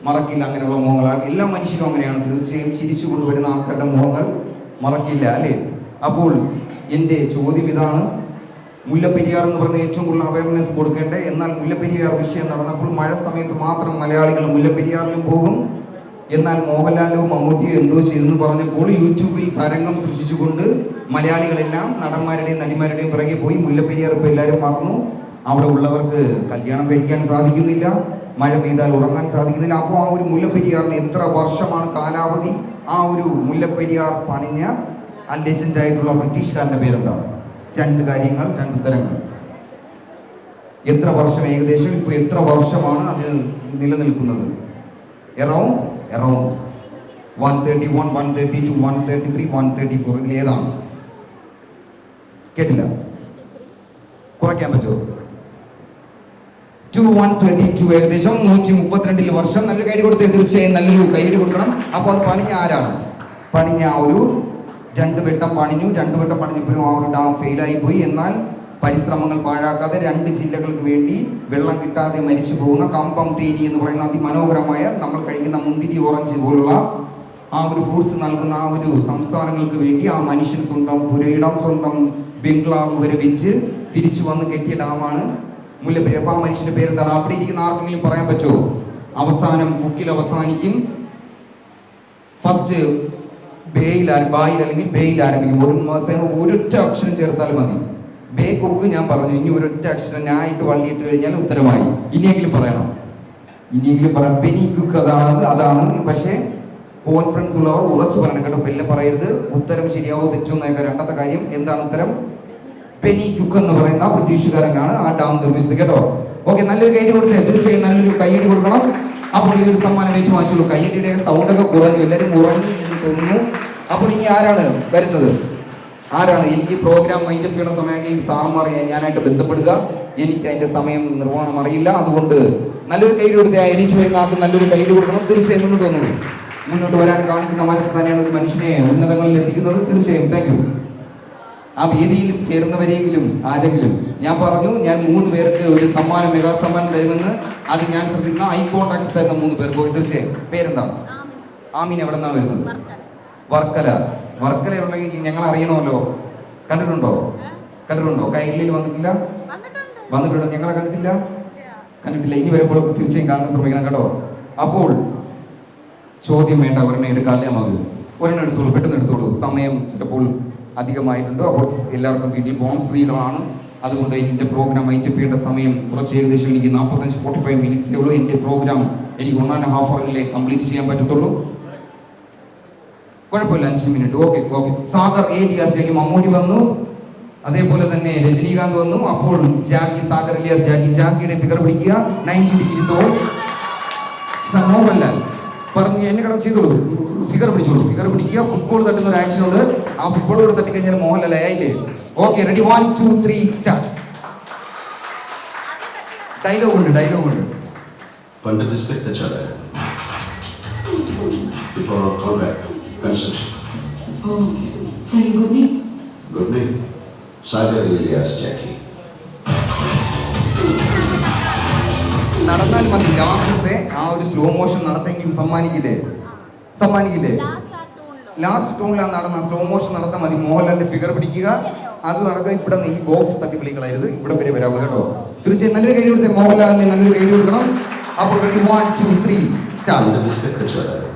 മറക്കില്ല അങ്ങനെയുള്ള മുഖങ്ങൾ. എല്ലാ മനുഷ്യരും അങ്ങനെയാണ്. തീർച്ചയായും ചിരിച്ചു കൊണ്ടുവരുന്ന ആൾക്കാരുടെ മുഖങ്ങൾ മറക്കില്ല, അല്ലേ? അപ്പോൾ എൻ്റെ ചോദ്യം ഇതാണ്. മുല്ലപ്പെരിയാർ എന്ന് പറയുന്ന ഏറ്റവും കൂടുതൽ അവയർനെസ് കൊടുക്കേണ്ടത്. എന്നാൽ മുല്ലപ്പെരിയാർ വിഷയം നടന്നപ്പോൾ മഴ സമയത്ത് മാത്രം മലയാളികൾ മുല്ലപ്പെരിയാറിലും പോകും. എന്നാൽ മോഹൻലാലോ മമ്മൂട്ടിയോ എന്തോ ചെയ്തെന്ന് പറഞ്ഞപ്പോൾ യൂട്യൂബിൽ തരംഗം സൃഷ്ടിച്ചുകൊണ്ട് മലയാളികളെല്ലാം നടന്മാരുടെയും നടിമാരുടെയും പിറകെ പോയി. മുല്ലപ്പെരിയാർ ഇപ്പോൾ എല്ലാവരും മറന്നു. അവിടെ ഉള്ളവർക്ക് കല്യാണം കഴിക്കാൻ സാധിക്കുന്നില്ല, മഴ പെയ്താൽ ഉറങ്ങാൻ സാധിക്കുന്നില്ല. അപ്പോൾ ആ ഒരു മുല്ലപ്പെരിയാറിന് എത്ര വർഷമാണ് കാലാവധി? ആ ഒരു മുല്ലപ്പെരിയാർ പണിഞ്ഞ ആ ലെജൻഡായിട്ടുള്ള ബ്രിട്ടീഷുകാരൻ്റെ പേരെന്താണ്? 2 കാര്യങ്ങൾ, 2 ഉത്തരങ്ങൾ. എത്ര വർഷം ഏകദേശം, ഇപ്പോൾ എത്ര വർഷമാണ് അത് നിലനിൽക്കുന്നത്? എറൗണ്ട് 131, 132, 133, 134. ഇതിൽ ഏതാണ്? കേട്ടില്ല, കുറയ്ക്കാൻ പറ്റുമോ? 122, ഏകദേശം 132 വർഷം. നല്ലൊരു കൈയ്യടി കൊടുത്ത്, തീർച്ചയായും നല്ലൊരു കൈയ്യടി കൊടുക്കണം. അപ്പോൾ അത് പണിഞ്ഞ ആരാണ്? പണിഞ്ഞ ആ ഒരു 2 വട്ടം പണിഞ്ഞപ്പോഴും ആ ഒരു ഡാം ഫെയിലായി പോയി. എന്നാൽ പരിശ്രമങ്ങൾ പാഴാക്കാതെ 2 ജില്ലകൾക്ക് വേണ്ടി വെള്ളം കിട്ടാതെ മരിച്ചു പോകുന്ന കമ്പം തേനി എന്ന് പറയുന്ന അതിമനോഹരമായ നമ്മൾ കഴിക്കുന്ന മുന്തിരി, ഓറഞ്ച് പോലുള്ള ആ ഒരു ഫ്രൂട്ട്സ് നൽകുന്ന ആ ഒരു സംസ്ഥാനങ്ങൾക്ക് വേണ്ടി ആ മനുഷ്യൻ സ്വന്തം പുരയിടം, സ്വന്തം ബംഗ്ലാവ് വരെ വെച്ച് തിരിച്ചു വന്ന് കെട്ടിയ ഡാമാണ് മുല്ലപ്പെരിയാർ. അപ്പോൾ ആ മനുഷ്യൻ്റെ പേരെന്താണ്? അവിടെ ഇരിക്കുന്ന ആർക്കെങ്കിലും പറയാൻ പറ്റുമോ? അവസാനം ബുക്കിൽ അവസാനിക്കും. ഫസ്റ്റ് ബായിൽ അല്ലെങ്കിൽ ബേയിൽ ആരംഭിക്കും. ഒരൊറ്റ അക്ഷരം ചേർത്താൽ മതി. ബേ കൊക്ക് ഞാൻ പറഞ്ഞു. ഇനി ഒരൊറ്റ അക്ഷരം ഞാനായിട്ട് വള്ളിയിട്ട് കഴിഞ്ഞാൽ ഉത്തരമായി. ഇനിയെങ്കിലും പറയണം. ബെനി കുക്ക് അതാണ്. പക്ഷേ കോൺഫിഡൻസ് ഉള്ളവർ ഉറച്ചു പറയണം കേട്ടോ. പെല്ല പറയരുത്. ഉത്തരം ശരിയാവോ തെറ്റോ എന്നൊക്കെ. 2ാമത്തെ കാര്യം എന്താണ് ഉത്തരം? ബെനി കുക്ക് എന്ന് പറയുന്ന ബ്രിട്ടീഷുകാരനാണ് ആ ഡാം നിർമ്മിച്ചത് കേട്ടോ. ഓക്കെ, നല്ലൊരു കൈയ്യടി കൊടുത്തേ. തീർച്ചയായും നല്ലൊരു കൈയ്യടി കൊടുക്കണം. അപ്പോൾ ഈ ഒരു സമ്മാനം ഏറ്റുവാങ്ങിച്ചുള്ളൂ. കൈയ്യടിയുടെ സൗണ്ടൊക്കെ കുറഞ്ഞു, എല്ലാവരും ഉറങ്ങി എന്ന് തോന്നുന്നു. അപ്പോൾ ഇനി ആരാണ് വരുന്നത്? എനിക്ക് പ്രോഗ്രാം വൈൻഡപ്പ് ചെയ്യുന്ന സമയങ്ങളിൽ സാറന്മാർ ഞാനായിട്ട് ബന്ധപ്പെടുക. എനിക്ക് അതിൻ്റെ സമയം നിർവഹണം അറിയില്ല. അതുകൊണ്ട് നല്ലൊരു കൈയ്യടി കൊടുത്തേ. എണീറ്റ് വരുന്ന ആൾക്ക് നല്ലൊരു കൈയ്യടി കൊടുക്കണം. തീർച്ചയായും മുന്നോട്ട് വരാൻ കാണിക്കുന്ന മനസ്സ് തന്നെയാണ് ഒരു മനുഷ്യനെ ഉന്നതങ്ങളിൽ എത്തിക്കുന്നത്. തീർച്ചയായും താങ്ക് യു. ആ വേദിയിൽ കയറുന്നവരെങ്കിലും ആരെങ്കിലും ഞാൻ പറഞ്ഞു, ഞാൻ 3 പേർക്ക് ഒരു സമ്മാനം, മെഗാ സമ്മാനം തരുമെന്ന്. അത് ഞാൻ ശ്രദ്ധിക്കുന്ന ഐ കോൺടാക്ട് തരുന്ന 3 പേർക്ക്. തീർച്ചയായും പേരെന്താണ്? ആമീൻ. എവിടെ നിന്നാണ് വരുന്നത്? വർക്കല ഉണ്ടെങ്കിൽ ഞങ്ങൾ അറിയണമല്ലോ. കണ്ടിട്ടുണ്ടോ? കൈരളിയിൽ വന്നിട്ടില്ല? വന്നിട്ടുണ്ടോ? ഞങ്ങളെ കണ്ടിട്ടില്ല. ഇനി വരുമ്പോൾ തീർച്ചയായും കാണാൻ ശ്രമിക്കണം കേട്ടോ. അപ്പോൾ ചോദ്യം വേണ്ട, ഒരെണ്ണം എടുക്കാല്ലേ മതി. ഒരെണ്ണം എടുത്തോളൂ, പെട്ടെന്ന് എടുത്തോളൂ. സമയം ചിലപ്പോൾ അധികമായിട്ടുണ്ട്. അപ്പോൾ എല്ലാവർക്കും വീട്ടിൽ പോകാം. സ്ത്രീകളാണ്. അതുകൊണ്ട് എൻ്റെ പ്രോഗ്രാം വൈൻഡപ്പ് ചെയ്യേണ്ട സമയം കുറച്ച് ഏകദേശം എനിക്ക് 45 മിനിറ്റ്സേ ഉള്ളൂ. എൻ്റെ പ്രോഗ്രാം എനിക്ക് 1.5 ഹവറിലേ കംപ്ലീറ്റ് ചെയ്യാൻ പറ്റത്തുള്ളൂ. കുഴപ്പമില്ല, 5 മിനിറ്റ്. ഓക്കെ. സാഗർ ഏലിയാസ്, മമ്മൂട്ടി വന്നു, അതേപോലെ തന്നെ രജനീകാന്ത് വന്നു. അപ്പോൾ സാഗർ ഏലിയാസ് ജാക്കിയുടെ ഫിഗർ പിടിക്കുക. 90 ഡിഗ്രി തോൾ. മോഹൻലാൽ പറഞ്ഞു എന്നെ കടം ചെയ്തോളൂ. ഫിഗർ പിടിക്കുക. ഫുട്ബോൾ തട്ടുന്ന ഒരു ആക്ഷൻ ഉണ്ട്. ആ ഫുട്ബോളോട് തട്ടിക്കഴിഞ്ഞാൽ മോഹൻലാൽ ആയില്ലേ? Okay, ready? 1, 2, 3 സ്റ്റാർട്ട്. ഡയലോഗ് ഉണ്ട്. പണ്ട് ബിസ്ക്കറ്റ് കച്ചവടമായിരുന്നു. ഇപ്പോൾ contract construction. Good name Sagar alias Jacky. നടന്നാൽ മതി. ലാസ്റ്റത്തെ ആ ഒരു സ്ലോ മോഷൻ നടത്തെങ്കിൽ സമ്മാനിക്കില്ലേ? ലാസ്റ്റ് ടൂണിലാണ് നടന്ന സ്ലോ മോഷൻ നടത്താൻ മതി. മോഹൻലാലിന്റെ ഫിഗർ പിടിക്കുക, അത് നടക്കുക. ഇവിടെ ഈ ബോക്സ് തട്ടി വിളിക്കളായത്, ഇവിടെ വരെ വരാവുള്ളൂ കേട്ടോ. തീർച്ചയായും നല്ലൊരു കൈ കൊടുത്തേ മോഹൻലാലിന്, നല്ലൊരു കൈ കൊടുക്കണം. അപ്പോൾ റെഡി 1 2 3 പണ്ട് ബിസ്ക്കറ്റ് കച്ചവടമായിരുന്നു.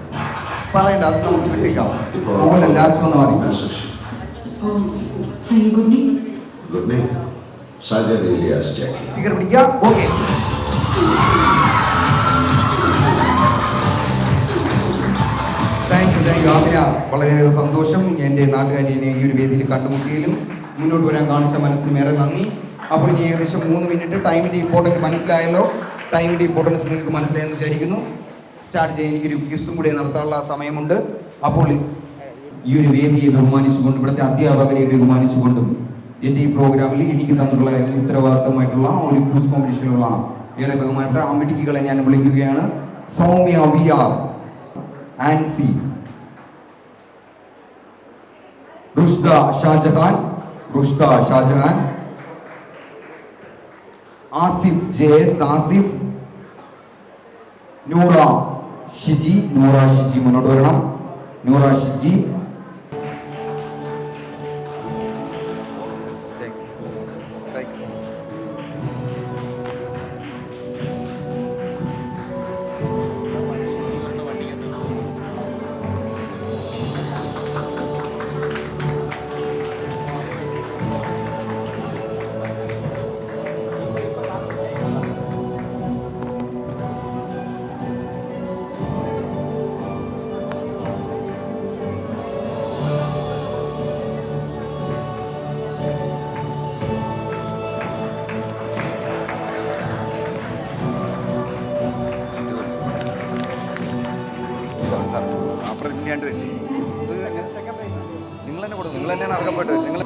പറയണ്ട, അത് നമുക്ക് വിട്ടേക്കാം. മോഹൻലാൽ ലാസ്റ്റ് വന്ന മതി. ഗുഡ് നെയിം സാഗർ ഇലിയാസ് ജാക്കി. ഫിഗർ പിടിക്കുക. Okay, thank U Amina. വളരെയേറെ സന്തോഷം എൻ്റെ നാട്ടുകാരി ഈ ഒരു വേദിയിൽ കണ്ടുമുട്ടിയതിലും മുന്നോട്ട് വരാൻ കാണിച്ച മനസ്സിന് ഏറെ നന്ദി. അപ്പോൾ ഇനി ഏകദേശം 3 മിനിറ്റ് ടൈമിൻ്റെ ഇമ്പോർട്ടൻസ് മനസ്സിലായല്ലോ. ടൈമിൻ്റെ ഇമ്പോർട്ടൻസ് നിങ്ങൾക്ക് മനസ്സിലായെന്ന് വിചാരിക്കുന്നു. സ്റ്റാർട്ട് ചെയ്യാൻ എനിക്കൊരു ക്വിസും കൂടെ നടത്താനുള്ള സമയമുണ്ട്. അപ്പോൾ ഈ ഒരു വേദിയെ ബഹുമാനിച്ചുകൊണ്ടും ഇവിടുത്തെ അധ്യാപകരെ ബഹുമാനിച്ചുകൊണ്ടും എൻ്റെ ഈ പ്രോഗ്രാമിൽ എനിക്ക് തന്നിട്ടുള്ള ഉത്തരവാദിത്തമായിട്ടുള്ള ഒരു ക്വിസ് കോമ്പറ്റീഷനിലുള്ള ഏറെ ബഹുമാനപ്പെട്ട അമിടിക്കുകളെ ഞാൻ വിളിക്കുകയാണ്. സൗമ്യ VR, ആൻസി, റുഷ്ദ ഷാജഹാൻ, ആസിഫ് JS, നൂറ ഷിജി മുന്നോട്ട് വരണം. നൂറ ഷിജി. നിങ്ങൾ തന്നെ കൊടുക്കും, നിങ്ങൾ തന്നെയാണ് അർഹപ്പെട്ടത്. നിങ്ങൾ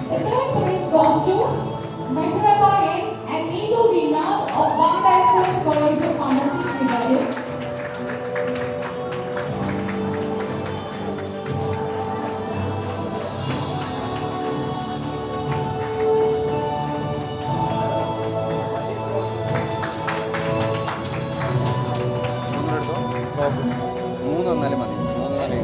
The third prize goes to Mehraba N and Needu Veena of Bond High School College of Pharmacy, Trivandrum. മൂന്ന് വന്നാലും മതി. മൂന്ന് നാല്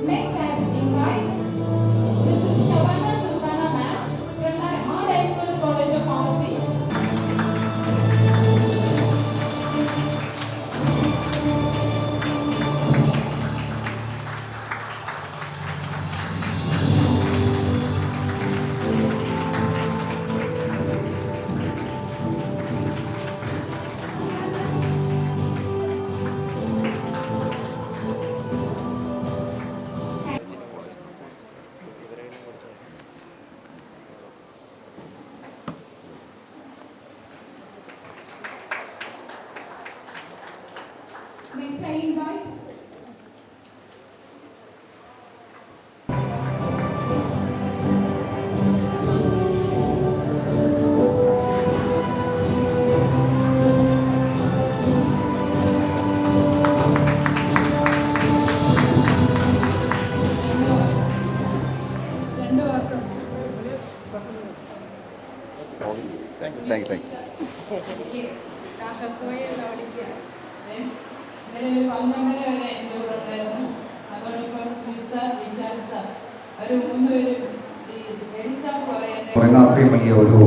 Next, I invite Mrs. Shabana Sultana Ma'am from Bond High School College of Pharmacy. Next, I invite thank you. ഇന്നലെ 12 വരെ എൻ്റെ കൂടെ ഉണ്ടായിരുന്നു. അതോടൊപ്പം സുനിസാർ, വിശാൽ സാർ, അവർ 3 പേരും ഈ മെഡിഷാപ്പ് പറയുന്ന അത്രയും വലിയ ഒരു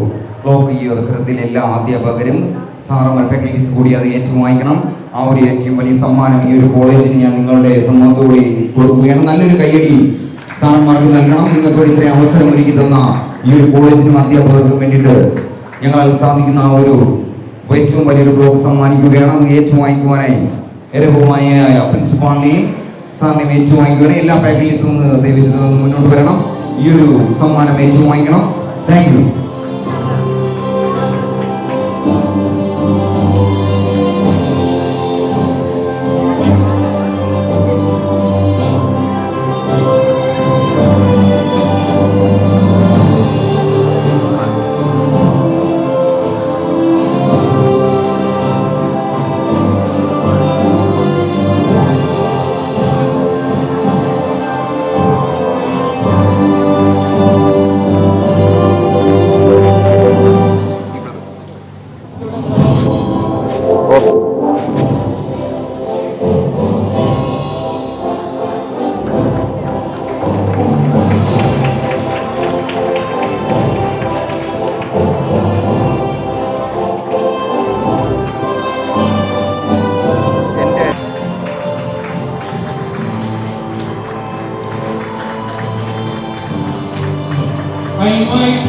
ക്ലോക്ക് ഈ അവസരത്തിൽ എല്ലാ അധ്യാപകരും സാറും ഫാക്കൽറ്റീസ് കൂടി അത് ഏറ്റുവാങ്ങിക്കണം. ആ ഒരു ഏറ്റവും വലിയ സമ്മാനം ഈ ഒരു കോളേജിന് ഞാൻ നിങ്ങളുടെ സമ്മതത്തോടെ കൊടുക്കുകയാണ്. നല്ലൊരു കയ്യടി സാറന്മാർക്ക് നൽകണം. നിങ്ങൾക്ക് വേണ്ടി ഇത്രയും അവസരം ഒരുക്കി തന്ന ഈ ഒരു കോളേജിനും അധ്യാപകർക്കും വേണ്ടിയിട്ട് ഞങ്ങൾ സാധിക്കുന്ന ആ ഒരു ഏറ്റവും വലിയൊരു ബ്ലോക്ക് സമ്മാനിക്കുകയാണ്. അത് ഏറ്റുവാങ്ങിക്കുവാനായി ഏറെ ബഹുമാനിയായ പ്രിൻസിപ്പാളിനെയും സാറിനെയും ഏറ്റുവാങ്ങിക്കുകയാണ്. എല്ലാ ഫാക്കൽറ്റീസും ഒന്ന് ദയവിച്ച് മുന്നോട്ട് വരണം, ഈ ഒരു സമ്മാനം ഏറ്റുവാങ്ങിക്കണം. Thank you. I invite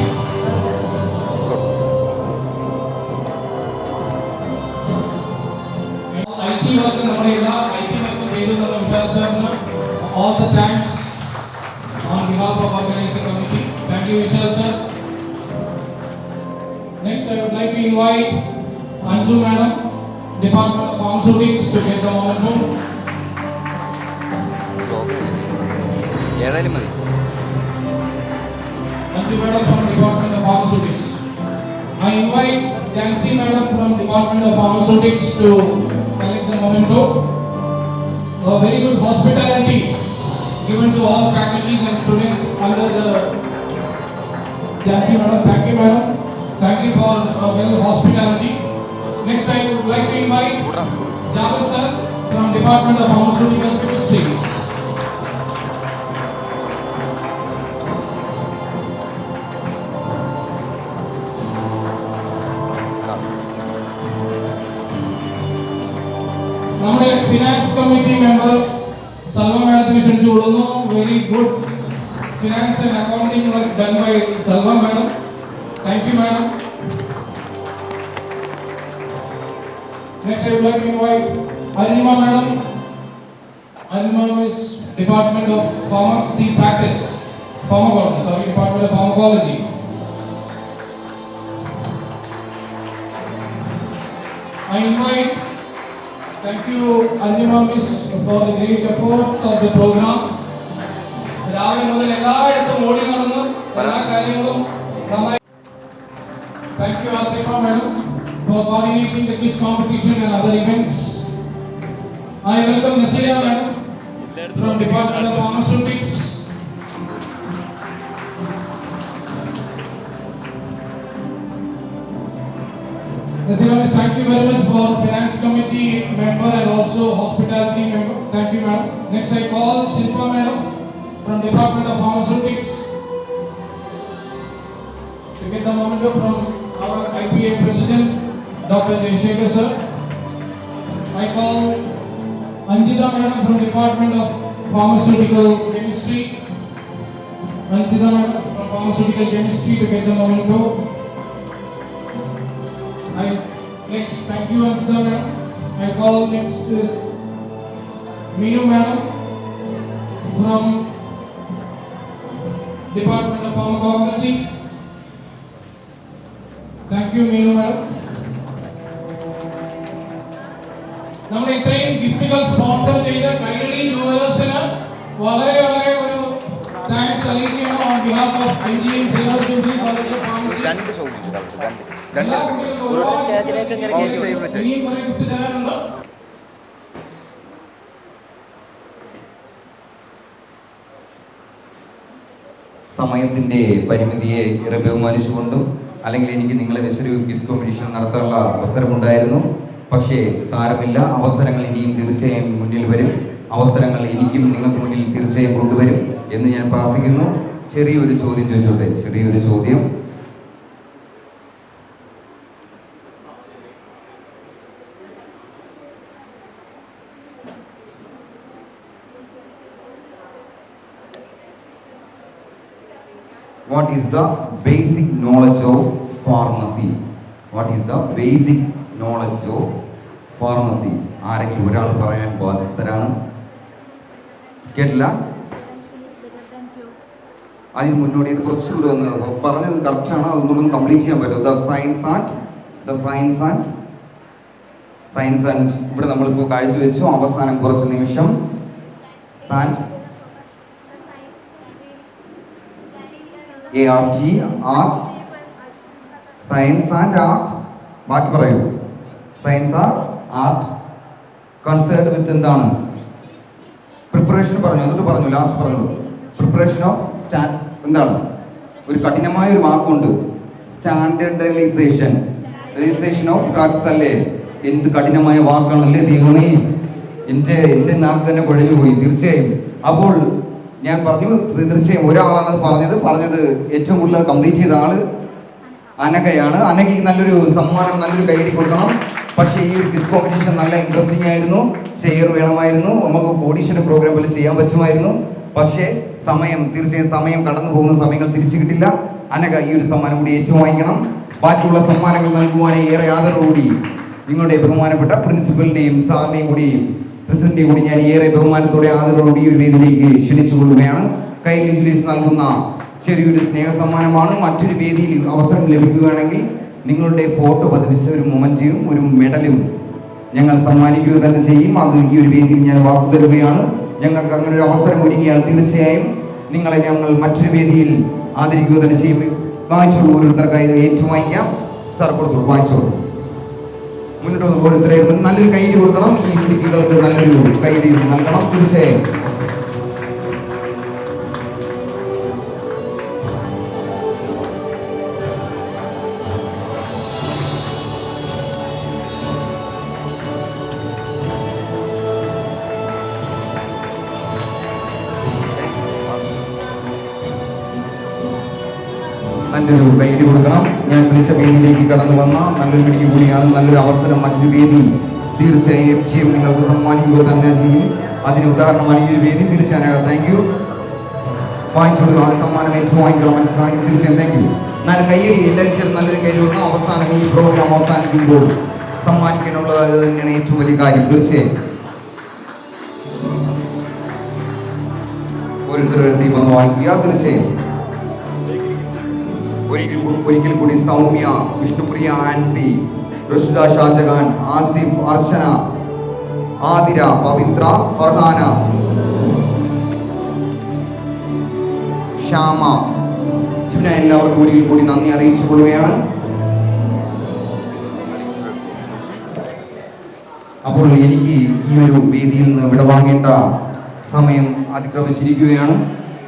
IT worker നമ്മുടെ എല്ലാ IT വർക്കും ചെയ്തു തന്ന വിശാൽ സാറിന് all the thanks on behalf of organizing committee. Thank you Vishal sir. Next I would like to invite Anju madam, Department of Pharmaceutics to get the momentum. ഏതായാലും മതി. Anju madam from Department of Pharmaceutics. I invite Jansi madam from Department of Pharmaceutics to collect the memento. A very good hospitality given to all faculties and students under the Jansi madam. Thank you madam. Thank you for well hospitality. Next I would like to invite Jabal sir from Department of Pharmaceutical Chemistry. നമ്മുടെ finance committee member Salva മാഡത്തിന് ക്ഷണിച്ചു കൊടുക്കുന്നു. Very good finance and accounting work done by Salva madam. Thank you madam. Next I would like to invite Arunima madam. Arunima is Department of Pharmacy Practice, Department of Pharmacology. I invite. Thank you, Anjima Miss, for the great efforts of the program. രാവിലെ മുതൽ എല്ലായിടത്തും ഓടി നടന്ന് എല്ലാ കാര്യങ്ങളും നന്നായി. Thank you, Asifa Madam, for coordinating the quiz competition and other events. I welcome Nasira Madam from Department of Pharmaceutics. Nasira Miss, thank you very much for Finance Committee member and also Hospitality member. Thank you, madam. Next I call Shilpa Madam from Department of Pharmaceutics to get the memento from our IPA President, Dr. Jayashekhar sir. I call Anjita Madam from Department of Pharmaceutical Chemistry. Anjita Madam from Pharmaceutical Chemistry to get the memento. Next, thank you, Anjita Madam. I call next is Meenu Madam from Department of Pharmacology. Thank you, Meenu Madam. നമ്മുടെ ഇത്രയും ഗിഫ്റ്റുകൾ sponsor ചെയ്ത കൈരളി ജുവലേഴ്സിന് വളരെ വളരെ ഒരു thanks അറിയിക്കുകയാണ് on behalf of NGM silver jubilee college of pharmacy. ഇനിയും കുറെ gift തരാനുണ്ട്. സമയത്തിൻ്റെ പരിമിതിയെ ഏറെ ബഹുമാനിച്ചുകൊണ്ടും അല്ലെങ്കിൽ എനിക്ക് നിങ്ങളെ വെച്ചൊരു ക്വിസ് കോമ്പറ്റീഷൻ നടത്താനുള്ള അവസരമുണ്ടായിരുന്നു. പക്ഷേ സാരമില്ല, അവസരങ്ങൾ ഇനിയും തീർച്ചയായും മുന്നിൽ വരും. അവസരങ്ങൾ എനിക്കും നിങ്ങൾക്ക് മുന്നിൽ തീർച്ചയായും കൊണ്ടുവരും എന്ന് ഞാൻ പ്രാർത്ഥിക്കുന്നു. ചെറിയൊരു ചോദ്യം ചോദിച്ചോട്ടെ? ചെറിയൊരു ചോദ്യം. What is the basic knowledge of pharmacy? What is the basic knowledge of pharmacy. ആരെങ്കിലും ഒരാൾ പറയാൻ ബാധ്യസ്ഥരാണ്. കേട്ടില്ല? അതിന് മുന്നോടിയായിട്ട് കുറച്ചുകൂടെ ഒന്ന് പറഞ്ഞത് കറക്റ്റാണ്, അതൊന്നും കംപ്ലീറ്റ് ചെയ്യാൻ പറ്റും. സയൻസ് ആൻഡ് ഇവിടെ നമ്മളിപ്പോൾ കാഴ്ചവെച്ചു. അവസാനം കുറച്ച് നിമിഷം ART, art, science and art. ബാക്കി പറയൂ. സയൻസ് ആർട്ട് കൺസേർട്ട് വിത്ത് എന്താണ്? പ്രിപ്പറേഷൻ പറഞ്ഞു, എന്നിട്ട് പറഞ്ഞു, ലാസ്റ്റ് പറഞ്ഞു പ്രിപ്പറേഷൻ ഓഫ് എന്താണ്? ഒരു കഠിനമായ ഒരു വാക്കുണ്ട്, സ്റ്റാൻഡേർഡൈസേഷൻ ഓഫ് ഡ്രഗ്സ് അല്ലേ? എന്ത് കഠിനമായ വാക്കാണല്ലേ ദൈവമേ, എൻ്റെ നാക്ക് തന്നെ കുഴഞ്ഞു പോയി. തീർച്ചയായും അപ്പോൾ ഞാൻ പറഞ്ഞു, തീർച്ചയായും ഒരാളാണ് പറഞ്ഞത് ഏറ്റവും കൂടുതൽ കംപ്ലീറ്റ് ചെയ്ത ആള് അനഘയാണ്. അനഘയ്ക്ക് നല്ലൊരു സമ്മാനം, നല്ലൊരു കൈയടി കൊടുക്കണം. പക്ഷേ ഈ ഒരു ക്വിസ് കോമ്പറ്റീഷൻ നല്ല ഇൻട്രസ്റ്റിംഗ് ആയിരുന്നു. ചെയർ വേണമായിരുന്നു, നമുക്ക് ഓഡീഷൻ പ്രോഗ്രാം പോലെ ചെയ്യാൻ പറ്റുമായിരുന്നു. പക്ഷേ തീർച്ചയായും സമയം കടന്നു പോകുന്ന സമയങ്ങൾ തിരിച്ചു കിട്ടില്ല. അനഘ ഈ ഒരു സമ്മാനം കൂടി ഏറ്റുവാങ്ങിക്കണം. ബാക്കിയുള്ള സമ്മാനങ്ങൾ നൽകുവാനായി ഏറെ ആദരവോടുകൂടി നിങ്ങളുടെ ബഹുമാനപ്പെട്ട പ്രിൻസിപ്പലിനെയും സാറിനെയും കൂടി പ്രസിഡന്റിനെയും കൂടി ഞാൻ ഏറെ ബഹുമാനത്തോടെ ആദരവോടുകൂടി ഈ ഒരു വേദിയിലേക്ക് ക്ഷണിച്ചു കൊള്ളുകയാണ്. കൈലി ജ്വല്ലേഴ്സ് നൽകുന്ന ചെറിയൊരു സ്നേഹ സമ്മാനമാണ്. മറ്റൊരു വേദിയിൽ അവസരം ലഭിക്കുകയാണെങ്കിൽ നിങ്ങളുടെ ഫോട്ടോ പതിപ്പിച്ച ഒരു മൊമെന്റും ഒരു മെഡലും ഞങ്ങൾ സമ്മാനിക്കുക തന്നെ ചെയ്യും. അത് ഈ ഒരു വേദിയിൽ ഞാൻ വാക്കു തരുകയാണ്. ഞങ്ങൾക്ക് അങ്ങനെ ഒരു അവസരം ഒരുങ്ങിയാൽ തീർച്ചയായും നിങ്ങളെ ഞങ്ങൾ മറ്റൊരു വേദിയിൽ ആദരിക്കുക തന്നെ ചെയ്യും. വാങ്ങിച്ചോളൂ, ഓരോരുത്തർക്കായി ഏറ്റുവാങ്ങിക്കാം. സാർ കൊടുത്തോളൂ, വാങ്ങിച്ചോളൂ. മുന്നോട്ട് വന്ന് ഓരോരുത്തരായിട്ട് നല്ലൊരു കൈയ്യടി കൊടുക്കണം. ഈ കുട്ടികൾക്ക് നല്ലൊരു കൈയ്യടി നൽകണം തീർച്ചയായും. നല്ലൊരു കൈയ്യടി കൊടുക്കണം. ഞാൻ വിളിച്ച വേദിയിലേക്ക് കടന്നു വന്ന നല്ലൊരു പിടിക്ക് കൂടിയാണ്. നല്ലൊരു അവസരം മറ്റൊരു വേദി തീർച്ചയായും നിങ്ങൾക്ക് സമ്മാനിക്കുക തന്നെ ചെയ്യും. അതിന് ഉദാഹരണമാണ് ഈ ഒരു വേദി. തീർച്ചയായും താങ്ക് യു. വാങ്ങിച്ചോളൂ, ആ സമ്മാനം ഏറ്റുവാങ്ങിക്കണം. മനസ്സിലാക്കി തീർച്ചയായും താങ്ക് യു. നല്ല കൈയ്യടി എല്ലാവരും ചേർന്ന് നല്ലൊരു കൈയ്യടി കൊടുക്കണം. അവസാനം ഈ പ്രോഗ്രാം അവസാനിക്കുമ്പോൾ സമ്മാനിക്കാനുള്ളത് അത് തന്നെയാണ് ഏറ്റവും വലിയ കാര്യം. തീർച്ചയായും ഓരോരുത്തരും വന്ന് വാങ്ങിക്കുക. തീർച്ചയായും ഒരിക്കൽ കൂടി സൗമ്യ, വിഷ്ണുപ്രിയ, ആൻസി, റഷിദ, ഷാജഹാൻ, ആസിഫ്, അർച്ചന, ആതിര, പവിത്ര, ഫർഹാന, ശ്യാമ, ഇവരെ എല്ലാവർക്കും ഒരിക്കൽ കൂടി നന്ദി അറിയിച്ചു കൊള്ളുകയാണ്. അപ്പോൾ എനിക്ക് ഈ ഒരു വേദിയിൽ നിന്ന് വിടവാങ്ങേണ്ട സമയം അതിക്രമിച്ചിരിക്കുകയാണ്.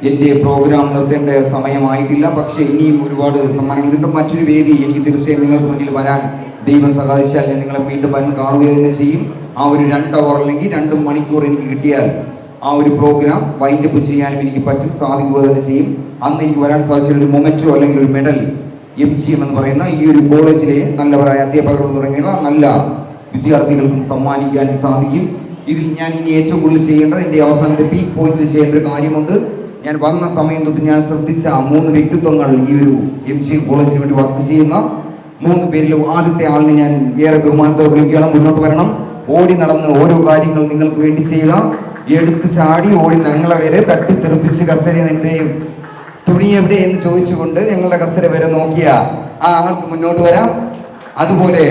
എൻ്റെ പ്രോഗ്രാം നിർത്തേണ്ട സമയമായിട്ടില്ല. പക്ഷേ ഇനിയും ഒരുപാട് സമ്മാനങ്ങൾ ഇതിൻ്റെ മറ്റൊരു വേദി എനിക്ക് തീർച്ചയായും നിങ്ങൾക്ക് മുന്നിൽ വരാൻ ദൈവം സഹായിച്ചാൽ ഞാൻ നിങ്ങളെ വീണ്ടും വന്ന് കാണുക തന്നെ ചെയ്യും. ആ ഒരു 2 അവർ അല്ലെങ്കിൽ 2 മണിക്കൂർ എനിക്ക് കിട്ടിയാൽ ആ ഒരു പ്രോഗ്രാം വൈൻഡപ്പ് ചെയ്യാനും എനിക്ക് സാധിക്കുക തന്നെ ചെയ്യും. അന്ന് എനിക്ക് വരാൻ സാധിച്ച ഒരു മൊമെന്റോ അല്ലെങ്കിൽ ഒരു മെഡൽ MCM എന്ന് പറയുന്ന ഈ ഒരു കോളേജിലെ നല്ലവരായ അധ്യാപകർ തുടങ്ങിയുള്ള നല്ല വിദ്യാർത്ഥികൾക്കും സമ്മാനിക്കാൻ സാധിക്കും. ഇതിൽ ഞാൻ ഇനി ഏറ്റവും കൂടുതൽ ചെയ്യേണ്ടത് എൻ്റെ അവസാനത്തെ പീക്ക് പോയിന്റിൽ ചെയ്യേണ്ട ഒരു കാര്യമുണ്ട്. ഞാൻ വന്ന സമയം തൊട്ട് ഞാൻ ശ്രദ്ധിച്ച 3 വ്യക്തിത്വങ്ങൾ ഈ ഒരു MCM കോളേജിന് വേണ്ടി വർക്ക് ചെയ്യുന്ന 3 പേരിൽ ആദ്യത്തെ ആളിനെ ഞാൻ ഏറെ ബഹുമാനത്തോടെ വിളിക്കുകയാണ്. മുന്നോട്ട് വരണം. ഓടി നടന്ന് ഓരോ കാര്യങ്ങൾ നിങ്ങൾക്ക് വേണ്ടി ചെയ്യുക. എടുത്ത് ചാടി ഓടി ഞങ്ങളെ വരെ തട്ടിത്തെറിപ്പിച്ച് കസേര എൻ്റെ തുണി എവിടെ എന്ന് ചോദിച്ചുകൊണ്ട് ഞങ്ങളുടെ കസേര വരെ നോക്കിയ ആ ആൾക്ക് മുന്നോട്ട് വരാം. അതുപോലെ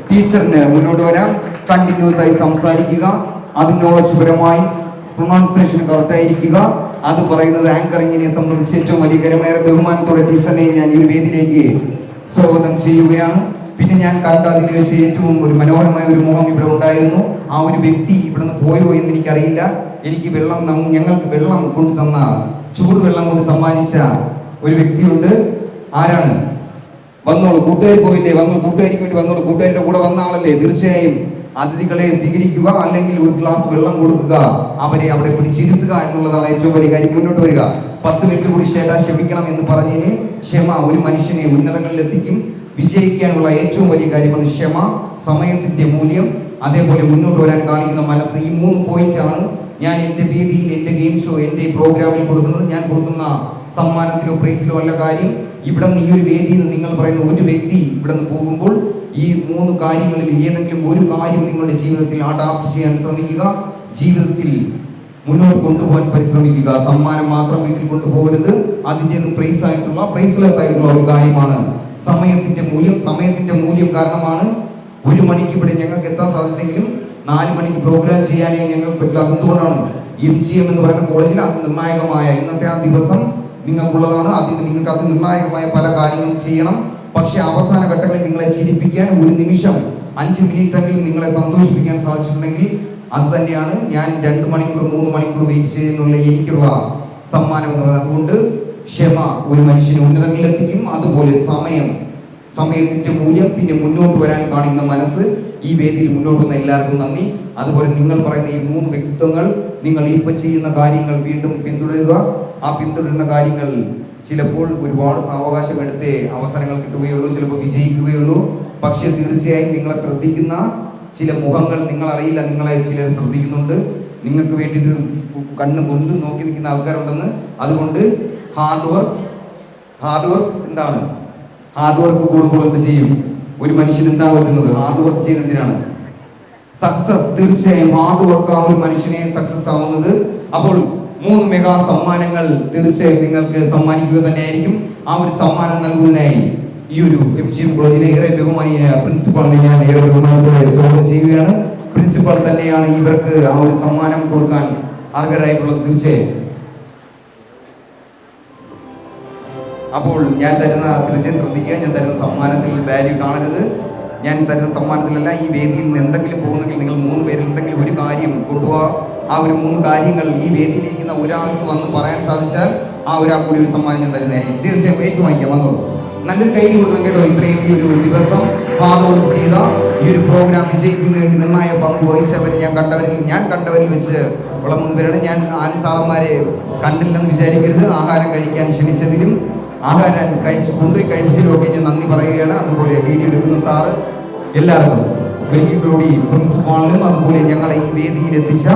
ടീച്ചറിന് മുന്നോട്ട് വരാം. കണ്ടിന്യൂസ് ആയി സംസാരിക്കുക. അത് നോളജ്പരമായി പ്രൊണൗൺസിയേഷൻ കറക്റ്റായിരിക്കുക. അത് പറയുന്നത് ആങ്കറിങ്ങിനെ സംബന്ധിച്ച് ഏറ്റവും വലിയ കാര്യമായ ബഹുമാനത്തോടെ ടീച്ചറിനെ ഞാൻ ഈ വേദിയിലേക്ക് സ്വാഗതം ചെയ്യുകയാണ്. പിന്നെ ഞാൻ കണ്ട അതിൽ വെച്ച് ഏറ്റവും ഒരു മനോഹരമായ ഒരു മുഖം ഇവിടെ ഉണ്ടായിരുന്നു. ആ ഒരു വ്യക്തി ഇവിടെ നിന്ന് പോയോ എന്ന് എനിക്കറിയില്ല. എനിക്ക് ഞങ്ങൾക്ക് വെള്ളം കൊണ്ട് തന്ന ചൂടുവെള്ളം കൊണ്ട് സമ്മാനിച്ച ഒരു വ്യക്തിയുണ്ട്. ആരാണ്? വന്നോളൂ, കൂട്ടുകാർ പോയില്ലേ? വന്നോളൂ, കൂട്ടുകാരിക്ക് വേണ്ടി വന്നോളൂ. കൂട്ടുകാരുടെ കൂടെ വന്ന ആളല്ലേ? തീർച്ചയായും അതിഥികളെ സ്വീകരിക്കുക, അല്ലെങ്കിൽ ഒരു ഗ്ലാസ് വെള്ളം കൊടുക്കുക, അവരെ അവിടെ പിടിച്ചിരുത്തുക എന്നുള്ളതാണ് ഏറ്റവും വലിയ കാര്യം. മുന്നോട്ട് വരിക. 10 മിനിറ്റ് കൂടി ക്ഷമിക്കണം എന്ന് പറഞ്ഞതിന് ക്ഷമ ഒരു മനുഷ്യനെ ഉന്നതങ്ങളിൽ എത്തിക്കും. വിജയിക്കാനുള്ള ഏറ്റവും വലിയ കാര്യമാണ് ക്ഷമ, സമയത്തിന്റെ മൂല്യം, അതേപോലെ മുന്നോട്ട് വരാൻ കാണിക്കുന്ന മനസ്സ്. ഈ 3 പോയിന്റാണ് ഞാൻ എൻ്റെ വേദിയിൽ, എൻ്റെ ഗെയിം ഷോ, എൻ്റെ പ്രോഗ്രാമിൽ കൊടുക്കുന്നത്. ഞാൻ കൊടുക്കുന്ന സമ്മാനത്തിലോ പ്രൈസിലോ അല്ല കാര്യം. ഇവിടെ നിന്ന് ഈ ഒരു വേദിയിൽ നിന്ന് നിങ്ങൾ പറയുന്ന ഒരു വ്യക്തി ഇവിടെ നിന്ന് പോകുമ്പോൾ ഈ 3 കാര്യങ്ങളിൽ ഏതെങ്കിലും ഒരു കാര്യം നിങ്ങളുടെ ജീവിതത്തിൽ അഡാപ്റ്റ് ചെയ്യാൻ ശ്രമിക്കുക. ജീവിതത്തിൽ മുന്നോട്ട് കൊണ്ടുപോകാൻ പരിശ്രമിക്കുക. സമ്മാനം മാത്രം വീട്ടിൽ കൊണ്ടുപോകരുത്. അതിൻ്റെ പ്രൈസ്ലെസ് ആയിട്ടുള്ള ഒരു കാര്യമാണ് സമയത്തിന്റെ മൂല്യം കാരണമാണ് 1 മണിക്ക് ഇവിടെ ഞങ്ങൾക്ക് എത്താൻ സാധിച്ചെങ്കിലും 4 മണിക്ക് പ്രോഗ്രാം ചെയ്യാനേ ഞങ്ങൾക്ക് പറ്റില്ല. അതെന്തുകൊണ്ടാണ്? MGM എന്ന് പറയുന്ന കോളേജിൽ നിർണായകമായ ഇന്നത്തെ ആ ദിവസം നിങ്ങൾക്കുള്ളതാണ്. നിങ്ങൾക്ക് നിർണായകമായ പല കാര്യങ്ങളും ചെയ്യണം. പക്ഷെ അവസാന ഘട്ടങ്ങളിൽ നിങ്ങളെ ചിരിപ്പിക്കാൻ 1 നിമിഷം 5 മിനിറ്റെങ്കിലും നിങ്ങളെ സന്തോഷിപ്പിക്കാൻ സാധിച്ചിട്ടുണ്ടെങ്കിൽ അത് തന്നെയാണ് ഞാൻ 2 മണിക്കൂർ 3 മണിക്കൂർ വെയിറ്റ് ചെയ്തതിനുള്ള എനിക്കുള്ള സമ്മാനം എന്ന് പറയുന്നത്. അതുകൊണ്ട് ക്ഷമ ഒരു മനുഷ്യനെ ഉന്നതങ്ങളിൽ എത്തിക്കും. അതുപോലെ സമയത്തിന്റെ മൂല്യം, പിന്നെ മുന്നോട്ട് വരാൻ കാണിക്കുന്ന മനസ്സ്. ഈ വേദിയിൽ മുന്നോട്ട് വന്ന എല്ലാവർക്കും നന്ദി. അതുപോലെ നിങ്ങൾ പറയുന്ന ഈ 3 വ്യക്തിത്വങ്ങൾ, നിങ്ങൾ ഇപ്പോൾ ചെയ്യുന്ന കാര്യങ്ങൾ വീണ്ടും പിന്തുടരുക. ആ പിന്തുടരുന്ന കാര്യങ്ങൾ ചിലപ്പോൾ ഒരുപാട് സാവകാശം എടുത്തേ അവസരങ്ങൾ കിട്ടുകയുള്ളൂ, ചിലപ്പോൾ വിജയിക്കുകയുള്ളൂ. പക്ഷെ തീർച്ചയായും നിങ്ങളെ ശ്രദ്ധിക്കുന്ന ചില മുഖങ്ങൾ നിങ്ങളറിയില്ല, നിങ്ങളെ ചിലർ ശ്രദ്ധിക്കുന്നുണ്ട്. നിങ്ങൾക്ക് വേണ്ടിയിട്ട് കണ്ണ് കൊണ്ട് നോക്കി നിൽക്കുന്ന ആൾക്കാരുണ്ടെന്ന്. അതുകൊണ്ട് ഹാർഡ് വർക്ക് എന്താണ്? ഹാർഡ് വർക്ക് കൂടുമ്പോൾ എന്ത് ചെയ്യും? ഒരു മനുഷ്യൻ എന്താണ് പറ്റുന്നത്? ഹാർഡ് വർക്ക് ചെയ്യുന്നതിനാണ് സക്സസ്. തീർച്ചയായും ഹാർഡ് വർക്ക് ആ ഒരു മനുഷ്യനെ സക്സസ് ആവുന്നത്. അപ്പോൾ 3 മെഗാ സമ്മാനങ്ങൾ തീർച്ചയായും നിങ്ങൾക്ക് സമ്മാനിക്കുക തന്നെയായിരിക്കും. ആ ഒരു സമ്മാനം നൽകുന്നതിനായി ഈ ഒരു MGM കോളേജിലെ ഏറെ ബഹുമാനീയ പ്രിൻസിപ്പാളിനെ ഞാൻ ഏറെ ബഹുമാനത്തോടെ സ്വാഗതം ചെയ്യുകയാണ്. പ്രിൻസിപ്പാൾ തന്നെയാണ് ഇവർക്ക് ആ ഒരു സമ്മാനം കൊടുക്കാൻ അർഹരായിട്ടുള്ളത്. തീർച്ചയായും അപ്പോൾ ഞാൻ തീർച്ചയായും ശ്രദ്ധിക്കുക. ഞാൻ തരുന്ന സമ്മാനത്തിൽ വാല്യൂ കാണരുത്. ഞാൻ തരുന്ന സമ്മാനത്തിലല്ല, ഈ വേദിയിൽ നിന്ന് എന്തെങ്കിലും പോകുന്നെങ്കിൽ നിങ്ങൾ 3 പേരിൽ എന്തെങ്കിലും ഒരു കാര്യം കൊണ്ടുപോകാം. ആ ഒരു 3 കാര്യങ്ങൾ ഈ വേദിയിലിരിക്കുന്ന ഒരാൾക്ക് വന്ന് പറയാൻ സാധിച്ചാൽ ആ ഒരാൾക്ക് കൂടി ഒരു സമ്മാനം ഞാൻ തരുന്നതായിരിക്കും. തീർച്ചയായും ഏറ്റുവാങ്ങിക്കാം, വന്നോളൂ. നല്ലൊരു കൈ കൊടുക്കണം കേട്ടോ. ഇത്രയും ഈ ഒരു ദിവസം ഹാർഡ് വർക്ക് ചെയ്ത ഈ ഒരു പ്രോഗ്രാം വിജയിക്കുന്നതിന് വേണ്ടി നിർണായ പങ്ക് വഹിച്ചവർ ഞാൻ കണ്ടവരിൽ വെച്ച് ഉള്ള 3 പേരാണ്. ഞാൻ സാറന്മാരെ കണ്ടില്ലെന്ന് വിചാരിക്കരുത്. ആഹാരം കഴിക്കാൻ ക്ഷണിച്ചതിലും ആഹാരം കൊണ്ടുപോയി കഴിച്ചതിലും ഒക്കെ ഞാൻ നന്ദി പറയുകയാണ്. അതുപോലെ വീഡിയോ എടുക്കുന്ന സാറ്, എല്ലാവർക്കും ഒരിക്കൽ കൂടി പ്രിൻസിപ്പാളിനും അതുപോലെ ഞങ്ങളെ ഈ വേദിയിൽ എത്തിച്ച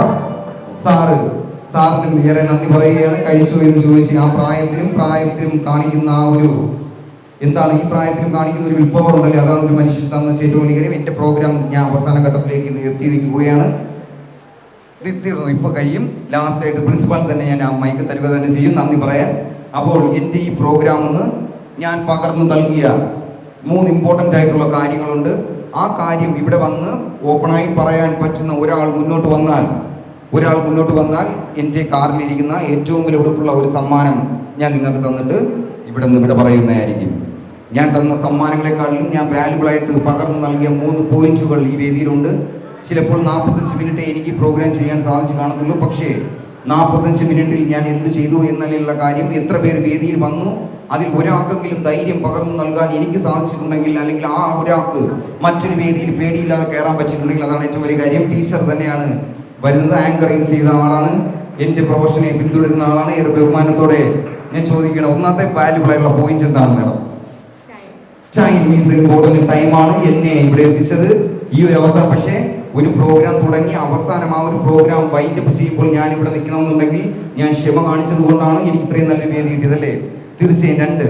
സാറിനും ഏറെ നന്ദി പറയുകയാണ്. കഴിച്ചു എന്ന് ചോദിച്ച് ആ പ്രായത്തിലും കാണിക്കുന്ന ആ ഒരു എന്താണ്, ഈ പ്രായത്തിലും കാണിക്കുന്ന ഒരു വിൽപ്പവർ ഉണ്ടല്ലോ, അതാണ് ഒരു മനുഷ്യൻ തന്ന ഏറ്റവും വലിയ കാര്യം. എൻ്റെ പ്രോഗ്രാം ഞാൻ അവസാന ഘട്ടത്തിലേക്ക് എത്തി നിൽക്കുകയാണ്. തീർന്നു, ഇപ്പോൾ കഴിയും. ലാസ്റ്റായിട്ട് പ്രിൻസിപ്പാൾ തന്നെ ഞാൻ ആ മൈക്ക് തരുക തന്നെ ചെയ്യും നന്ദി പറയാൻ. അപ്പോൾ എൻ്റെ ഈ പ്രോഗ്രാമെന്ന് ഞാൻ പകർന്നു നൽകിയ 3 ഇമ്പോർട്ടൻ്റ് ആയിട്ടുള്ള കാര്യങ്ങളുണ്ട്. ആ കാര്യം ഇവിടെ വന്ന് ഓപ്പണായി പറയാൻ പറ്റുന്ന ഒരാൾ മുന്നോട്ട് വന്നാൽ എൻ്റെ കാറിലിരിക്കുന്ന ഏറ്റവും വിലപിടിപ്പുള്ള ഒരു സമ്മാനം ഞാൻ നിങ്ങൾക്ക് തന്നിട്ട് ഇവിടെ പറയുന്നതായിരിക്കും. ഞാൻ തന്ന സമ്മാനങ്ങളെക്കാളും ഞാൻ വാല്യുബിളായിട്ട് പകർന്നു നൽകിയ 3 പോയിന്റുകൾ ഈ വേദിയിലുണ്ട്. ചിലപ്പോൾ 45 മിനിറ്റ് എനിക്ക് പ്രോഗ്രാം ചെയ്യാൻ സാധിച്ചു കാണത്തുള്ളൂ. പക്ഷേ 45 മിനിറ്റിൽ ഞാൻ എന്ത് ചെയ്തു എന്നുള്ള കാര്യം, എത്ര പേര് വേദിയിൽ വന്നു, അതിൽ ഒരാൾക്കെങ്കിലും ധൈര്യം പകർന്നു നൽകാൻ എനിക്ക് സാധിച്ചിട്ടുണ്ടെങ്കിൽ, അല്ലെങ്കിൽ ആ ഒരാൾക്ക് മറ്റൊരു വേദിയിൽ പേടിയില്ലാതെ കയറാൻ പറ്റിയിട്ടുണ്ടെങ്കിൽ അതാണ് ഏറ്റവും വലിയ കാര്യം. ടീച്ചർ തന്നെയാണ് വരുന്നത്, ആങ്കറിങ് ചെയ്ത ആളാണ്, എൻ്റെ പ്രൊഫഷനെ പിന്തുടരുന്ന ആളാണ്. ഏറെ ബഹുമാനത്തോടെ ഞാൻ ചോദിക്കണം, ഒന്നാമത്തെ വാല്യുബിൾ ആയിട്ടുള്ള പോയിന്റ് എന്താണ് മേഡം? Time is important. ടൈമാണ് എന്നെ ഇവിടെ എത്തിച്ചത് ഈ ഒരു അവസരം. പക്ഷേ ഒരു പ്രോഗ്രാം തുടങ്ങി അവസാനം ആ ഒരു പ്രോഗ്രാം വൈൻഡപ്പ് ചെയ്യുമ്പോൾ ഞാൻ ഇവിടെ നിൽക്കണമെന്നുണ്ടെങ്കിൽ ഞാൻ ക്ഷമ കാണിച്ചത് കൊണ്ടാണ് എനിക്ക് ഇത്രയും നല്ലൊരു വേദി കിട്ടിയതല്ലേ. തീർച്ചയായും 2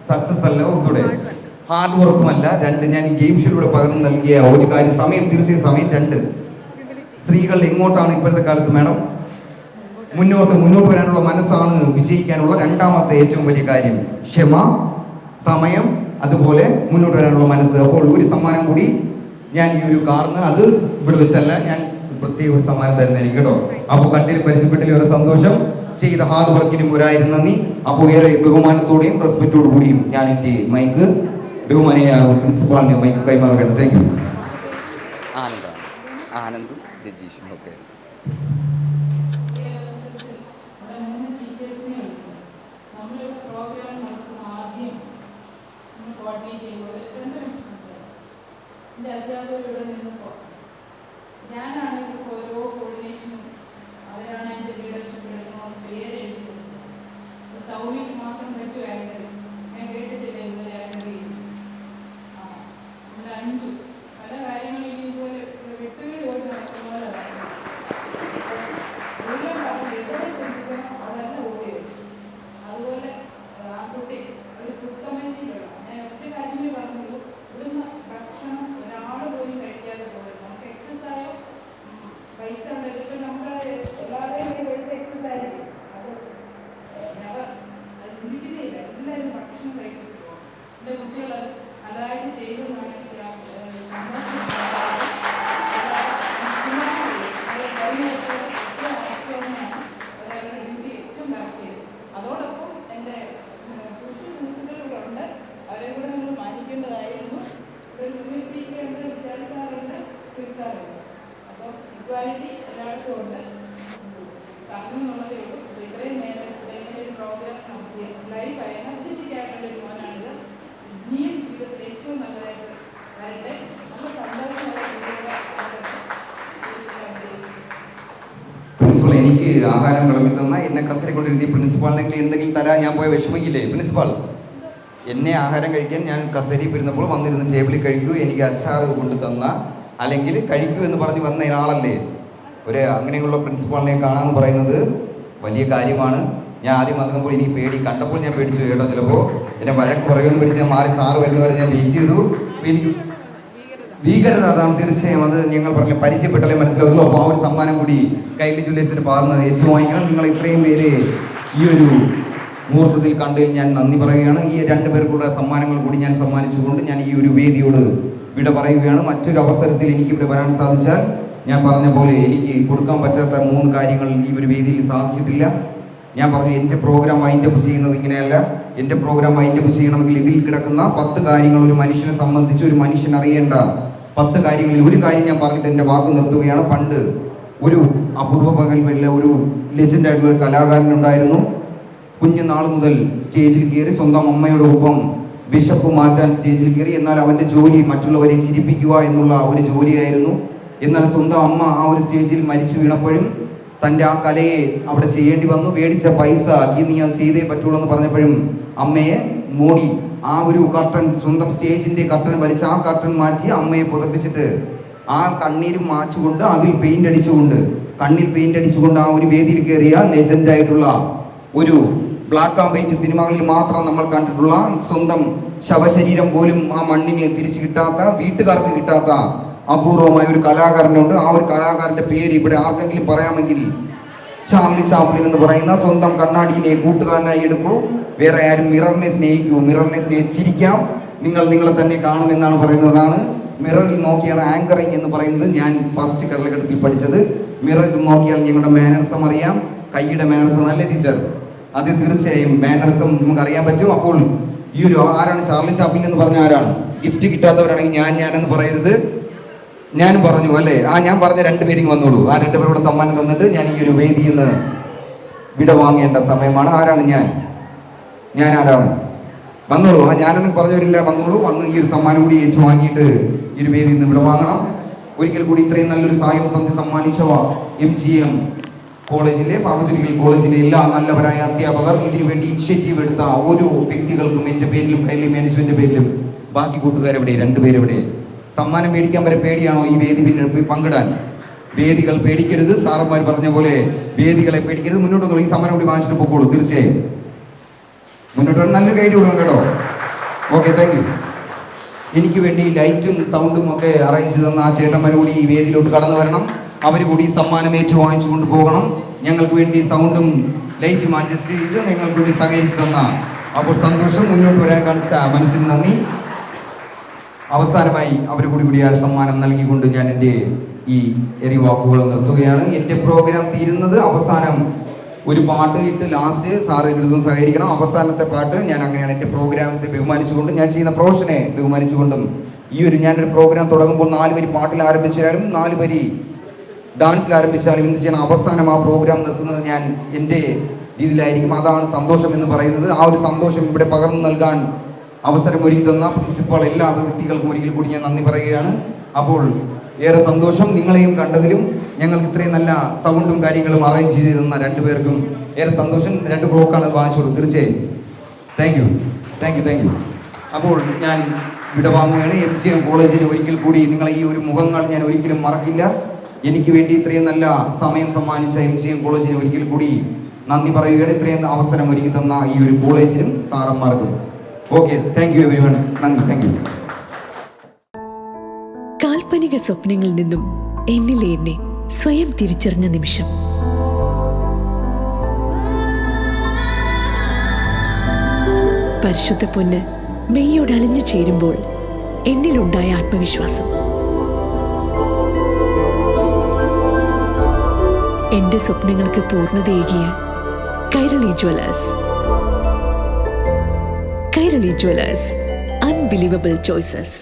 സക്സസ് അല്ല, ഒന്നുകൂടെ ഹാർഡ് വർക്കുമല്ല, 2 ഞാൻ ഗെയിം ഷോയിലൂടെ പകർന്നു നൽകിയ ഒരു കാര്യം സമയം. തീർച്ചയായും സമയം. 2 സ്ത്രീകൾ എങ്ങോട്ടാണ് ഇപ്പോഴത്തെ കാലത്ത് മാഡം? മുന്നോട്ട് വരാനുള്ള മനസ്സാണ് വിജയിക്കാനുള്ള രണ്ടാമത്തെ ഏറ്റവും വലിയ കാര്യം. ക്ഷമ, സമയം, അതുപോലെ മുന്നോട്ട് വരാനുള്ള മനസ്സ്. അപ്പോൾ ഒരു സമ്മാനം കൂടി ഞാൻ ഈ ഒരു കാറിന്, അത് ഇവിടെ വെച്ചല്ല, ഞാൻ പ്രത്യേക ഒരു സമ്മാനം തരുന്നതായിരിക്കും കേട്ടോ. അപ്പോൾ കണ്ടിൽ പരിചയപ്പെട്ടില്ല, ഒരു സന്തോഷം. ചെയ്ത ഹാർഡ് വർക്കിനും 1000 നന്ദി. അപ്പോൾ ഏറെ ബഹുമാനത്തോടെയും റെസ്പെക്റ്റോടു കൂടിയും ഞാൻ എൻ്റെ മൈക്ക് ബഹുമാനിയ പ്രിൻസിപ്പാളിന് മൈക്ക് കൈമാറുകയാണ്. Thank you. ആനന്ദും രജീഷും ഒക്കെ എൻ്റെ അധ്യാപകർ ഇവിടെ നിന്നപ്പോൾ ഞാനാണ് ഇപ്പോൾ ഓരോ കോർഡിനേഷനും അവരാണ് എൻ്റെ ലീഡർഷിപ്പ് എടുക്കണമെന്ന് പേരെഴുതി കൊടുത്തത്. സൗമ്യക്ക് മാത്രം പറ്റും ആങ്കർ. ഞാൻ കേട്ടിട്ടില്ല ഇതുവരെ ആങ്കർ ചെയ്യുന്നു. നമ്മുടെ 5 പല കാര്യങ്ങളും ഇതുപോലെ വിട്ടുകൾ കൊണ്ട് നടക്കുന്നവരാണ്. എനിക്ക് ആഹാരം വിളമ്പി തന്ന എന്നെ കസരെ കൊണ്ടിരുത്തി പ്രിൻസിപ്പാളിനെങ്കിൽ എന്തെങ്കിലും തരാൻ ഞാൻ പോയ വിഷമിക്കില്ലേ പ്രിൻസിപ്പാൾ? എന്നെ ആഹാരം കഴിക്കാൻ ഞാൻ കസേരയിൽ ഇരുന്നപ്പോൾ വന്നിരുന്ന് ടേബിളിൽ കഴിക്കൂ, എനിക്ക് അച്ചാറ് കൊണ്ട് തന്ന അല്ലെങ്കിൽ കഴിക്കൂ എന്ന് പറഞ്ഞ് വന്ന ആളല്ലേ. അങ്ങനെയുള്ള പ്രിൻസിപ്പാളിനെ കാണാമെന്ന് പറയുന്നത് വലിയ കാര്യമാണ്. ഞാൻ ആദ്യം വന്നപ്പോൾ എനിക്ക് പേടി, കണ്ടപ്പോൾ ഞാൻ പേടിച്ചു കേട്ടോ. ചിലപ്പോൾ എന്നെ വഴക്ക് പറയുമെന്ന് പിടിച്ച് ഞാൻ മാറി സാറ് വരുന്നവരെ ഞാൻ വെയിറ്റ് ചെയ്തു. എനിക്ക് ഭീകരത, അതാണ് തീർച്ചയായും. അത് ഞങ്ങൾ പറഞ്ഞ പരിചയപ്പെട്ടാലേ മനസ്സിലാവുള്ളൂ. അപ്പോൾ ആ ഒരു സമ്മാനം കൂടി കൈലി ജ്വല്ലേഴ്സിൻ്റെ ഭാഗത്ത് ഏറ്റുവാങ്ങിക്കണം. നിങ്ങൾ ഇത്രയും പേര് ഈ ഒരു മുഹൂർത്തത്തിൽ കണ്ടതിൽ ഞാൻ നന്ദി പറയുകയാണ്. ഈ 2 പേർക്കുള്ള സമ്മാനങ്ങൾ കൂടി ഞാൻ സമ്മാനിച്ചുകൊണ്ട് ഞാൻ ഈ ഒരു വേദിയോട് വിട പറയുകയാണ്. മറ്റൊരു അവസരത്തിൽ എനിക്കിവിടെ വരാൻ സാധിച്ചാൽ ഞാൻ പറഞ്ഞ പോലെ എനിക്ക് കൊടുക്കാൻ പറ്റാത്ത 3 കാര്യങ്ങൾ ഈ ഒരു വേദിയിൽ സാധിച്ചിട്ടില്ല. ഞാൻ പറഞ്ഞു എൻ്റെ പ്രോഗ്രാം വൈൻഡപ്പ് ചെയ്യുന്നത് ഇങ്ങനെയല്ല. എൻ്റെ പ്രോഗ്രാം വൈൻഡപ്പ് ചെയ്യണമെങ്കിൽ ഇതിൽ കിടക്കുന്ന 10 കാര്യങ്ങൾ ഒരു മനുഷ്യനെ സംബന്ധിച്ച് ഒരു മനുഷ്യൻ അറിയേണ്ട 10 കാര്യങ്ങളിൽ ഒരു കാര്യം ഞാൻ പറഞ്ഞിട്ട് എൻ്റെ വാക്ക് നിർത്തുകയാണ്. പണ്ട് ഒരു അപൂർവ പകൽവെള്ള ഒരു ലെജൻഡായിട്ടുള്ള ഒരു കലാകാരനുണ്ടായിരുന്നു. കുഞ്ഞുനാൾ മുതൽ സ്റ്റേജിൽ കയറി സ്വന്തം അമ്മയുടെ ഒപ്പം വിശപ്പ് മാറ്റാൻ സ്റ്റേജിൽ കയറി. എന്നാൽ അവൻ്റെ ജോലി മറ്റുള്ളവരെ ചിരിപ്പിക്കുക എന്നുള്ള ഒരു ജോലിയായിരുന്നു. എന്നാൽ സ്വന്തം അമ്മ ആ ഒരു സ്റ്റേജിൽ മരിച്ചു വീണപ്പോഴും തൻ്റെ ആ കലയെ അവിടെ ചെയ്യേണ്ടി വന്നു. മേടിച്ച പൈസ നീ അത് ചെയ്തേ പറ്റുള്ളൂ എന്ന് പറഞ്ഞപ്പോഴും അമ്മയെ മൂടി ആ ഒരു കർട്ടൻ, സ്വന്തം സ്റ്റേജിൻ്റെ കർട്ടൻ വലിച്ച് ആ കർട്ടൻ മാറ്റി അമ്മയെ പുതപ്പിച്ചിട്ട് ആ കണ്ണീരും മാച്ചുകൊണ്ട് അതിൽ പെയിൻ്റ് അടിച്ചുകൊണ്ട് കണ്ണിൽ പെയിൻ്റ് അടിച്ചുകൊണ്ട് ആ ഒരു വേദിയിൽ കയറിയ ലെജൻഡായിട്ടുള്ള ഒരു ബ്ലാക്ക് ആൻഡ് വൈറ്റ് സിനിമകളിൽ മാത്രം നമ്മൾ കണ്ടിട്ടുള്ള സ്വന്തം ശവശരീരം പോലും ആ മണ്ണിന് തിരിച്ചു കിട്ടാത്ത, വീട്ടുകാർക്ക് കിട്ടാത്ത അപൂർവമായ ഒരു കലാകാരനുണ്ട്. ആ ഒരു കലാകാരൻ്റെ പേര് ഇവിടെ ആർക്കെങ്കിലും പറയാമെങ്കിൽ ചാർലി ചാപ്ലിൻ എന്ന് പറയുന്ന സ്വന്തം കണ്ണാടിയെ കൂട്ടുകാരനായി എടുക്കൂ. വേറെ ആരും മിററിനെ സ്നേഹിക്കൂ, മിററിനെ സ്നേഹിച്ചിരിക്കാം, നിങ്ങൾ നിങ്ങളെ തന്നെ കാണുമെന്നാണ് പറയുന്നതാണ്. മിററിൽ നോക്കിയാണ് ആങ്കറിങ് എന്ന് പറയുന്നത് ഞാൻ ഫസ്റ്റ് കടലഘട്ടത്തിൽ പഠിച്ചത്. മിററിൽ നോക്കിയാൽ ഞങ്ങളുടെ മാനർസം അറിയാം. കൈയുടെ മാനർസം അല്ലേ ടീച്ചർ? അത് തീർച്ചയായും മാനർസം നമുക്ക് അറിയാൻ പറ്റും. അപ്പോൾ ഈ ഒരു ആരാണ് ചാർലി ചാപ്ലിൻ എന്ന് പറഞ്ഞ ആരാണ്? ഗിഫ്റ്റ് കിട്ടാത്തവരാണെങ്കിൽ ഞാനെന്ന് പറയരുത്. ഞാനും പറഞ്ഞു അല്ലേ? ഞാൻ പറഞ്ഞ 2 പേരും വന്നോളൂ. ആ 2 പേരോട് സമ്മാനം തന്നിട്ട് ഞാൻ ഈ ഒരു വേദിയിൽ നിന്ന് വിട വാങ്ങേണ്ട സമയമാണ്. ആരാണ് ഞാൻ ആരാണ്? വന്നോളൂ. ഞാനെന്ന് പറഞ്ഞവരില്ല, വന്നോളൂ. വന്ന് ഈ ഒരു സമ്മാനം കൂടി ഏറ്റുവാങ്ങിയിട്ട് ഈ ഒരു വേദിയിൽ നിന്ന് വിട വാങ്ങണം. ഒരിക്കൽ കൂടി ഇത്രയും നല്ലൊരു സായം സന്ധ്യ സമ്മാനിച്ചവ MGM കോളേജിലെ ഫാർമസ്യൂട്ടിക്കൽ കോളേജിലെ എല്ലാ നല്ലവരായ അധ്യാപകർ, ഇതിനുവേണ്ടി ഇനിഷ്യേറ്റീവ് എടുത്ത ഓരോ വ്യക്തികൾക്കും എൻ്റെ പേരിലും കൈലി മാനേജ്മെൻറ്റ് പേരിലും, ബാക്കി കൂട്ടുകാരെവിടെ? 2 പേരെവിടെ? സമ്മാനം മേടിക്കാൻ വരെ പേടിയാണോ ഈ വേദി പിന്നെ പങ്കിടാൻ? വേദികൾ പേടിക്കരുത്. സാറന്മാർ പറഞ്ഞ പോലെ വേദികളെ പേടിക്കരുത്. മുന്നോട്ട് വന്നോളൂ. ഈ സമ്മാനം കൂടി വാങ്ങിച്ചിട്ട് പോക്കോളൂ. തീർച്ചയായും മുന്നോട്ട് വരണം. നല്ലൊരു കൈഡി കൊടുക്കണം കേട്ടോ. Okay, thank U. എനിക്ക് വേണ്ടി ലൈറ്റും സൗണ്ടും ഒക്കെ അറേഞ്ച് തന്ന ആ ചേട്ടന്മാർ കൂടി ഈ വേദിയിലോട്ട് കടന്നു വരണം. അവർ കൂടി സമ്മാനം ഏറ്റു വാങ്ങിച്ചു കൊണ്ട് പോകണം. ഞങ്ങൾക്ക് വേണ്ടി സൗണ്ടും ലൈറ്റും അഡ്ജസ്റ്റ് ചെയ്ത് ഞങ്ങൾക്ക് വേണ്ടി സഹകരിച്ചു തന്ന അപ്പോൾ സന്തോഷം. മുന്നോട്ട് വരാൻ കാണിച്ച മനസ്സിന് നന്ദി. അവസാനമായി അവർ കൂടി ആ സമ്മാനം നൽകിക്കൊണ്ട് ഞാൻ എൻ്റെ ഈ എറിവാക്കുകൾ നിർത്തുകയാണ്. എൻ്റെ പ്രോഗ്രാം തീരുന്നത് അവസാനം ഒരു പാട്ട് ഇട്ട് ലാസ്റ്റ് സാറിൻ്റെ അടുത്ത് സഹകരിക്കണം. അവസാനത്തെ പാട്ട് ഞാൻ അങ്ങനെയാണ് എൻ്റെ പ്രോഗ്രാമത്തെ ബഹുമാനിച്ചുകൊണ്ടും ഞാൻ ചെയ്യുന്ന പ്രൊഫഷനെ ബഹുമാനിച്ചുകൊണ്ടും ഞാനൊരു പ്രോഗ്രാം തുടങ്ങുമ്പോൾ 4 വരി പാട്ടിൽ ആരംഭിച്ചാലും 4 വരി ഡാൻസിൽ ആരംഭിച്ചാലും എന്ത് ചെയ്യണം? അവസാനം ആ പ്രോഗ്രാം നിർത്തുന്നത് ഞാൻ എൻ്റെ രീതിയിലായിരിക്കും. അതാണ് സന്തോഷം എന്ന് പറയുന്നത്. ആ ഒരു സന്തോഷം ഇവിടെ പകർന്നു നൽകാൻ അവസരം ഒരുക്കി തന്ന പ്രിൻസിപ്പാൾ എല്ലാ വ്യക്തികൾക്കും ഒരിക്കൽ കൂടി ഞാൻ നന്ദി പറയുകയാണ്. അപ്പോൾ ഏറെ സന്തോഷം നിങ്ങളെയും കണ്ടതിലും. ഞങ്ങൾക്ക് ഇത്രയും നല്ല സൗണ്ടും കാര്യങ്ങളും അറേഞ്ച് ചെയ്ത് തന്ന 2 പേർക്കും ഏറെ സന്തോഷം. 2 ക്ലോക്കാണ് അത് വാങ്ങിച്ചോളൂ. തീർച്ചയായും താങ്ക് യു. അപ്പോൾ ഞാൻ വിടവാങ്ങുകയാണ്. MGM കോളേജിന് ഒരിക്കൽ കൂടി നിങ്ങളെ ഈ ഒരു മുഖങ്ങൾ ഞാൻ ഒരിക്കലും മറക്കില്ല. എനിക്ക് വേണ്ടി ഇത്രയും നല്ല സമയം സമ്മാനിച്ച MGM കോളേജിന് ഒരിക്കൽ കൂടി നന്ദി പറയുകയാണ്. ഇത്രയും അവസരം ഒരുക്കി തന്ന ഈ ഒരു കോളേജിനും സാറന്മാർക്കും. Okay, thank you everyone. നന്ദി, താങ്ക് യു. കാൽപ്പനിക സ്വപ്നങ്ങളിൽ നിന്നും എന്നിലെ എന്നെ സ്വയം തിരിച്ചറിഞ്ഞ നിമിഷം. പരിശുദ്ധ പൊന്ന് മെയ്യോട് അലിഞ്ഞു ചേരുമ്പോൾ എന്നിലുണ്ടായ ആത്മവിശ്വാസം, എന്റെ സ്വപ്നങ്ങൾക്ക് പൂർണ്ണതയേകിയ Kairali jewellers. Kairali jewellers, unbelievable choices.